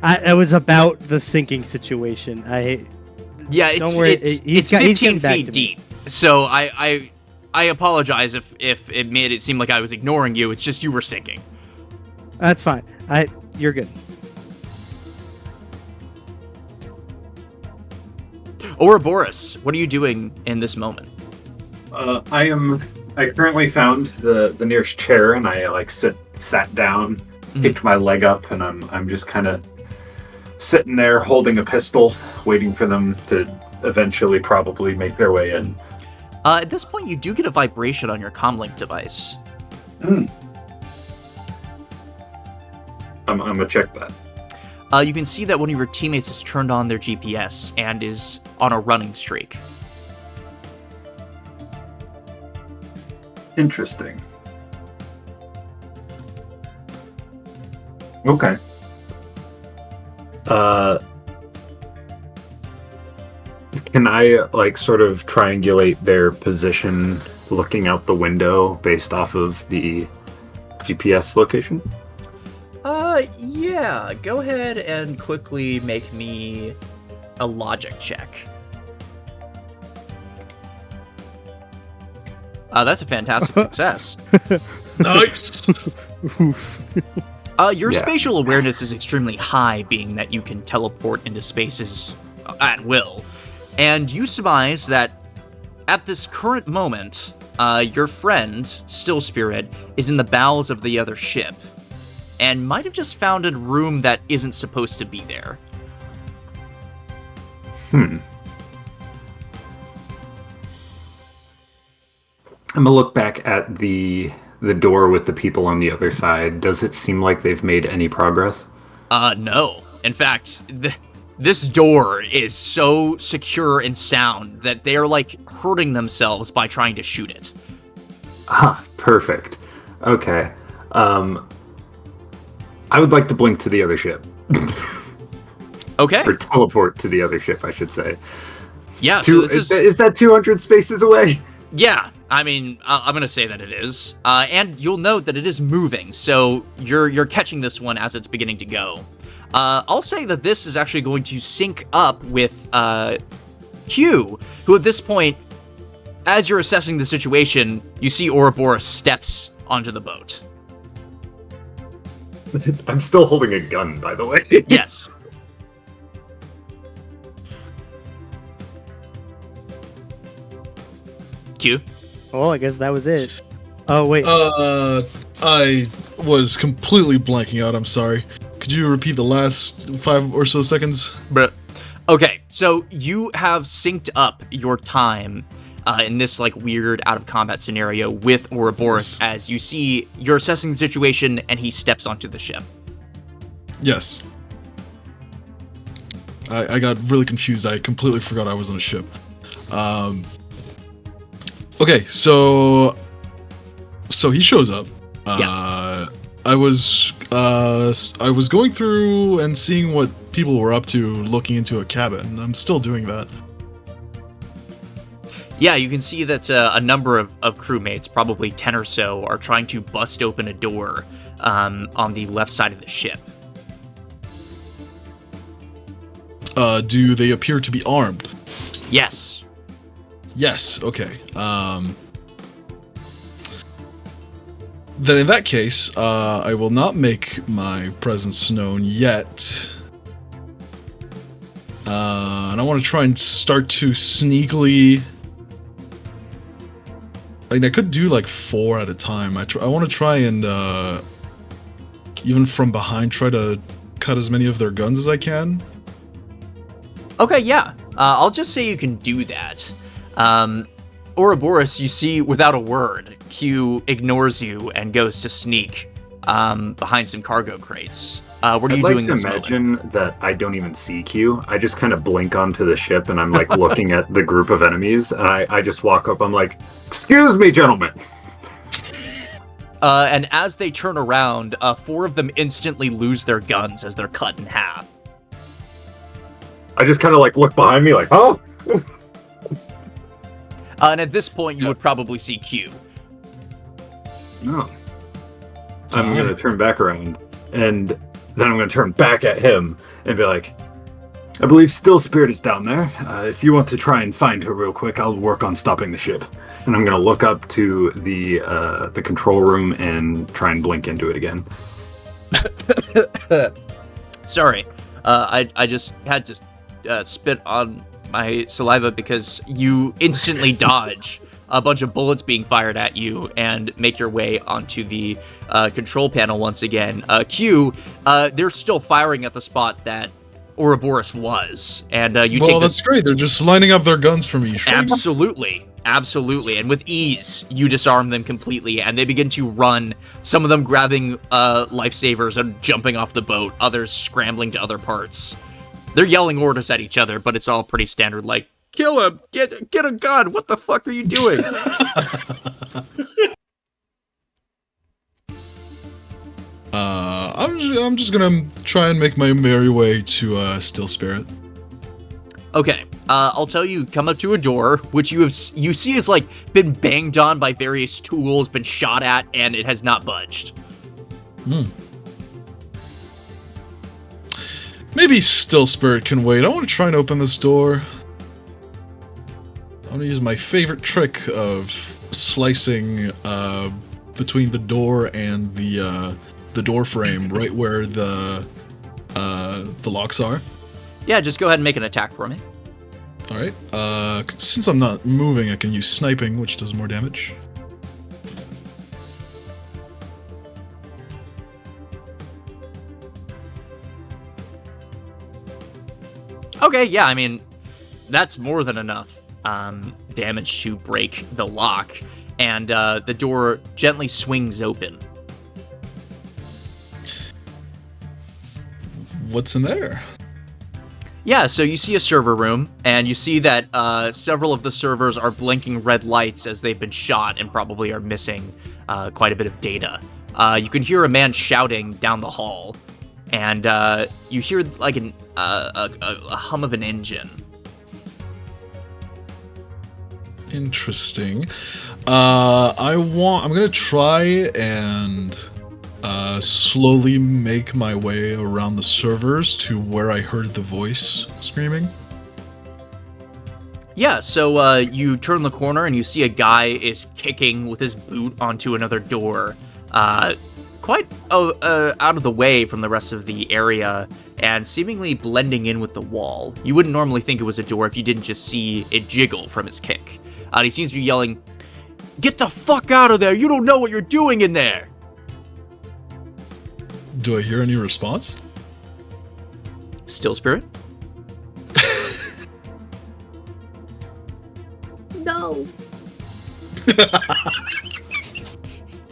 It was about the sinking situation. Yeah, Don't worry, it's he's 15 getting back feet to me. deep. So I apologize if it made it seem like I was ignoring you. It's just you were sinking. That's fine. You're good. Ouroboros, what are you doing in this moment? I currently found the nearest chair, and I like sat down, picked my leg up, and I'm just kind of sitting there holding a pistol, waiting for them to eventually probably make their way in. At this point, you do get a vibration on your comlink device. I'm gonna check that. You can see that one of your teammates has turned on their GPS and is on a running streak. Interesting. Okay. Can I like sort of triangulate their position looking out the window based off of the GPS location? Yeah. Go ahead and quickly make me a logic check. That's a fantastic success. Nice. Your spatial awareness is extremely high, being that you can teleport into spaces at will. And you surmise that at this current moment, your friend, Still Spirit, is in the bowels of the other ship, and might have just found a room that isn't supposed to be there. I'm gonna look back at the door with the people on the other side. Does it seem like they've made any progress? No. In fact, this door is so secure and sound that they are, like, hurting themselves by trying to shoot it. Ah, perfect. Okay. I would like to blink to the other ship. Okay. Or teleport to the other ship, I should say. Yeah, so this is that 200 spaces away? Yeah, I mean, I'm gonna say that it is. And you'll note that it is moving, so you're catching this one as it's beginning to go. I'll say that this is actually going to sync up with Q, who at this point, as you're assessing the situation, you see Ouroboros steps onto the boat. I'm still holding a gun, by the way. Yes. Q? Well, I guess that was it. Oh, wait. I was completely blanking out. I'm sorry. Could you repeat the last 5 or so seconds? Bruh. Okay, so you have synced up your time in this like weird out of combat scenario with Ouroboros as you see you're assessing the situation and he steps onto the ship. Yes. I got really confused. I completely forgot I was on a ship. Okay, so he shows up. I was going through and seeing what people were up to, looking into a cabin. I'm still doing that. Yeah, you can see that a number of crewmates, probably 10 or so, are trying to bust open a door on the left side of the ship. Do they appear to be armed? Yes. Yes, okay. Then in that case, I will not make my presence known yet. And I want to try and start to sneakily... I mean, I could do like 4 at a time. I want to try and, even from behind, try to cut as many of their guns as I can. Okay, yeah. I'll just say you can do that. Ouroboros, you see, without a word, Q ignores you and goes to sneak behind some cargo crates. What are you doing this moment? I'd like to imagine that I don't even see Q. I just kind of blink onto the ship and I'm like looking at the group of enemies and I just walk up. I'm like, "Excuse me, gentlemen." And as they turn around, 4 of them instantly lose their guns as they're cut in half. I just kind of like look behind me like, "Oh." And at this point, you would probably see Q. No. I'm going to turn back around, and then I'm going to turn back at him and be like, "I believe Still Spirit is down there. If you want to try and find her real quick, I'll work on stopping the ship." And I'm going to look up to the control room and try and blink into it again. Sorry. I just had to spit on my saliva because you instantly dodge a bunch of bullets being fired at you and make your way onto the control panel once again. Q, they're still firing at the spot that Ouroboros was, and you take that's great. They're just lining up their guns for me. Absolutely. And with ease, you disarm them completely, and they begin to run, some of them grabbing lifesavers and jumping off the boat, others scrambling to other parts. They're yelling orders at each other, but it's all pretty standard, like, "Kill him! Get a gun! What the fuck are you doing?" I'm just gonna try and make my merry way to Still Spirit. Okay, I'll tell you, come up to a door, which you see has like been banged on by various tools, been shot at, and it has not budged. Maybe Still Spirit can wait. I want to try and open this door. I'm gonna use my favorite trick of slicing between the door and the door frame, right where the locks are. Yeah, just go ahead and make an attack for me. All right. Since I'm not moving, I can use sniping, which does more damage. Okay, yeah, I mean, that's more than enough damage to break the lock, and the door gently swings open. What's in there? Yeah, so you see a server room, and you see that several of the servers are blinking red lights as they've been shot and probably are missing quite a bit of data. You can hear a man shouting down the hall, and you hear like a hum of an engine. Interesting. I'm gonna try and slowly make my way around the servers to where I heard the voice screaming. Yeah, so you turn the corner and you see a guy is kicking with his boot onto another door, quite out of the way from the rest of the area and seemingly blending in with the wall. You wouldn't normally think it was a door if you didn't just see it jiggle from his kick. He seems to be yelling, "Get the fuck out of there! You don't know what you're doing in there!" Do I hear any response? Still Spirit? No.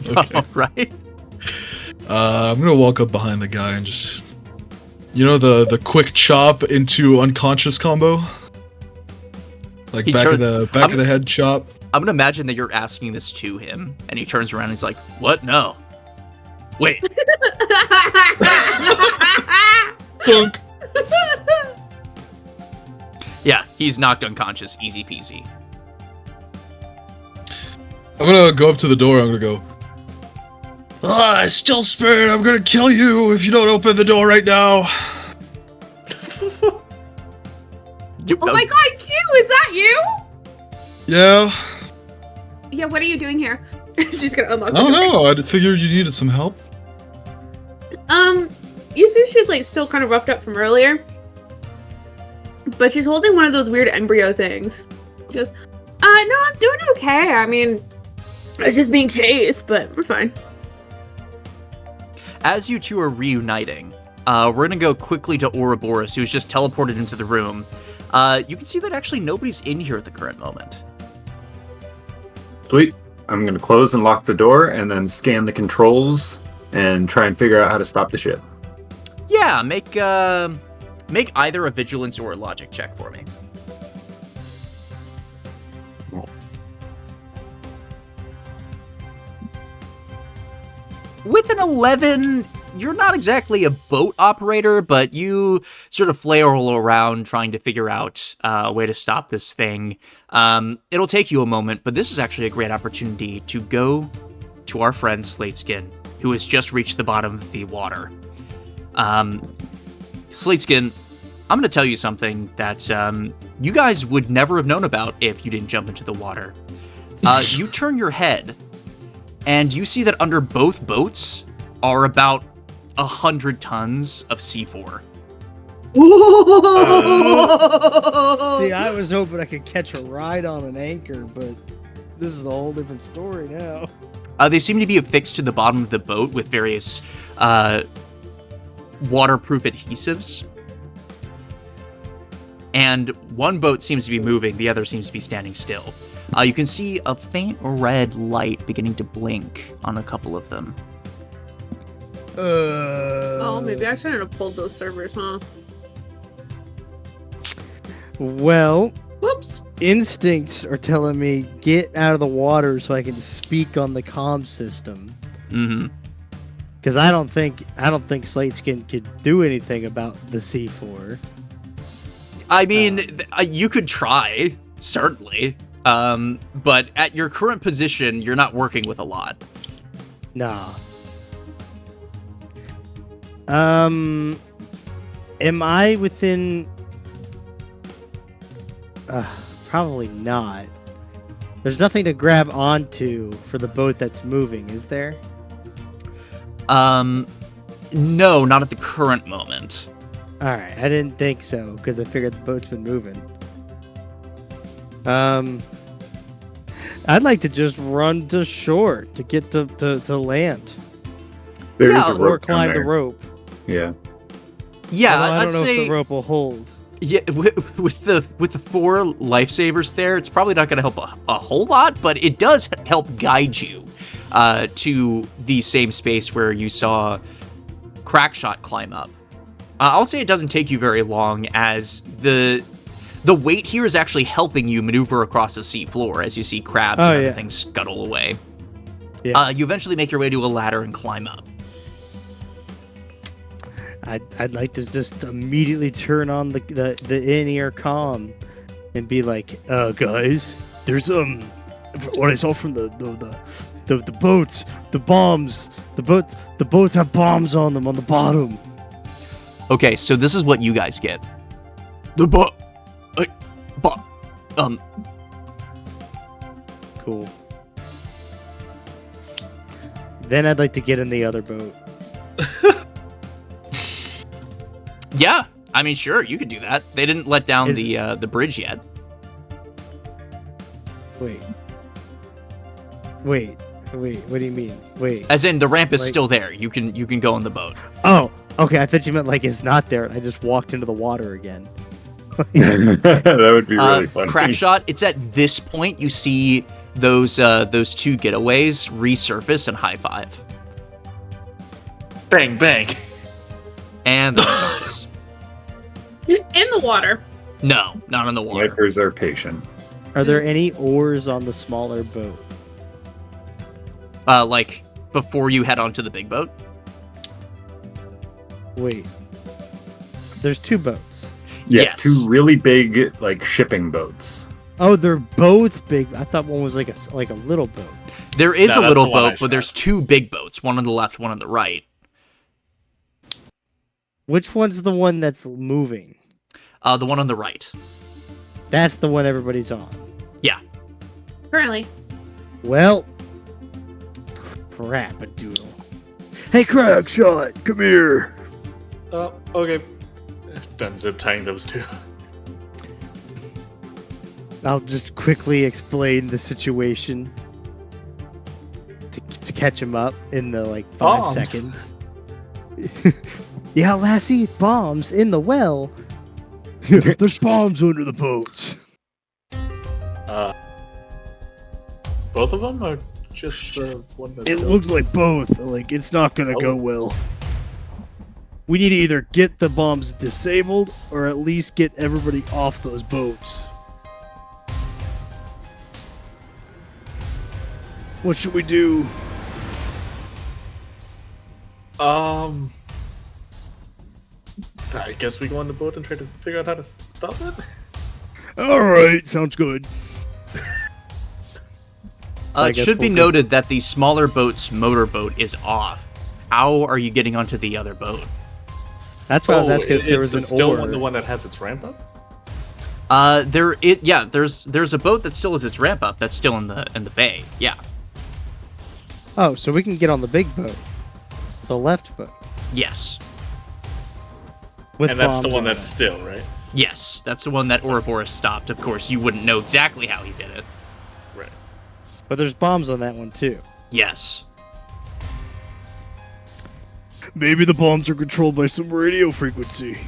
Okay. All right. I'm gonna walk up behind the guy and just, the quick chop into unconscious combo, like He back turned- of the head chop. I'm gonna imagine that you're asking this to him, and he turns around and he's like, "What? No. Wait." Thunk. Yeah, he's knocked unconscious, easy peasy. I'm gonna go up to the door. I'm gonna go, Still Spirit, I'm gonna kill you if you don't open the door right now. Oh my god, Q, is that you? Yeah. Yeah, what are you doing here? She's gonna unlock I the don't door. know. I figured you needed some help. You see she's like still kind of roughed up from earlier. But she's holding one of those weird embryo things. She goes, no, I'm doing okay. I mean, I was just being chased, but we're fine. As you two are reuniting, we're gonna go quickly to Ouroboros, who's just teleported into the room. You can see that actually nobody's in here at the current moment. Sweet. I'm going to close and lock the door and then scan the controls and try and figure out how to stop the ship. Yeah, make either a vigilance or a logic check for me. With an 11, you're not exactly a boat operator, but you sort of flail around trying to figure out a way to stop this thing. It'll take you a moment, but this is actually a great opportunity to go to our friend Slateskin, who has just reached the bottom of the water. Slateskin, I'm going to tell you something that you guys would never have known about if you didn't jump into the water. You turn your head, and you see that under both boats are about 100 tons of C4. See, I was hoping I could catch a ride on an anchor, but this is a whole different story now. They seem to be affixed to the bottom of the boat with various waterproof adhesives. And one boat seems to be moving, the other seems to be standing still. You can see a faint red light beginning to blink on a couple of them. Oh, maybe I shouldn't have pulled those servers, huh? Well, Whoops. instincts are telling me get out of the water so I can speak on the comm system. Mm-hmm. Because I don't think Slateskin could do anything about the C4. I mean, you could try, certainly. But at your current position, you're not working with a lot. Nah. Am I within... probably not. There's nothing to grab onto for the boat that's moving, is there? No, not at the current moment. Alright, I didn't think so, because I figured the boat's been moving. I'd like to just run to shore to get to land. There's Yeah, a Or rope down climb the there. rope. Yeah. Yeah, Although I I'd don't know say if the rope will hold. yeah, with the 4 lifesavers there, it's probably not going to help a whole lot, but it does help guide you to the same space where you saw Crackshot climb up. I'll say it doesn't take you very long, as the weight here is actually helping you maneuver across the sea floor as you see crabs and other things scuttle away. Yeah. You eventually make your way to a ladder and climb up. I'd like to just immediately turn on the in-ear comm and be like, guys, there's what I saw from the boats, the bombs, the boats have bombs on them on the bottom. Okay, so this is what you guys get. Cool. Then I'd like to get in the other boat. Yeah, I mean, sure, you could do that. They didn't let down Is- the bridge yet. Wait, what do you mean? Wait. As in, the ramp is Like- still there. You can go on the boat. Oh, okay, I thought you meant like it's not there and I just walked into the water again. That would be really funny. Crackshot, it's at this point you see those 2 getaways resurface and high five. Bang, bang. And they're unconscious. In the water. No, not in the water. Wipers are patient. Are there any oars on the smaller boat? Like, before you head onto the big boat? Wait. There's 2 boats. Yeah, Yes. 2 really big like shipping boats. Oh, they're both big. I thought one was like a little boat. There is No, a that's little the one I boat, but there's 2 big boats. One on the left, one on the right. Which one's the one that's moving? The one on the right. That's the one everybody's on. Yeah. Currently. Well, crap a doodle. Hey, Crackshot, come here. Oh, okay. Done zip tying those 2. I'll just quickly explain the situation to catch him up in the 5 Bombs. seconds. Yeah, lassie, bombs in the well. There's bombs under the boats. Both of them, or just the one that's It looks like both. Like, it's not gonna go well. We need to either get the bombs disabled or at least get everybody off those boats. What should we do? I guess we go on the boat and try to figure out how to stop it. Alright, sounds good. I It guess should be we'll go- noted that the smaller boat's motorboat is off. How are you getting onto the other boat? That's why I was asking if there was an still oar. the one that has its ramp up. There's a boat that still has its ramp up. That's still in the bay. Yeah. Oh, so we can get on the big boat. The left boat. Yes. With And that's the bombs one on that's it. still, right? Yes, that's the one that Ouroboros stopped. Of course, you wouldn't know exactly how he did it. Right. But there's bombs on that one too. Yes. Maybe the bombs are controlled by some radio frequency.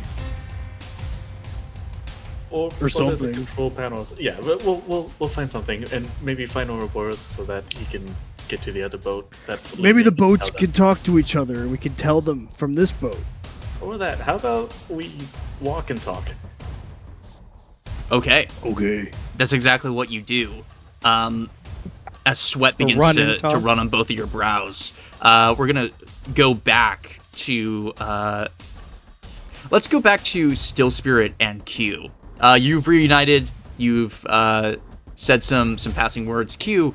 Or Or something. there's a control panels. Yeah, we'll find something and maybe find Ouroboros so that he can get to the other boat. That's Maybe the leaving. boats How can talk to each other and we can tell them from this boat. Or that. How about we walk and talk? Okay. Okay. That's exactly what you do. As sweat begins run to and talk? run on both of your brows. We're gonna go back to let's go back to Still Spirit and Q. You've reunited. You've said some passing words. Q,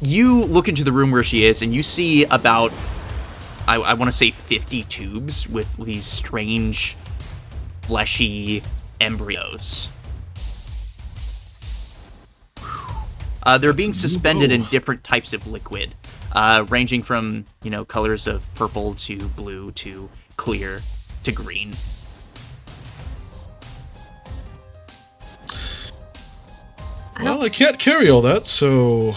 you look into the room where she is, and you see about, I want to say 50 tubes with these strange, fleshy embryos. They're being suspended in different types of liquid, ranging from, colors of purple to blue to clear to green. Well, I can't carry all that, so...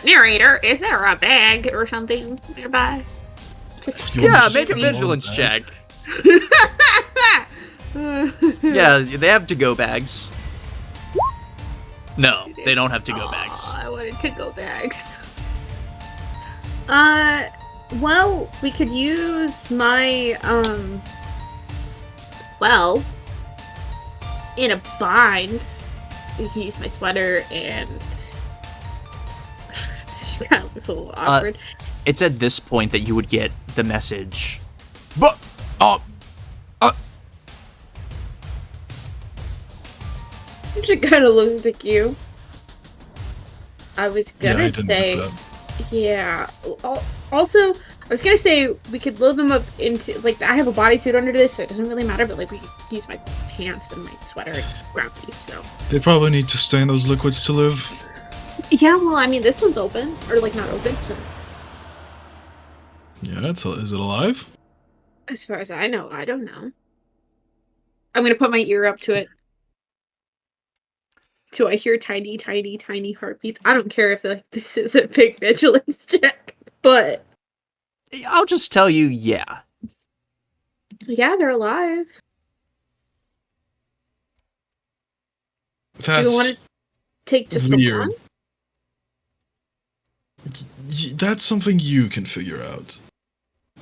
Narrator, is there a bag or something nearby? Make a vigilance check. Yeah, they have to-go bags. No, they don't have to-go bags. I wanted to-go bags. Well, we could use my, in a bind, we can use my sweater and... She kind of looks a little awkward. It's at this point that you would get the message. She kind of looks like you. I was gonna say... Yeah. Also, I was gonna say we could load them up into, I have a bodysuit under this, so it doesn't really matter, but, we could use my pants and my sweater and grab these, so. They probably need to stay in those liquids to live. Yeah, well, I mean, this one's open. Or, not open, so. Yeah, is it alive? As far as I know, I don't know. I'm gonna put my ear up to it. Do I hear tiny, tiny, tiny heartbeats? I don't care if, this is a big vigilance check, but... I'll just tell you, yeah. Yeah, they're alive. That's Do you want to take just weird. the one? That's something you can figure out.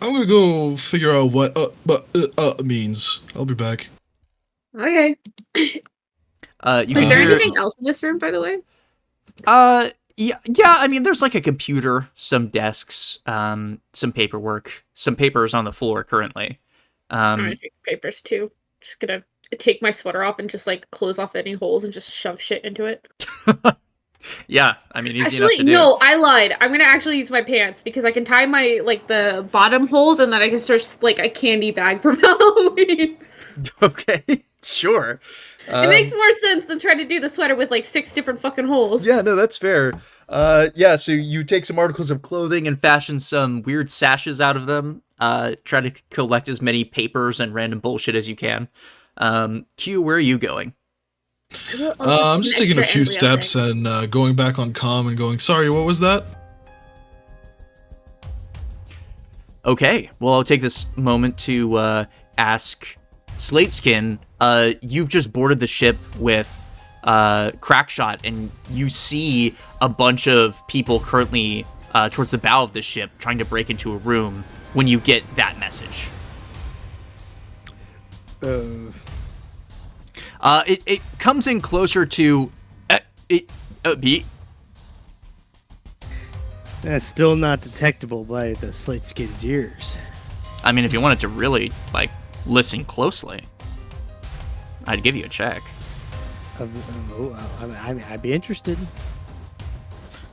I'm gonna go figure out what means. I'll be back. Okay. Is there anything else in this room, by the way? Yeah, I mean, there's a computer, some desks, some paperwork, some papers on the floor currently. I'm gonna take the papers too. Just gonna take my sweater off and just close off any holes and just shove shit into it. Yeah, I mean, easy enough to do. Actually, no, I lied. I'm gonna actually use my pants because I can tie my the bottom holes and then I can start a candy bag from Halloween. Okay, sure. It makes more sense than trying to do the sweater with 6 different fucking holes. Yeah, no, that's fair. Yeah, so you take some articles of clothing and fashion some weird sashes out of them. Try to collect as many papers and random bullshit as you can. Q, where are you going? I'm just taking a few steps and going back on comm and going, sorry, what was that? Okay, well, I'll take this moment to ask Slateskin, you've just boarded the ship with Crackshot, and you see a bunch of people currently towards the bow of the ship trying to break into a room when you get that message. It comes in closer to B. That's still not detectable by the Slateskin's ears. I mean, if you wanted to really listen closely, I'd give you a check. I'd be interested.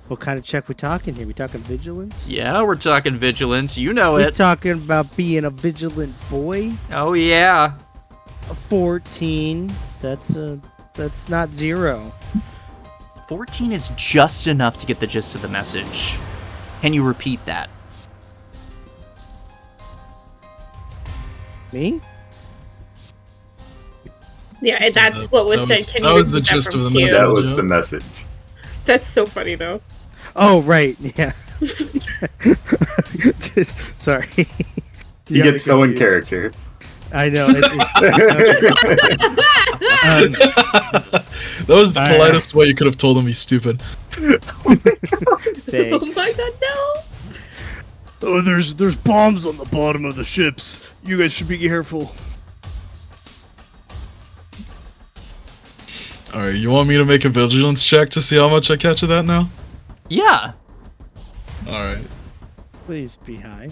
What kind of check we talking here? We talking vigilance? Yeah, we're talking vigilance. You know it. We're talking about being a vigilant boy. Oh yeah. A 14. That's not 0. 14 is just enough to get the gist of the message. Can you repeat that? Me? Yeah, that's what was said. Can that you was the repeat that gist from of the Q? message. That was the message. That's so funny, though. Oh, right. Yeah. Sorry. You get so in character. I know. That was the politest way you could have told him he's stupid. Thanks. Oh my god, no! Oh, there's bombs on the bottom of the ships. You guys should be careful. Alright, you want me to make a vigilance check to see how much I catch of that now? Yeah. Alright. Please be high.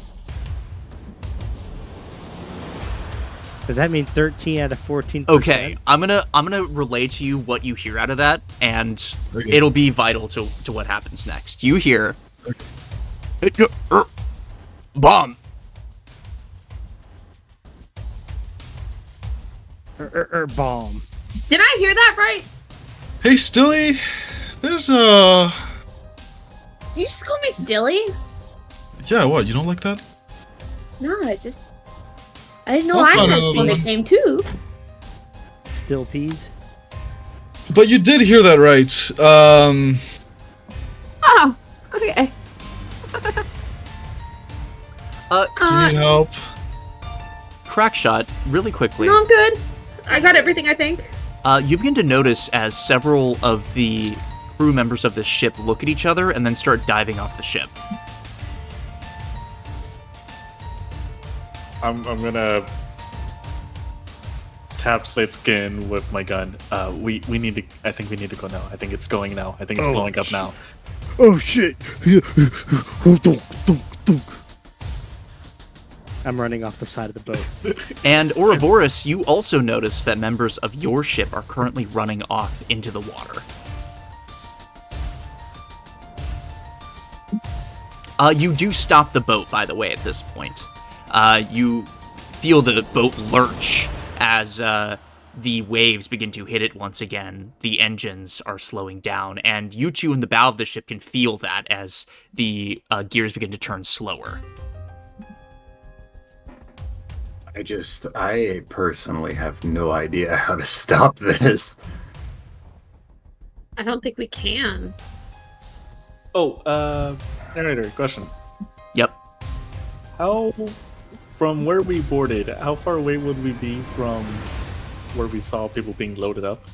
Does that mean 13 out of 14%? Okay, I'm gonna relay to you what you hear out of that, and it'll be vital to what happens next. You hear bomb. Bomb. Did I hear that right? Hey, Stilly, there's Did you just call me Stilly? Yeah, what? You don't like that? No, it's just... I didn't know I had a cool nickname too. Still peas. But you did hear that right. Oh, okay. Can you help? Crackshot, really quickly. No, I'm good. I got everything, I think. You begin to notice as several of the crew members of the ship look at each other and then start diving off the ship. I'm gonna tap Slateskin with my gun. We need to. I think we need to go now. I think it's going now. I think it's blowing up now. Oh shit! I'm running off the side of the boat. And Ouroboros, you also notice that members of your ship are currently running off into the water. You do stop the boat, by the way, at this point. You feel the boat lurch as the waves begin to hit it once again. The engines are slowing down, and you two in the bow of the ship can feel that as the gears begin to turn slower. I personally have no idea how to stop this. I don't think we can. Oh, narrator, question. Yep. How, from where we boarded, how far away would we be from where we saw people being loaded up?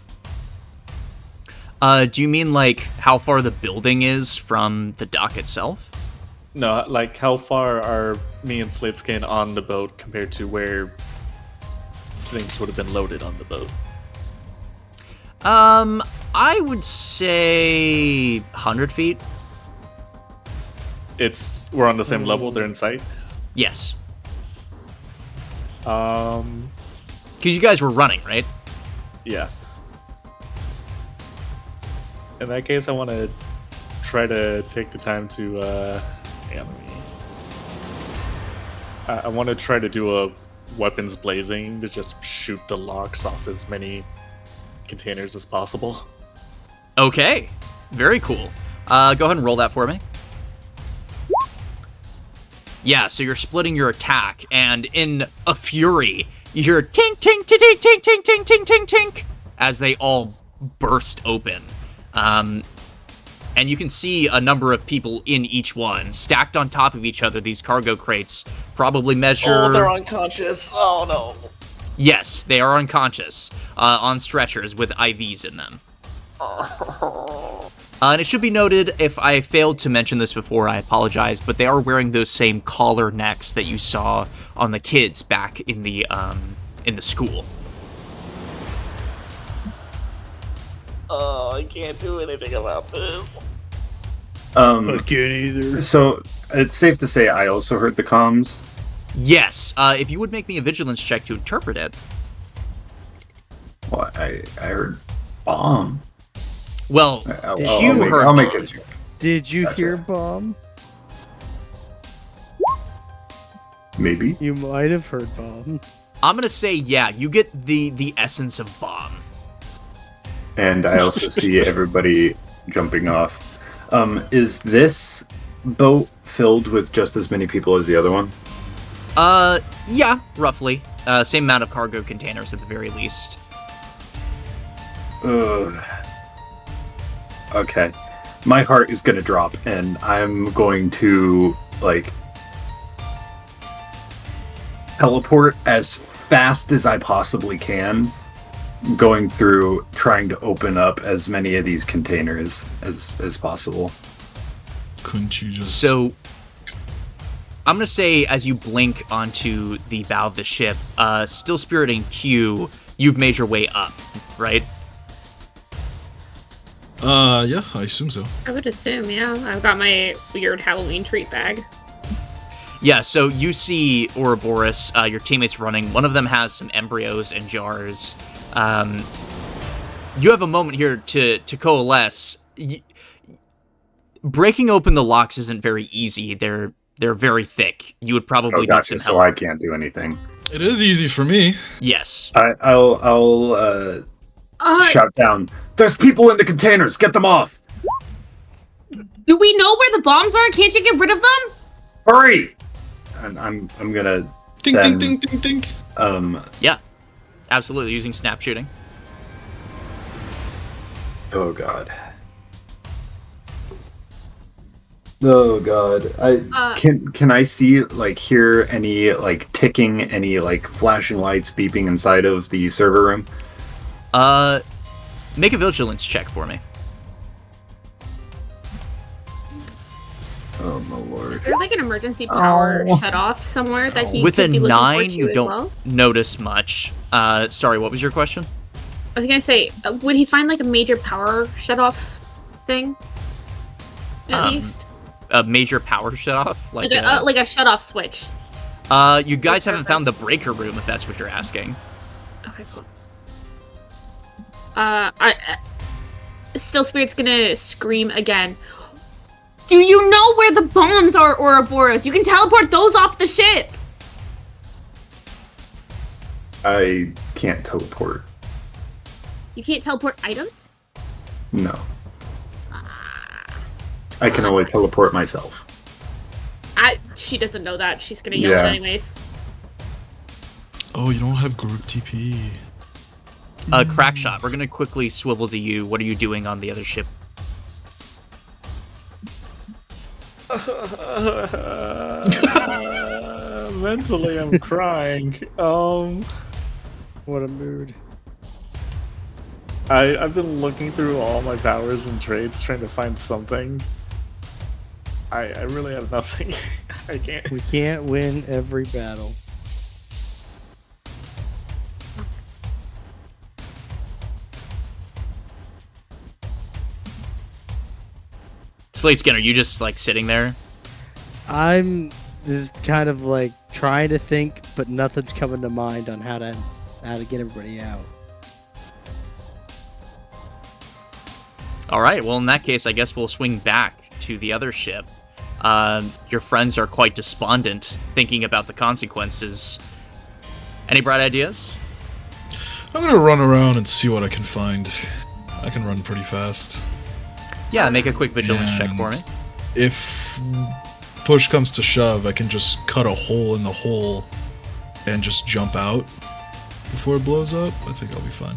Do you mean like how far the building is from the dock itself? No, like how far are me and Slateskin on the boat compared to where things would have been loaded on the boat? I would say 100 feet. We're on the same level, they're in sight? Yes. Um, Because you guys were running, right? yeah. In that case, I want to try to take the time to, hang on, I want to try to do a weapons blazing to just shoot the locks off as many containers as possible. Okay. Very cool. Go ahead and roll that for me. Yeah, so you're splitting your attack, and in a fury, you hear tink, tink, tink, tink, tink, tink, tink, tink, tink, tink, as they all burst open. And you can see a number of people in each one, stacked on top of each other. These cargo crates probably measure... Oh, they're unconscious. Oh, no. Yes, they are unconscious, on stretchers with IVs in them. And it should be noted, if I failed to mention this before, I apologize, but they are wearing those same collar necks that you saw on the kids back in the school. Oh, I can't do anything about this. I can't either. So it's safe to say I also heard the comms. Yes, if you would make me a vigilance check to interpret it. Well, I heard bomb. Well, I'll heard make bomb. it. Did you Gotcha. hear bomb? Maybe. You might have heard bomb. I'm gonna say, yeah, you get the essence of bomb. And I also see everybody jumping off. Is this boat filled with just as many people as the other one? Yeah, roughly. Same amount of cargo containers at the very least. Okay. My heart is gonna drop, and I'm going to, teleport as fast as I possibly can, going through, trying to open up as many of these containers as possible. Couldn't you just... So, I'm gonna say, as you blink onto the bow of the ship, Still Spirit and Q, you've made your way up, right? Yeah, I assume so. I would assume, yeah. I've got my weird Halloween treat bag. Yeah, so you see Ouroboros, your teammates running. One of them has some embryos and jars. You have a moment here to coalesce. Breaking open the locks isn't very easy. They're very thick. You would probably need some help. So I can't do anything. It is easy for me. Yes. I'll shout down. There's people in the containers. Get them off. Do we know where the bombs are? Can't you get rid of them? Hurry! And I'm gonna Ding, then, ding, ding, ding, ding. Yeah, absolutely, using snap shooting. Oh god. Oh god. Can I see, like, hear any, like, ticking, any, like, flashing lights beeping inside of the server room? Make a vigilance check for me. Oh my lord. Is there like an emergency power shut off somewhere that he With could a be looking 9, for you as don't well? notice much. Sorry, what was your question? I was gonna say, would he find like a major power shut off thing? At least A major power shutoff? like a shut off switch. You guys haven't found the breaker room, if that's what you're asking. Okay, cool. Still Spirit's gonna scream again. Do you know where the bombs are, Ouroboros? You can teleport those off the ship! I can't teleport. You can't teleport items? No. I can only teleport myself. She doesn't know that. She's gonna yell it anyways. Oh, you don't have group TP. Crackshot, we're gonna quickly swivel to you. What are you doing on the other ship? Mentally, I'm crying. What a mood. I've been looking through all my powers and traits, trying to find something. I really have nothing. I can't. We can't win every battle. Slateskin, are you just like sitting there? I'm just kind of like trying to think, but nothing's coming to mind on how to get everybody out. All right, well, in that case, I guess we'll swing back to the other ship. Your friends are quite despondent, thinking about the consequences. Any bright ideas? I'm gonna run around and see what I can find. I can run pretty fast. Yeah, make a quick vigilance check for me. If push comes to shove, I can just cut a hole in the hole and just jump out before it blows up. I think I'll be fine.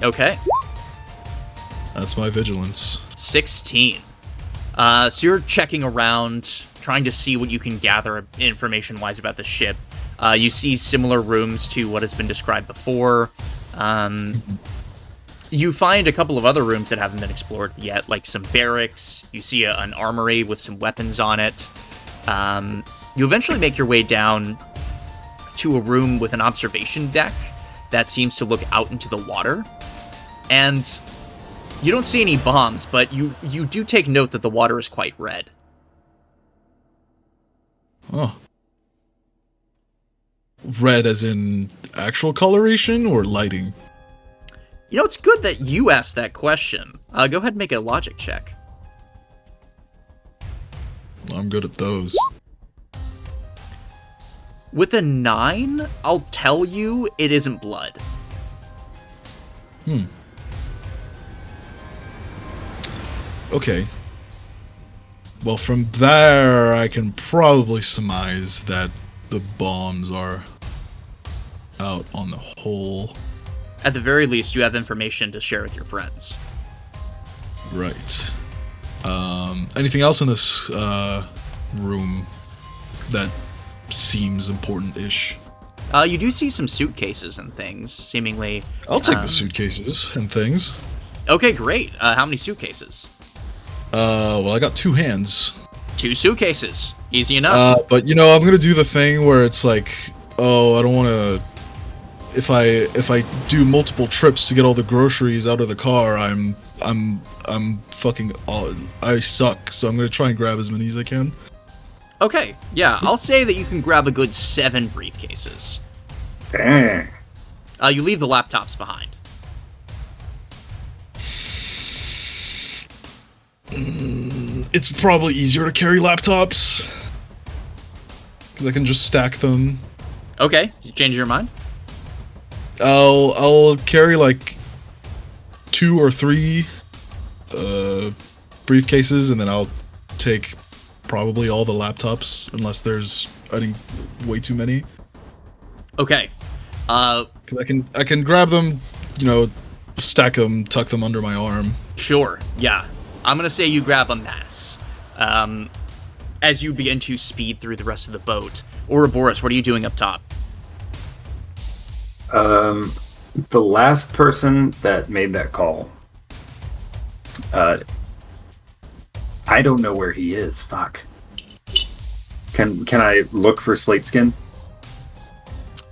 Okay. That's my vigilance. 16. So you're checking around, trying to see what you can gather information-wise about the ship. You see similar rooms to what has been described before. You find a couple of other rooms that haven't been explored yet, like some barracks. You see an armory with some weapons on it. You eventually make your way down to a room with an observation deck that seems to look out into the water. And you don't see any bombs, but you do take note that the water is quite red. Oh. Red as in actual coloration or lighting? You know, it's good that you asked that question. Go ahead and make a logic check. I'm good at those. With a 9, I'll tell you it isn't blood. Okay. Well, from there, I can probably surmise that the bombs are out on the hole. At the very least, you have information to share with your friends. Right. Anything else in this room that seems important-ish? You do see some suitcases and things, seemingly. I'll take the suitcases and things. Okay, great. How many suitcases? Well, I got 2 hands. 2 suitcases. Easy enough. But you know, I'm gonna do the thing where it's like, oh, I don't want to. If I do multiple trips to get all the groceries out of the car, I'm fucking. I suck. So I'm gonna try and grab as many as I can. Okay, yeah, I'll say that you can grab a good 7 briefcases. Dang. You leave the laptops behind. It's probably easier to carry laptops. Because I can just stack them. Okay, you change your mind? I'll carry like 2 or 3 briefcases, and then I'll take probably all the laptops, unless there's, I think, way too many. Okay. Because I can grab them, stack them, tuck them under my arm. Sure, yeah. I'm gonna say you grab a mass. As you begin to speed through the rest of the boat. Ouroboros, what are you doing up top? The last person that made that call, I don't know where he is. Fuck. Can I look for Slateskin?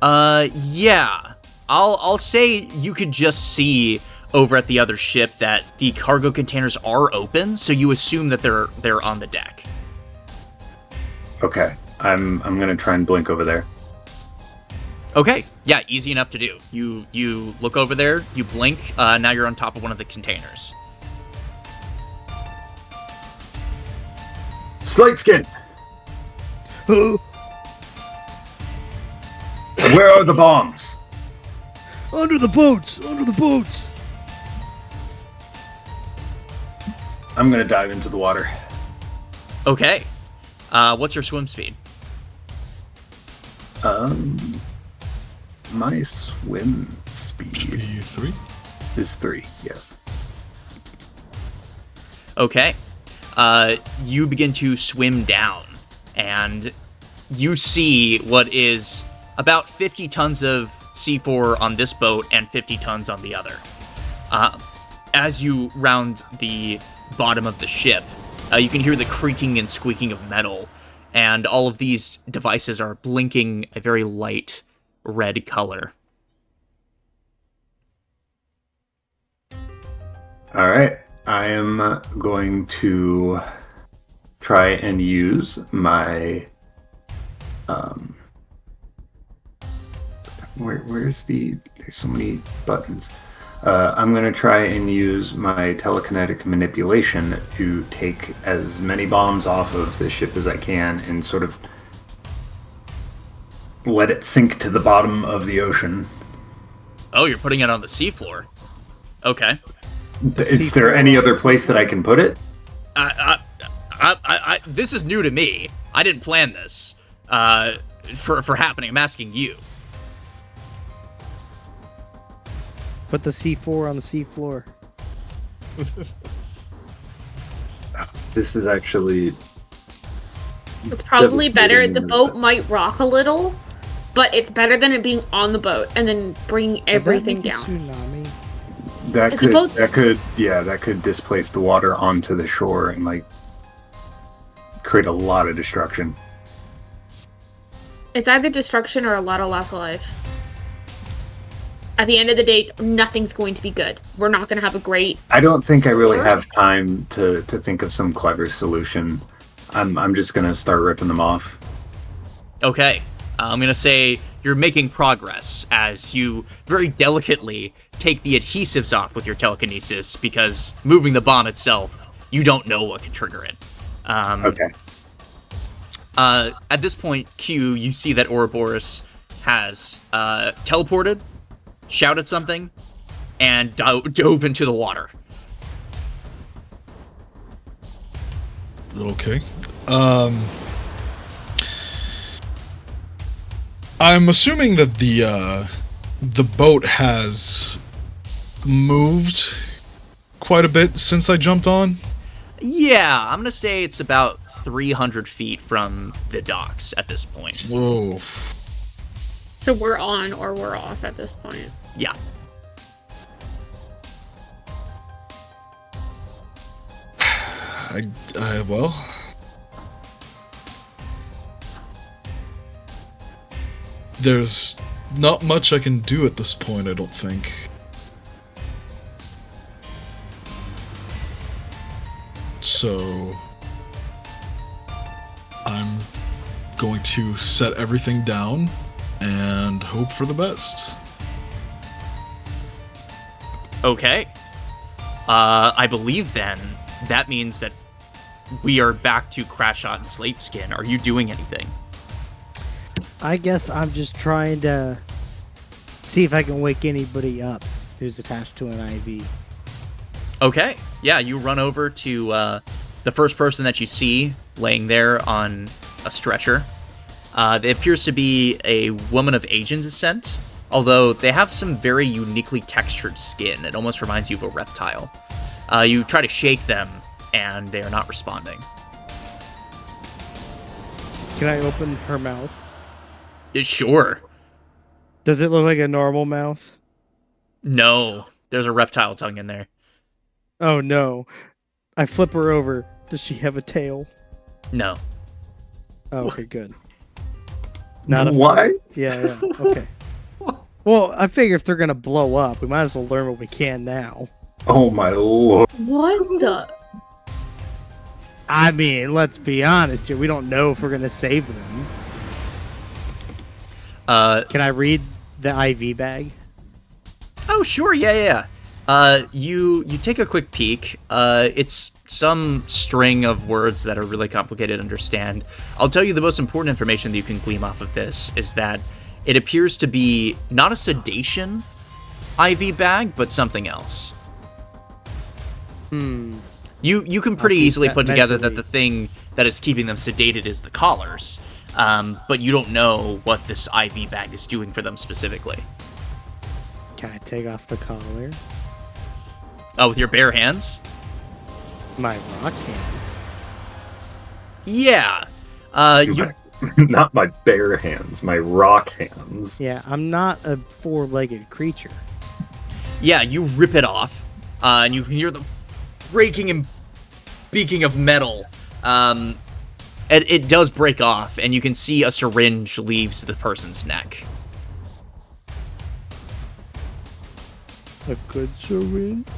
Yeah. I'll say you could just see over at the other ship that the cargo containers are open, so you assume that they're on the deck. Okay. I'm gonna try and blink over there. Okay, yeah, easy enough to do. You look over there, you blink, now you're on top of one of the containers. Slateskin! Where are the bombs? Under the boats! Under the boats! I'm gonna dive into the water. Okay. What's your swim speed? My swim speed 3? is 3, yes. Okay. You begin to swim down, and you see what is about 50 tons of C4 on this boat and 50 tons on the other. As you round the bottom of the ship, you can hear the creaking and squeaking of metal, and all of these devices are blinking a very light red color. Alright, I am going to try and use my... Where's the... There's so many buttons. I'm going to try and use my telekinetic manipulation to take as many bombs off of the ship as I can and sort of let it sink to the bottom of the ocean. Oh, you're putting it on the seafloor. Okay. Is there any other place that I can put it? This is new to me. I didn't plan this for happening. I'm asking you. Put the C4 on the seafloor. This is actually... It's probably better. devastating. The boat might rock a little, but it's better than it being on the boat and then bringing everything down. Tsunami. That could displace the water onto the shore and like create a lot of destruction. It's either destruction or a lot of loss of life. At the end of the day, nothing's going to be good. We're not going to have a great... I don't think I really have time to think of some clever solution. I'm just gonna start ripping them off. Okay. I'm gonna say you're making progress as you very delicately take the adhesives off with your telekinesis, because moving the bomb itself, you don't know what can trigger it. Okay. At this point, Q, you see that Ouroboros has teleported, shouted something, and dove into the water. Okay. I'm assuming that the boat has moved quite a bit since I jumped on. Yeah, I'm gonna say it's about 300 feet from the docks at this point. Whoa. So we're on or we're off at this point. Yeah. Well, there's not much I can do at this point, I don't think. So I'm going to set everything down and hope for the best. Okay. I believe then that means that we are back to Crackshot and Slateskin. Are you doing anything? I guess I'm just trying to see if I can wake anybody up who's attached to an IV. Okay. Yeah, you run over to the first person that you see laying there on a stretcher. It appears to be a woman of Asian descent, although they have some very uniquely textured skin. It almost reminds you of a reptile. You try to shake them, and they are not responding. Can I open her mouth? Sure. Does it look like a normal mouth? No, there's a reptile tongue in there. Oh no. I flip her over. Does she have a tail? No. Oh, okay, good. Not a Why? Yeah, okay. Well, I figure if they're gonna blow up, we might as well learn what we can now. Oh my lord. What the? I mean, let's be honest here. We don't know if we're gonna save them. Can I read the IV bag? Oh, sure, yeah. You take a quick peek. It's some string of words that are really complicated to understand. I'll tell you the most important information that you can glean off of this is that it appears to be not a sedation IV bag, but something else. You can pretty easily put together that the thing that is keeping them sedated is the collars, but you don't know what this IV bag is doing for them specifically. Can I take off the collar? Oh, with your bare hands? My rock hands. Yeah. You Not my bare hands, my rock hands. Yeah, I'm not a four-legged creature. Yeah, you rip it off, and you can hear the breaking and beaking of metal. It does break off, and you can see a syringe leaves the person's neck. A good syringe?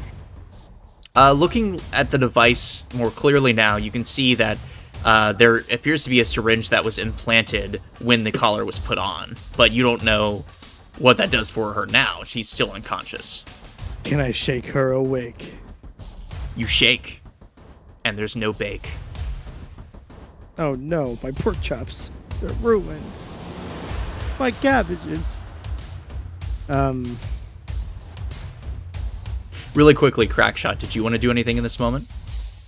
Looking at the device more clearly now, you can see that there appears to be a syringe that was implanted when the collar was put on, but you don't know what that does for her now. She's still unconscious. Can I shake her awake? You shake, and there's no bake. Oh no, my pork chops. They're ruined. My cabbages. Really quickly, Crackshot, did you want to do anything in this moment?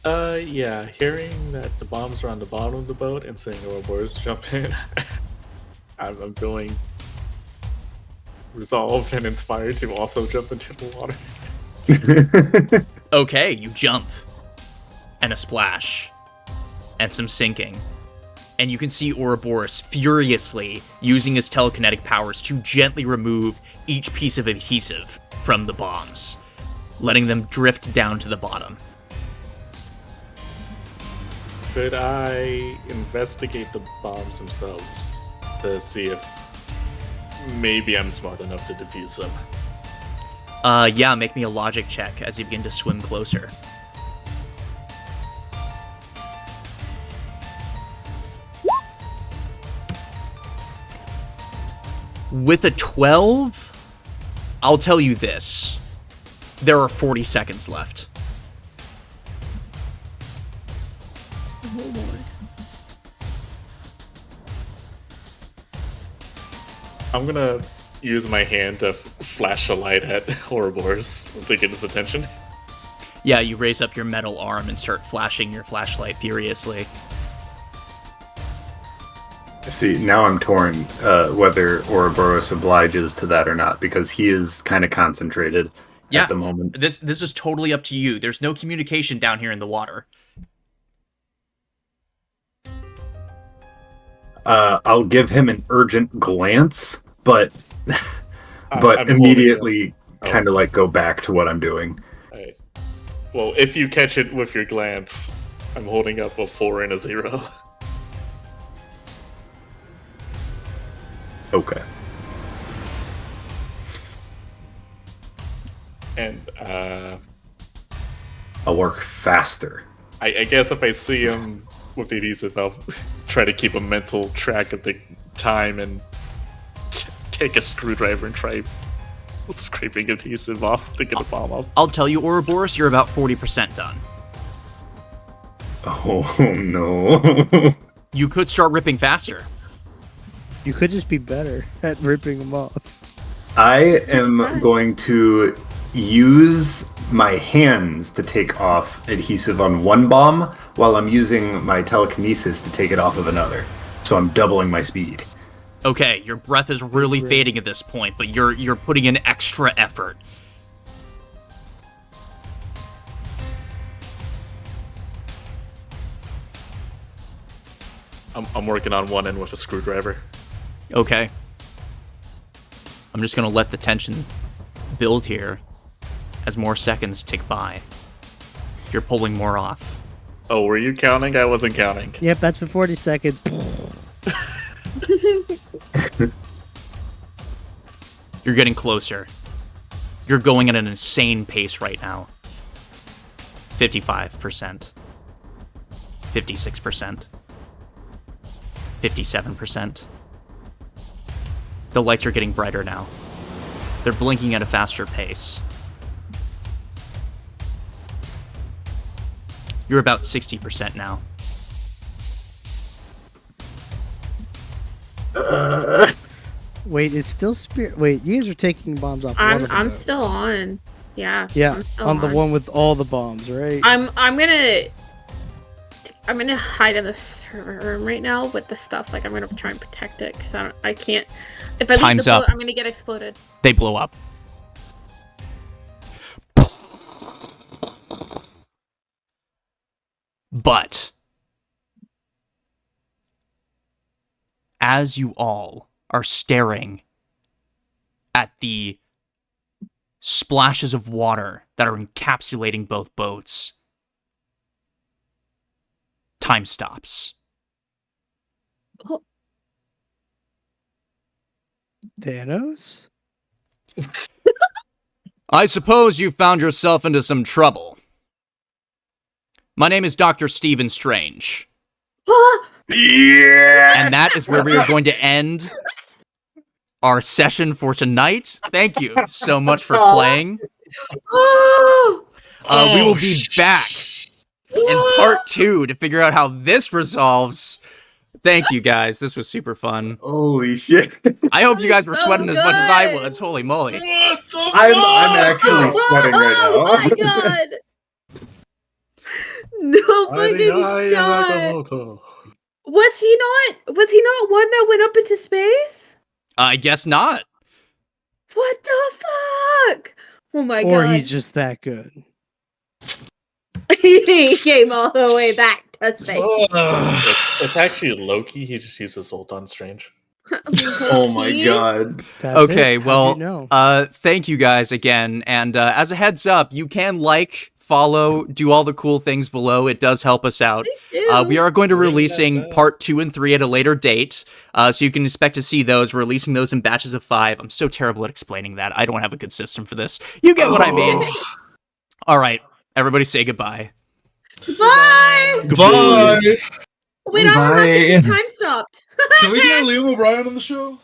Yeah, hearing that the bombs are on the bottom of the boat and seeing Ouroboros jump in, I'm feeling resolved and inspired to also jump into the water. Okay, you jump, and a splash, and some sinking, and you can see Ouroboros furiously using his telekinetic powers to gently remove each piece of adhesive from the bombs, letting them drift down to the bottom. Could I investigate the bombs themselves to see if maybe I'm smart enough to defuse them? Yeah, make me a logic check as you begin to swim closer. With a 12, I'll tell you this. There are 40 seconds left. Oh lord. I'm gonna use my hand to flash a light at Ouroboros to get his attention. Yeah, you raise up your metal arm and start flashing your flashlight furiously. See, now I'm torn whether Ouroboros obliges to that or not, because he is kind of concentrated at the moment. This is totally up to you. There's no communication down here in the water. I'll give him an urgent glance, but I'm immediately holding kind of like go back to what I'm doing. Alright. Well, if you catch it with your glance, I'm holding up a 4 and a 0. Okay. And I'll work faster. I guess if I see him with the adhesive, I'll try to keep a mental track of the time and take a screwdriver and try scraping adhesive off to get a bomb off. I'll tell you, Ouroboros, you're about 40% done. Oh no. You could start ripping faster. You could just be better at ripping them off. I am going to use my hands to take off adhesive on one bomb while I'm using my telekinesis to take it off of another. So I'm doubling my speed. Okay, your breath is really fading at this point, but you're putting in extra effort. I'm working on one end with a screwdriver. Okay. I'm just gonna let the tension build here as more seconds tick by. You're pulling more off. Oh, were you counting? I wasn't counting. Yep, that's been 40 seconds. You're getting closer. You're going at an insane pace right now. 55%. 56%. 57%. The lights are getting brighter now. They're blinking at a faster pace. You're about 60% now. Wait, it's still spirit. Wait, you guys are taking bombs off. one of the I'm boats. still on. Yeah. Yeah, I'm still on the one with all the bombs, right? I'm gonna hide in this room right now with the stuff. Like I'm gonna try and protect it because I can't. If I leave Time's the boat, up. I'm gonna get exploded. They blow up. But as you all are staring at the splashes of water that are encapsulating both boats, time stops. Thanos? I suppose you found yourself into some trouble. My name is Dr. Stephen Strange. Yeah. And that is where we are going to end our session for tonight. Thank you so much for playing. We will be back in part 2 to figure out how this resolves. Thank you, guys. This was super fun. Holy shit. I hope you guys were So sweating as much as I good. was. Holy moly. I'm actually sweating right now. Oh my god! No fucking shot. Was he not one that went up into space? I guess not. What the fuck? Oh my Or god. he's just that good. He came all the way back to space. It's actually Loki. He just uses ult on Strange. Oh my god. That's Okay, it. How'd well, you know? thank you guys again. And as a heads up, you can follow, do all the cool things below. It does help us out. Please do. We are going to Ring that releasing bell. part 2 and 3 at a later date, so you can expect to see those. We're releasing those in batches of 5. I'm so terrible at explaining that. I don't have a good system for this. You get what I mean. All right, everybody say goodbye. Bye. Goodbye. Wait, I don't have to. Bye. His time stopped. Can we get Liam O'Brien on the show?